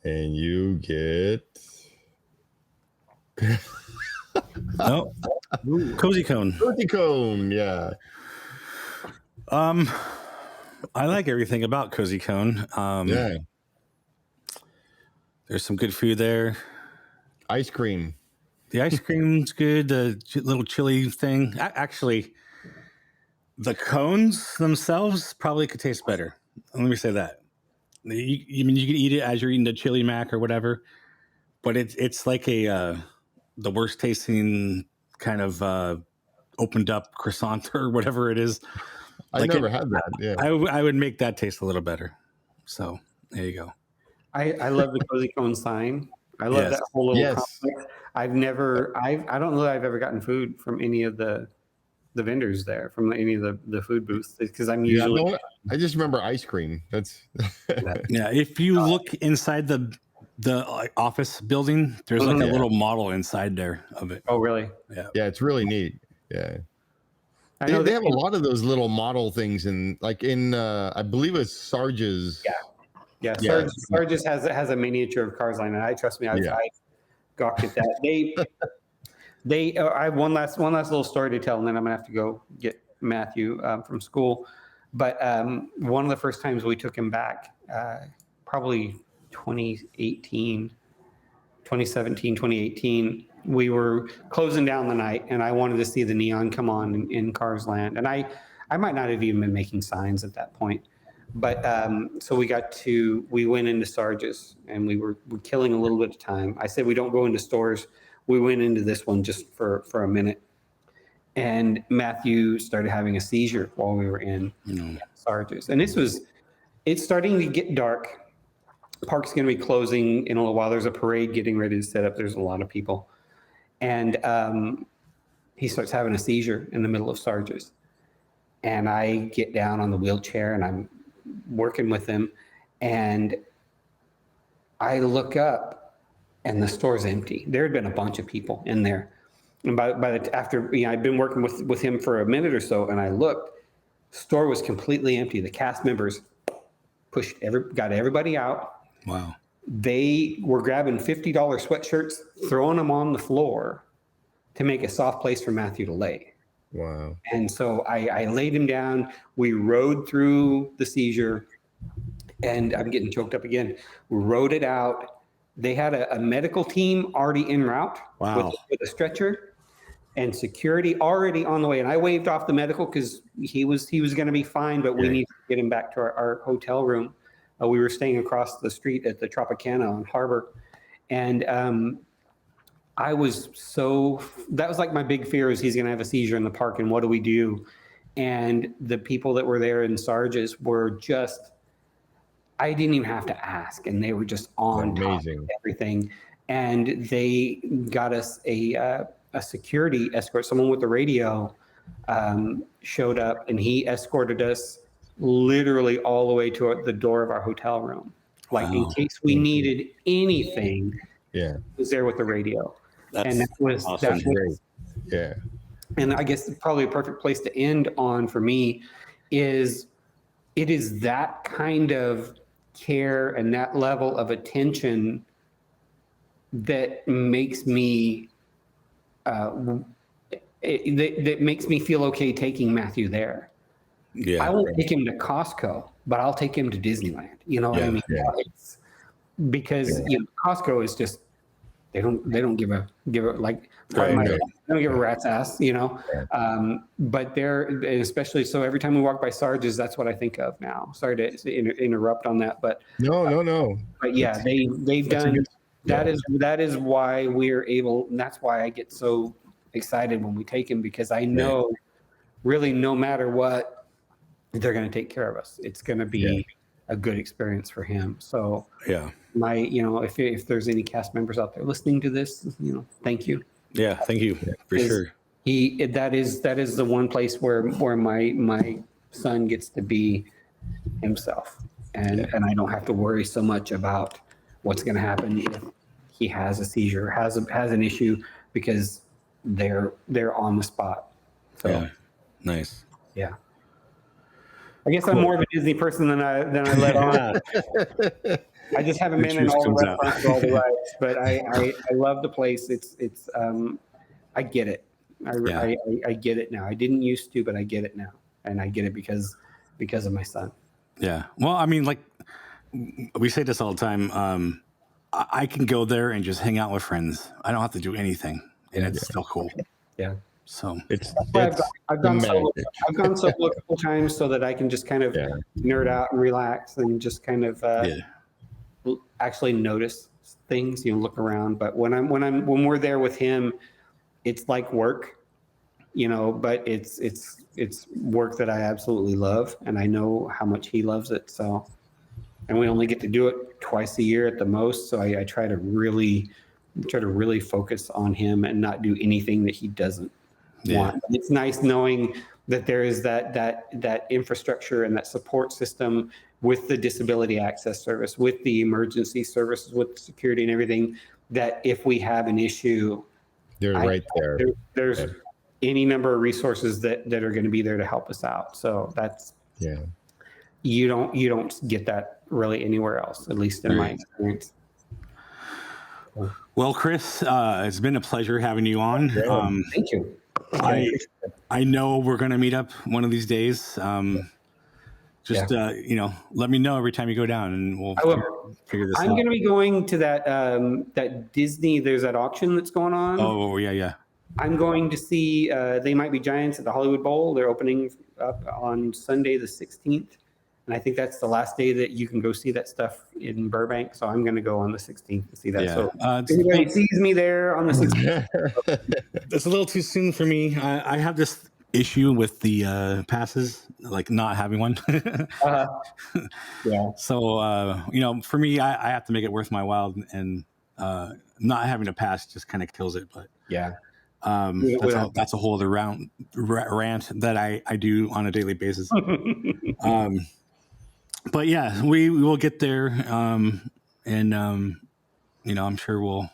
And you get no Cozy Cone. Cozy Cone, yeah. I like everything about Cozy Cone. Yeah. There's some good food there. Ice cream. The ice cream's good. The little chili thing. Actually, the cones themselves probably could taste better. Let me say that. You mean you can eat it as you're eating the chili mac or whatever, but it's like the worst tasting kind of opened up croissant or whatever it is. I never had that. Yeah, I would make that taste a little better. So there you go. I love the Cozy Cone sign. I love that whole little complex. I don't know that I've ever gotten food from any of the vendors there, from any of the food booths, because I'm usually. I just remember ice cream. That's yeah. If you look inside the office building, there's like a little model inside there of it. Oh, really? Yeah, it's really neat. Yeah. They have a lot of those little model things in I believe it's Sarge's. Yeah. Sarge's has a miniature of Cars Line, and I gawked at that. I have one last little story to tell, and then I'm gonna have to go get Matthew from school. But one of the first times we took him back, probably 2017, 2018, we were closing down the night, and I wanted to see the neon come on in Cars Land. And I might not have even been making signs at that point. But so we went into Sarge's, and we're killing a little bit of time. I said we don't go into stores. We went into this one just for a minute. And Matthew started having a seizure while we were in Sarge's. And it's starting to get dark. Park's going to be closing in a little while. There's a parade getting ready to set up. There's a lot of people. And he starts having a seizure in the middle of Sarge's. And I get down on the wheelchair, and I'm working with him. And I look up, and the store's empty. There had been a bunch of people in there. And after I'd been working with him for a minute or so, and I looked, store was completely empty. The cast members got everybody out. Wow. They were grabbing $50 sweatshirts, throwing them on the floor to make a soft place for Matthew to lay. Wow. And so I laid him down. We rode through the seizure, and I'm getting choked up again. We rode it out. They had a medical team already en route with a stretcher, and security already on the way. And I waved off the medical because he was going to be fine, but we needed to get him back to our hotel room. We were staying across the street at the Tropicana on Harbor. And that was like my big fear, is he's going to have a seizure in the park, and what do we do? And the people that were there in Sarge's were just, I didn't even have to ask, and they were just on top of everything. And they got us a security escort. Someone with the radio showed up, and he escorted us literally all the way to the door of our hotel room. In case we needed anything, he was there with the radio. That was great. Yeah. And I guess probably a perfect place to end on for me is it is that kind of care and that level of attention that makes me that makes me feel okay taking Matthew there. Yeah, I won't take him to Costco, but I'll take him to Disneyland. You know what I mean? Yeah. Because Costco is just they don't give a they don't give a rat's ass, but they're, especially so every time we walk by Sarge's, that's what I think of now. Sorry to interrupt on that, but no. But yeah, they've done that is why we're able. And that's why I get so excited when we take him, because I know really no matter what, they're going to take care of us. It's going to be a good experience for him. So if there's any cast members out there listening to this, thank you. Yeah, thank you for sure. That is the one place where my son gets to be himself, and I don't have to worry so much about what's going to happen if he has a seizure, has an issue, because they're on the spot So yeah. Nice. Yeah. I guess I'm more of a Disney person than I let on. I just haven't been in all the restaurants or all the rides, but I love the place. It's I get it. I get it now. I didn't used to, but I get it now, and I get it because of my son. Yeah. Well, I mean, like we say this all the time. I can go there and just hang out with friends. I don't have to do anything, and it's still cool. Yeah. So I've gone solo a couple times so that I can just kind of nerd out and relax and just kind of actually notice things, look around. But when we're there with him, it's like work, but it's work that I absolutely love, and I know how much he loves it. So, and we only get to do it twice a year at the most. So I try to really focus on him and not do anything that he doesn't want. It's nice knowing that there is that infrastructure and that support system with the disability access service, with the emergency services, with security and everything, that if we have an issue, they're right there. There's any number of resources that are going to be there to help us out. So that's you don't get that really anywhere else, at least in my experience. Well, Chris, it's been a pleasure having you on. Thank you. I know we're going to meet up one of these days. Let me know every time you go down, and we'll figure this out. I'm going to be going to that Disney. There's that auction that's going on. Oh yeah. I'm going to see They Might Be Giants at the Hollywood Bowl. They're opening up on Sunday the 16th. And I think that's the last day that you can go see that stuff in Burbank. So I'm going to go on the 16th to see that. Yeah. So if anybody sees me there on the 16th. It's a little too soon for me. I have this issue with the passes, like not having one. Yeah. So, for me, I have to make it worth my while, and not having a pass just kind of kills it. But yeah. That's a whole other rant that I do on a daily basis. But yeah, we will get there, and I'm sure we'll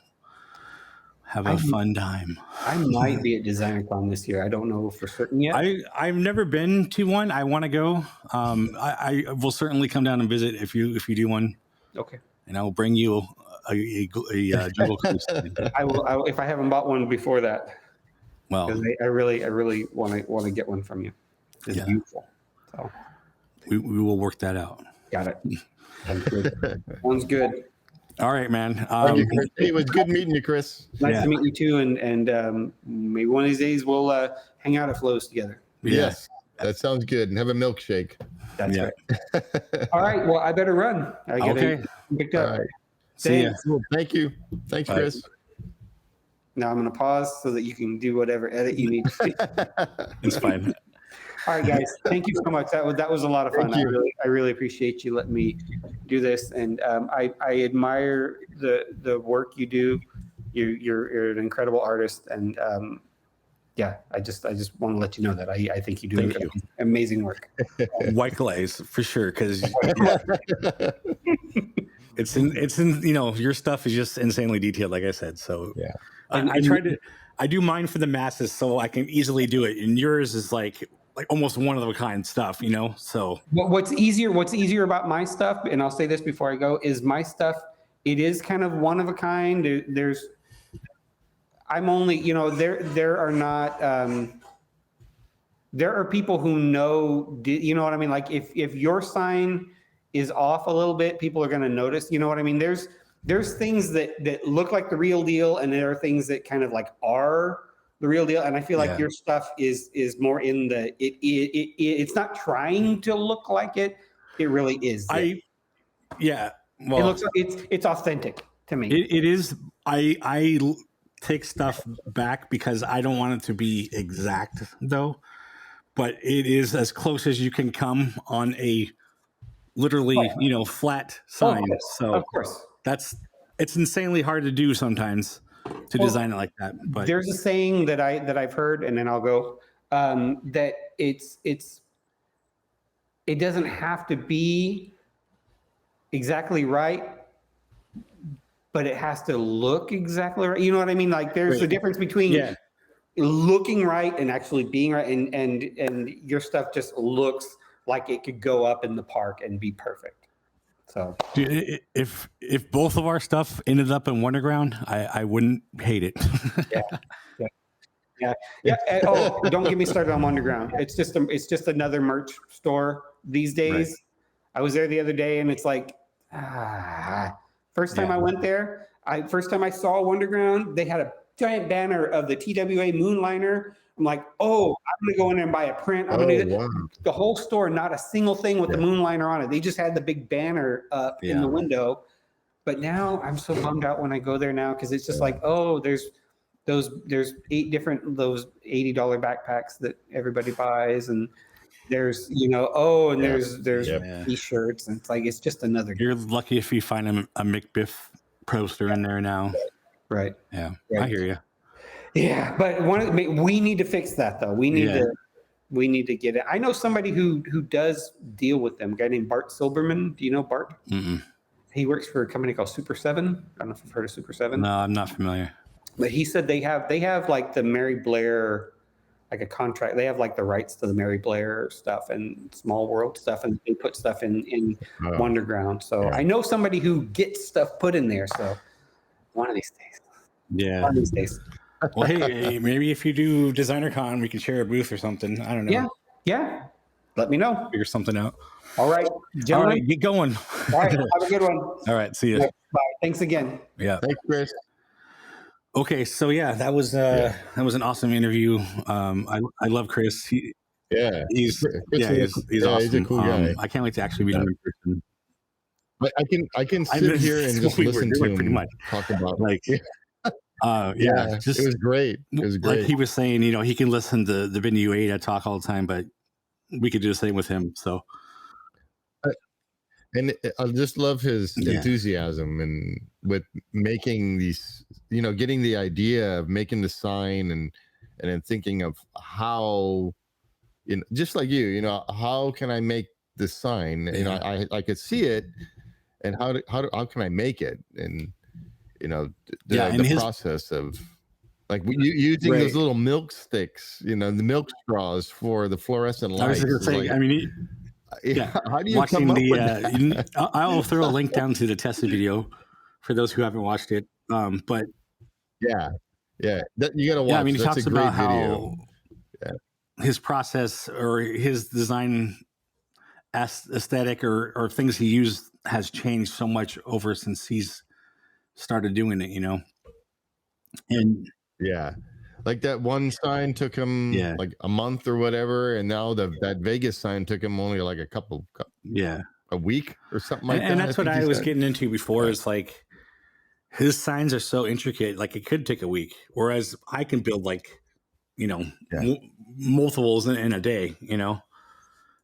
have a fun time. I might be at DesignerCon this year. I don't know for certain yet. I've never been to one. I want to go. I will certainly come down and visit if you do one. Okay. And I will bring you a Jungle Cruise. I will if I haven't bought one before that. Well, I really want to get one from you. It's beautiful. So we will work that out. Got it. Sounds good. All right, man. It was good meeting you, Chris. Nice to meet you too. And maybe one of these days we'll hang out at Flo's together. Yes, that sounds good. And have a milkshake. That's right. All right. Well, I better run. I get picked up. All right. See ya. Thank you. Thanks, Bye. Chris. Now I'm going to pause so that you can do whatever edit you need. It's fine. All right, guys. Thank you so much. That was a lot of fun. I really appreciate you letting me do this, and I admire the work you do. You're an incredible artist, and I just want to let you know that I think you do amazing work. White glaze for sure, because it's in your stuff is just insanely detailed, like I said. So yeah, I do mine for the masses, so I can easily do it, and yours is like almost one of a kind stuff, so what's easier about my stuff, and I'll say this before I go, is my stuff, it is kind of one of a kind. I'm only, there are not there are people who know, what I mean, like if your sign is off a little bit, people are going to notice, you know what I mean. There's things that look like the real deal, and there are things that kind of like are the real deal, and I feel like your stuff is more in the it's not trying to look like it. It really is. Well, it looks like it's authentic to me. It is. I take stuff back because I don't want it to be exact, though. But it is as close as you can come on a literally, flat sign. So of course, it's insanely hard to do sometimes. To design it like that, but there's a saying that I've heard, and then I'll go that it doesn't have to be exactly right, but it has to look exactly right. You know what I mean? Like there's a difference between looking right and actually being right, and your stuff just looks like it could go up in the park and be perfect. So dude, if both of our stuff ended up in Wonderground, I wouldn't hate it. Yeah. Oh, don't get me started on Underground. It's just another merch store these days. Right. I was there the other day, and it's like, first time I went there, first time I saw Underground, they had a giant banner of the TWA Moonliner. I'm like, oh, I'm gonna go in there and buy a print. I'm gonna do that. Wow. The whole store, not a single thing with the Moonliner on it. They just had the big banner up in the window. But now I'm so bummed out when I go there now, because it's just like, oh, there's 8 different those $80 backpacks that everybody buys, and there's there's t-shirts, and it's like it's just another. You're lucky if you find a McBiff poster in there now. Right. Yeah. Right. I hear you. Yeah, but we need to fix that though. We need to get it. I know somebody who does deal with them. A guy named Bart Silberman. Do you know Bart? Mm-mm. He works for a company called Super 7. I don't know if you've heard of Super 7. No, I'm not familiar. But he said they have like the Mary Blair, like a contract. They have like the rights to the Mary Blair stuff and Small World stuff, and they put stuff in Wonderground. So I know somebody who gets stuff put in there. So one of these days. Yeah. One of these days. Well, hey, maybe if you do Designer Con, we can share a booth or something. I don't know. Yeah. Let me know. Figure something out. All right, gentlemen. All right, get going. All right, have a good one. All right, see you. Bye. Thanks again. Yeah. Thanks, Chris. Okay, so that was an awesome interview. I love Chris. He's awesome. He's a cool guy. I can't wait to actually meet him in person. But I can sit here and just listen to him pretty much talk about just, it was great. It was great. Like he was saying, he can listen to the Vinny U8 talk all the time, but we could do the same with him. So, and I just love his enthusiasm and with making these, getting the idea of making the sign and then thinking of how, just like how can I make this sign? I could see it, and how can I make it? And the process of like using those little milk sticks, the milk straws for the fluorescent lights. I was going to say, how do you watching come up with that? I'll throw a link down to the testing video for those who haven't watched it. But you got to watch. He talks about how his process or his design aesthetic or things he used has changed so much over since he's started doing it, and like that one sign took him like a month or whatever, and now that Vegas sign took him only like a week or something like that. And that's what I was getting into before. Is like his signs are so intricate, like it could take a week, whereas I can build like multiples in a day,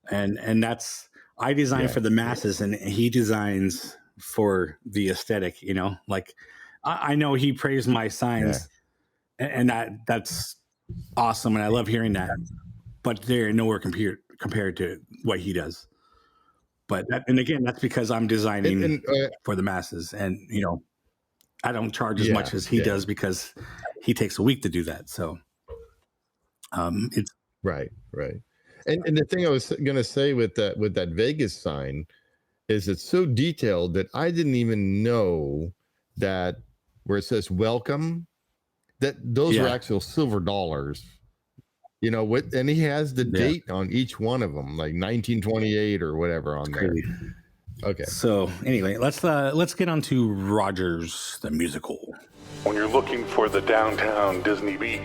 and that's I design for the masses, and he designs for the aesthetic, like I know he praised my signs and that's awesome. And I love hearing that, but they're nowhere compared to what he does. But again, that's because I'm designing for the masses, and I don't charge as much as he does because he takes a week to do that. So it's right. And the thing I was going to say with that Vegas sign is it's so detailed that I didn't even know that where it says welcome, that those are actual silver dollars, and he has the date on each one of them, like 1928 or whatever on there. Okay. So anyway, let's get on to Rogers the Musical. When you're looking for the downtown Disney beat,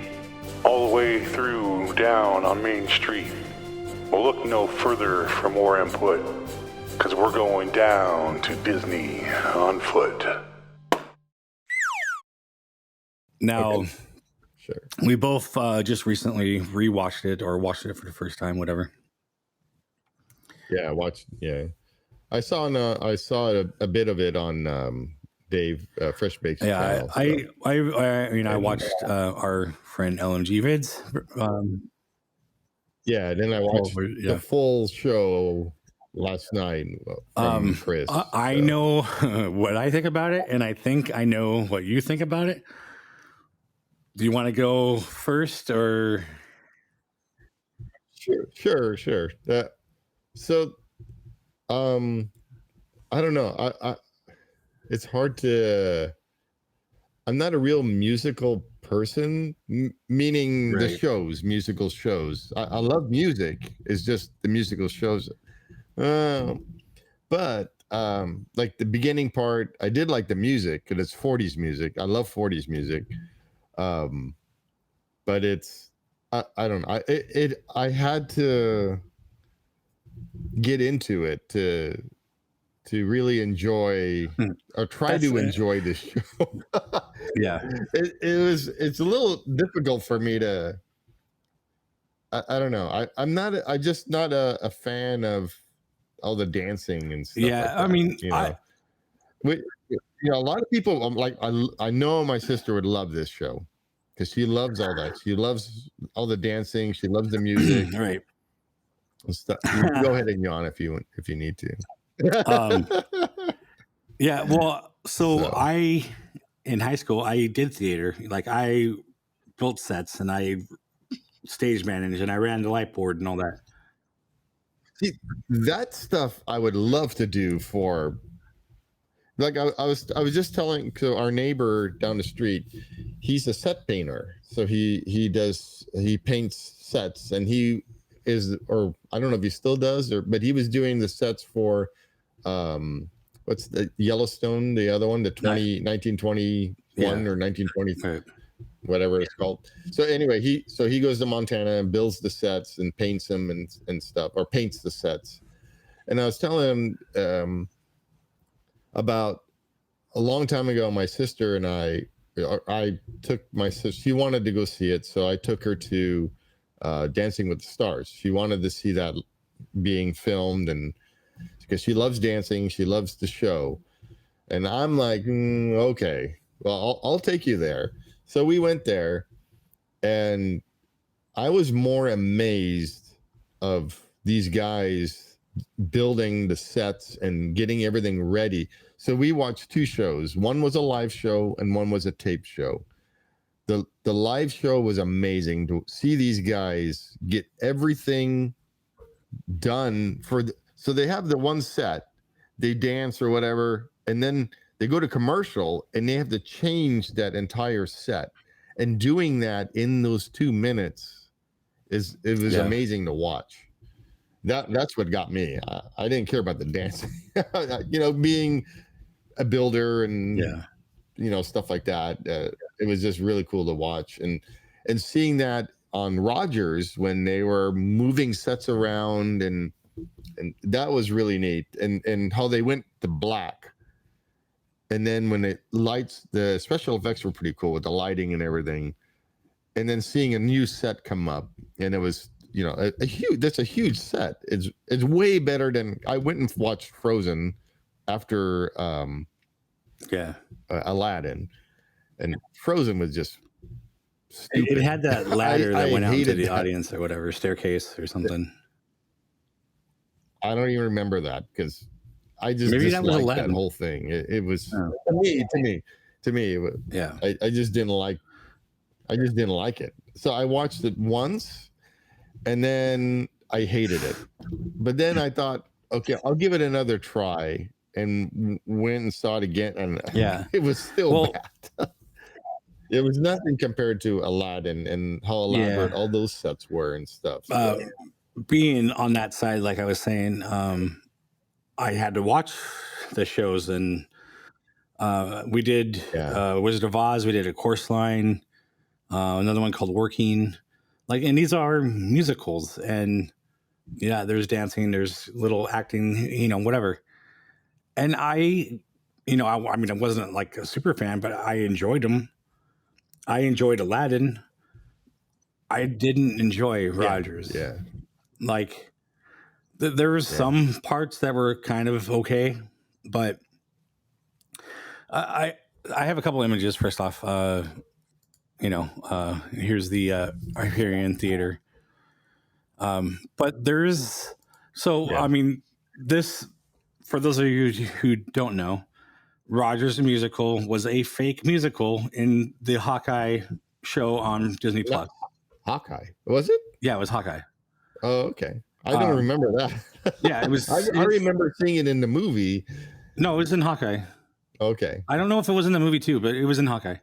all the way through down on Main Street, well, look no further for more input, because we're going down to Disney on foot. Now, we both just recently rewatched it or watched it for the first time, whatever. Yeah, I watched. Yeah, I saw a bit of it on Dave Fresh Bake's channel. I watched our friend LMG vids. Then I watched the full show last night from Chris. I know what I think about it, and I think I know what you think about it. Do you want to go first or? Sure. So, I don't know. It's hard to. I'm not a real musical person, meaning the musical shows. I love music. It's just the musical shows. But like the beginning part, I did like the music because it's 40s music. I love 40s music. But it's I don't know. I had to get into it to really enjoy or try to enjoy this show. Yeah, it's a little difficult for me to. I don't know. I'm just not a fan of all the dancing and stuff. Yeah, like that, I mean, a lot of people. I'm like, I know my sister would love this show because she loves all that. She loves all the dancing. She loves the music. Right. Stuff. Go ahead and yawn if you need to. Yeah. Well, so in high school, I did theater. Like I built sets and I stage managed and I ran the light board and all that. See, that stuff I would love to do for. Like I was just telling our neighbor down the street, he's a set painter. So he paints sets, and he is, or I don't know if he still does, but he was doing the sets for what's the Yellowstone, the other one, the 1921 or 1920, whatever it's called. So anyway, he goes to Montana and builds the sets and paints them and stuff, or paints the sets. And I was telling him about a long time ago, my sister and I took my sister, she wanted to go see it, so I took her to Dancing with the Stars. She wanted to see that being filmed, and because she loves dancing, she loves the show. And I'm like, okay, well, I'll take you there. So we went there, and I was more amazed of these guys building the sets and getting everything ready. So we watched two shows. One was a live show and one was a tape show. The live show was amazing to see these guys get everything done so they have the one set, they dance or whatever, and then they go to commercial and they have to change that entire set. And doing that in those 2 minutes was amazing to watch. That's what got me. I didn't care about the dancing, being a builder and stuff like that. It was just really cool to watch, and seeing that on Rogers when they were moving sets around, and that was really neat. And how they went to black, and then when it lights, the special effects were pretty cool with the lighting and everything. And then seeing a new set come up, and it was that's a huge set. It's way better than I went and watched Frozen after Aladdin, and Frozen was just stupid. It had that ladder that went out into the audience or whatever, staircase or something. I don't even remember that because I just maybe that was that whole thing. It was to me. I just didn't like. I just didn't like it. So I watched it once, and then I hated it. But then I thought, okay, I'll give it another try, and went and saw it again, and it was still bad. It was nothing compared to Aladdin and how elaborate all those sets were and stuff. So. Being on that side, like I was saying, I had to watch the shows, and we did Wizard of Oz. We did A Course Line, another one called Working. And these are musicals, and there's dancing, there's little acting, whatever. And I wasn't like a super fan, but I enjoyed them. I enjoyed Aladdin. I didn't enjoy Rogers. Yeah. There was some parts that were kind of okay, but I have a couple images. First off, here's the Hyperion Theater. But there's this, for those of you who don't know, Rogers the Musical was a fake musical in the Hawkeye show on Disney Plus. Hawkeye, was it? Yeah, it was Hawkeye. Oh, okay. I don't remember that. Yeah, it was. I remember seeing it in the movie. No, it was in Hawkeye. Okay. I don't know if it was in the movie too, but it was in Hawkeye.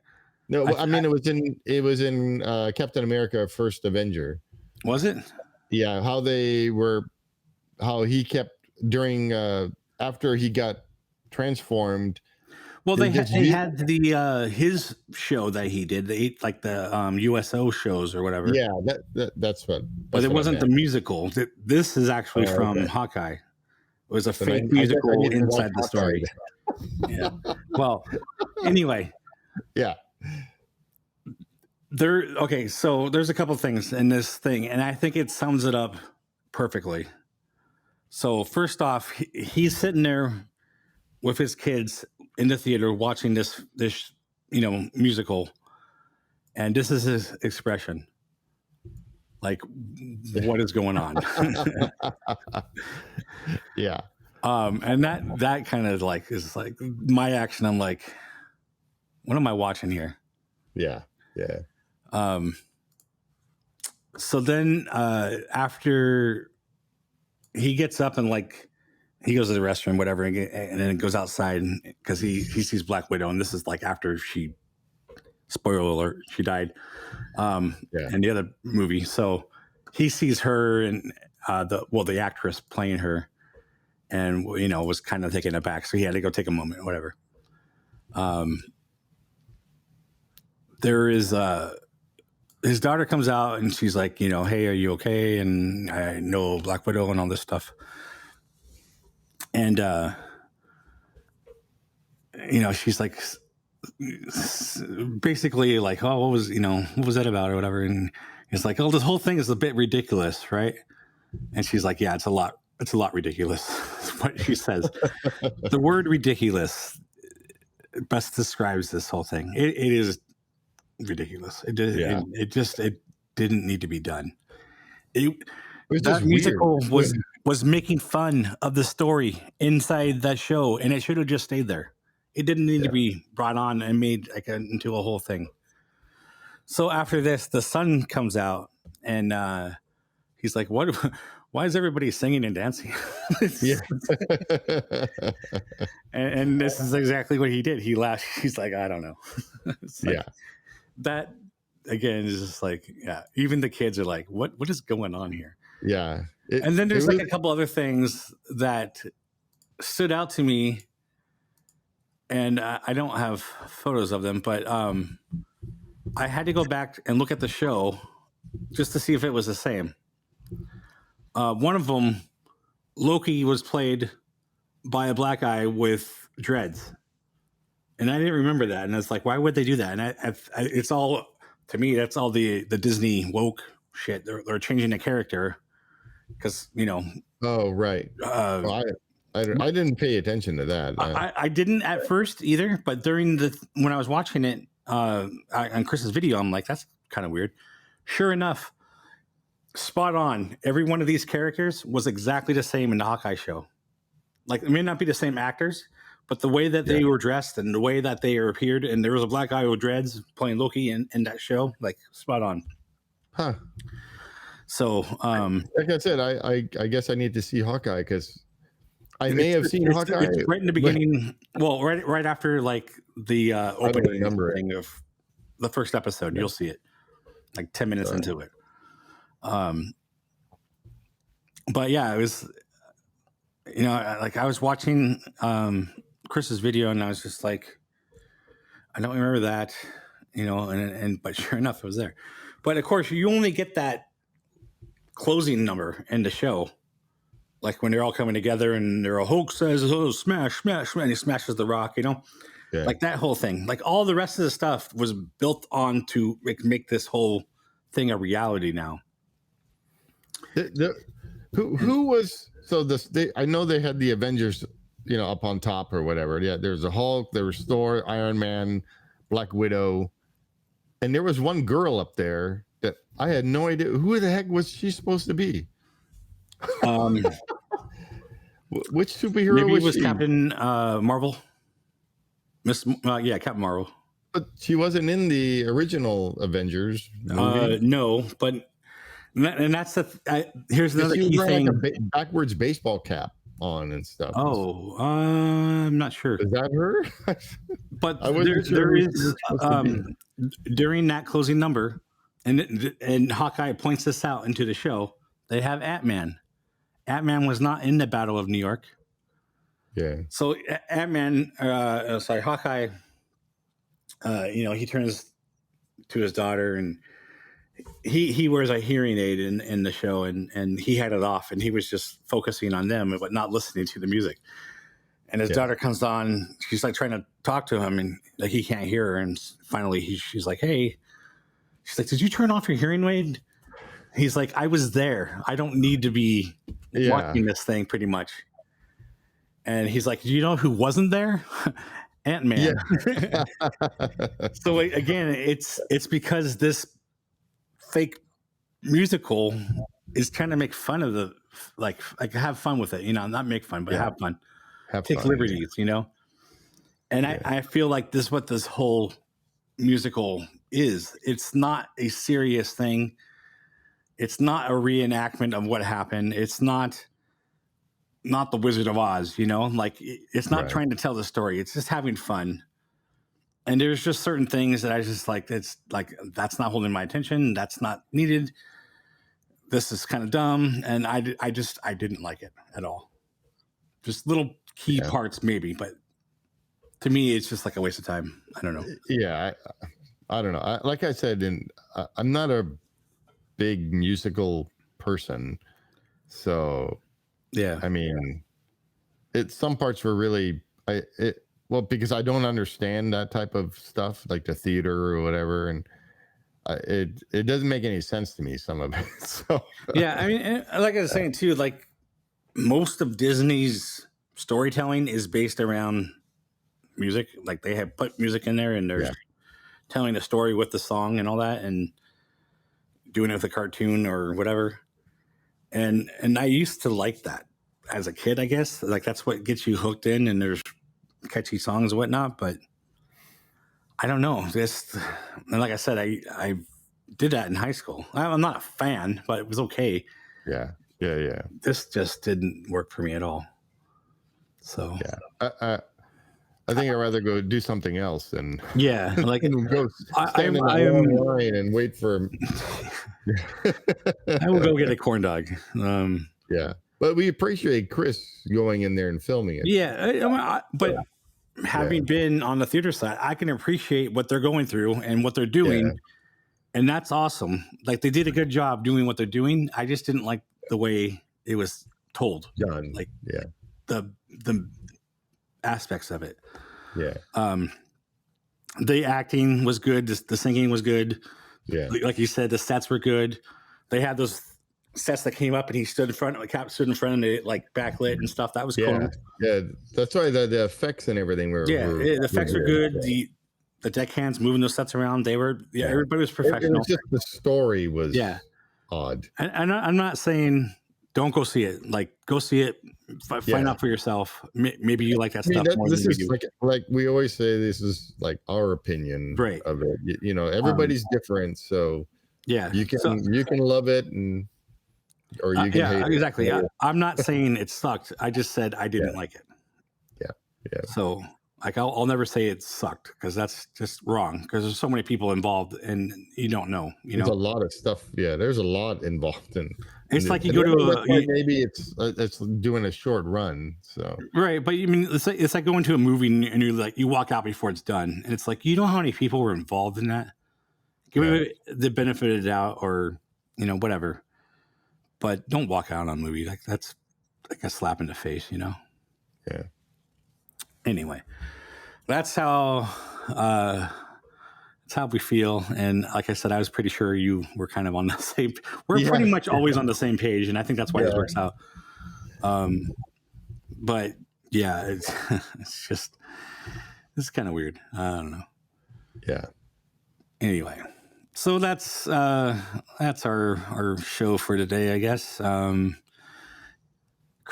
No, I mean it was in Captain America: First Avenger. Was it? Yeah, how he kept during after he got transformed. Well, they had the his show that he did, the USO shows or whatever. Yeah, that's what. But it wasn't the musical. This is actually from Hawkeye. It was a fake musical inside the story. Yeah. Well, anyway. Yeah. So there's a couple things in this thing, and I think it sums it up perfectly. So first off, he's sitting there with his kids in the theater watching this musical, and this is his expression. Like, what is going on? Yeah. And that kind of like is like my action. I'm like, what am I watching here? Yeah. Yeah. So then after he gets up and like he goes to the restroom, whatever, and then goes outside because he sees Black Widow, and this is like after she, spoiler alert, she died in the other movie. So he sees her and the actress playing her, and was kind of taken aback. So he had to go take a moment, or whatever. There is his daughter comes out and she's like, hey, are you okay? And I know Black Widow and all this stuff. And, she's like, basically like, oh, what was that about or whatever. And it's like, oh, this whole thing is a bit ridiculous. Right. And she's like, yeah, it's a lot ridiculous. That's what she says. The word ridiculous best describes this whole thing. It is ridiculous. It didn't need to be done. That musical was making fun of the story inside that show, and it should have just stayed there. It didn't need to be brought on and made into a whole thing. So after this, the son comes out, and he's like, "What? Why is everybody singing and dancing?" and this is exactly what he did. He laughed. He's like, "I don't know." That again is just like, even the kids are like, what is going on here? Yeah. And then there's a couple other things that stood out to me, and I don't have photos of them, but I had to go back and look at the show just to see if it was the same. One of them, Loki, was played by a black guy with dreads. And I didn't remember that. And it's like, why would they do that? And it's all, to me, that's all the Disney woke shit. They're changing the character because, Oh, right. I didn't pay attention to that. I didn't at first either. But when I was watching it on Chris's video, I'm like, that's kind of weird. Sure enough, spot on. Every one of these characters was exactly the same in the Hawkeye show. Like, it may not be the same actors, but the way that they were dressed and the way that they appeared, and there was a black guy with dreads playing Loki in that show, like spot on. Huh. So, like I said, I guess I need to see Hawkeye because I may have seen Hawkeye it's right in the beginning. Well, right after like the opening thing of the first episode, you'll see it like 10 minutes into it. But yeah, it was, like I was watching Chris's video and I was just like, I don't remember that, but sure enough, it was there. But of course, you only get that closing number in the show, like when they're all coming together and Hulk says, "Oh, smash, smash, smash," and he smashes the rock, like that whole thing. Like all the rest of the stuff was built on to make this whole thing a reality now. Who was I know they had the Avengers, up on top or whatever. Yeah, there's a Hulk, there was Thor, Iron Man, Black Widow, and there was one girl up there that I had no idea who the heck was she supposed to be. Which superhero maybe was it was she? Captain Marvel. Captain Marvel. But she wasn't in the original Avengers movie. No, but and that's here's another key thing. Like a backwards baseball cap on and stuff. Oh, I'm not sure. Is that her? But there is during that closing number, and Hawkeye points this out into the show. They have Ant-Man. Ant-Man was not in the Battle of New York. Yeah. So Hawkeye. He turns to his daughter, and he wears a hearing aid in the show, and he had it off, and he was just focusing on them, but not listening to the music. And his daughter comes on, she's like trying to talk to him, and like he can't hear her. And finally, she's like, "Hey," she's like, "Did you turn off your hearing aid?" He's like, "I was there. I don't need to be watching this thing." Pretty much. And he's like, "Do you know who wasn't there?" Ant-Man. Yeah. So again, it's because this fake musical is trying to make fun of the like have fun with it, not make fun, but have fun. Take liberties, And I feel like this is what this whole musical is. It's not a serious thing. It's not a reenactment of what happened. It's not the Wizard of Oz, like it's not trying to tell the story. It's just having fun. And there's just certain things that I just like, it's like, that's not holding my attention. That's not needed. This is kind of dumb. And I didn't like it at all. Just little key parts maybe, but to me, it's just like a waste of time. I don't know. Yeah. I don't know. Like I said, I'm not a big musical person. So yeah, I mean, some parts were really, because I don't understand that type of stuff, like the theater or whatever, and it doesn't make any sense to me, some of it. So yeah, I mean, like I was saying too, like most of Disney's storytelling is based around music. Like they have put music in there, and they're telling a story with the song and all that, and doing it with a cartoon or whatever. And I used to like that as a kid, I guess. Like that's what gets you hooked in, and there's catchy songs and whatnot. But I don't know. And like I said, I did that in high school. I'm not a fan, but it was okay. Yeah. This just didn't work for me at all. So yeah, I think I'd rather go do something else than like go stand in a long line and wait for. I will go get a corn dog. Yeah, but we appreciate Chris going in there and filming it. Yeah, but having been on the theater side, I can appreciate what they're going through and what they're doing, and that's awesome. Like they did a good job doing what they're doing. I just didn't like the way it was told. Done. Like the aspects of it. Yeah. The acting was good. The singing was good. Yeah. Like you said, the sets were good. They had those sets that came up and he stood in front, like Cap stood in front and it like backlit and stuff. That was cool. Yeah. That's why the effects and everything were. The effects were good. The deckhands moving those sets around, they were, everybody was professional. It was just the story was odd. And I'm not saying don't go see it. Like go see it, find out for yourself. Maybe you like that stuff more than we do. Like we always say, this is like our opinion of it. Everybody's different, so you can love it or you can hate exactly. it. I'm not saying it sucked. I just said I didn't like it. Yeah. So like I'll never say it sucked because that's just wrong because there's so many people involved and you don't know. There's a lot of stuff. Yeah, there's a lot involved in. It's like you go to maybe it's doing a short run. So right, but you mean it's like going to a movie and you walk out before it's done, and it's like you know how many people were involved in that. Give it the benefit of the doubt, or whatever. But don't walk out on a movie like that's like a slap in the face, Yeah. Anyway, that's how we feel. And like I said, I was pretty sure you were kind of on the same. We're pretty much always on the same page, and I think that's why this works out. But yeah, it's kind of weird. I don't know. Yeah. Anyway, so that's our show for today, I guess.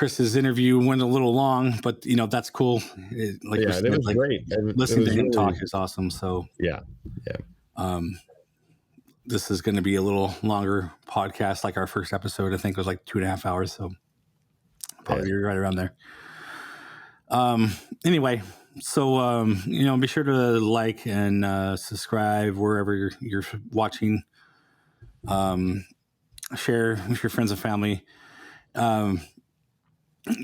Chris's interview went a little long, but that's cool. It was great. Listening to him talk is awesome. So yeah. This is going to be a little longer podcast. Like our first episode, I think was like 2.5 hours. So probably right around there. Anyway, so be sure to like and subscribe wherever you're watching. Share with your friends and family.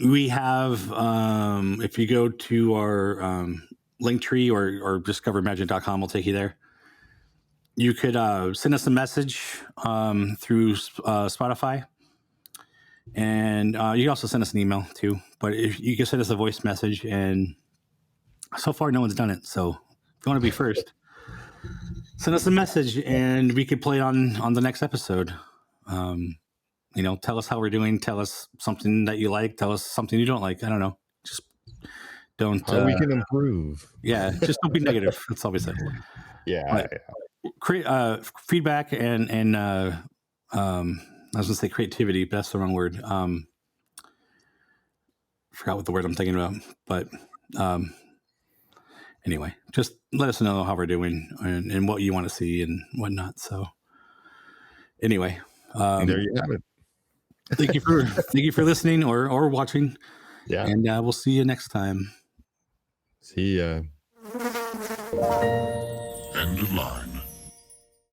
We have, if you go to our link tree or discoverimagine.com, we'll take you there. You could send us a message through Spotify. And you can also send us an email too. But if you can send us a voice message, and so far no one's done it. So if you want to be first, send us a message and we could play on the next episode. Tell us how we're doing. Tell us something that you like. Tell us something you don't like. I don't know. Just don't. How we can improve. Yeah, just don't be negative. That's all we say. Yeah. Feedback and I was gonna say creativity, but that's the wrong word. Forgot what the word I'm thinking about. But anyway, just let us know how we're doing and what you want to see and whatnot. So anyway, there you have it. Thank you for listening or watching. Yeah. And we'll see you next time. See ya. End of line.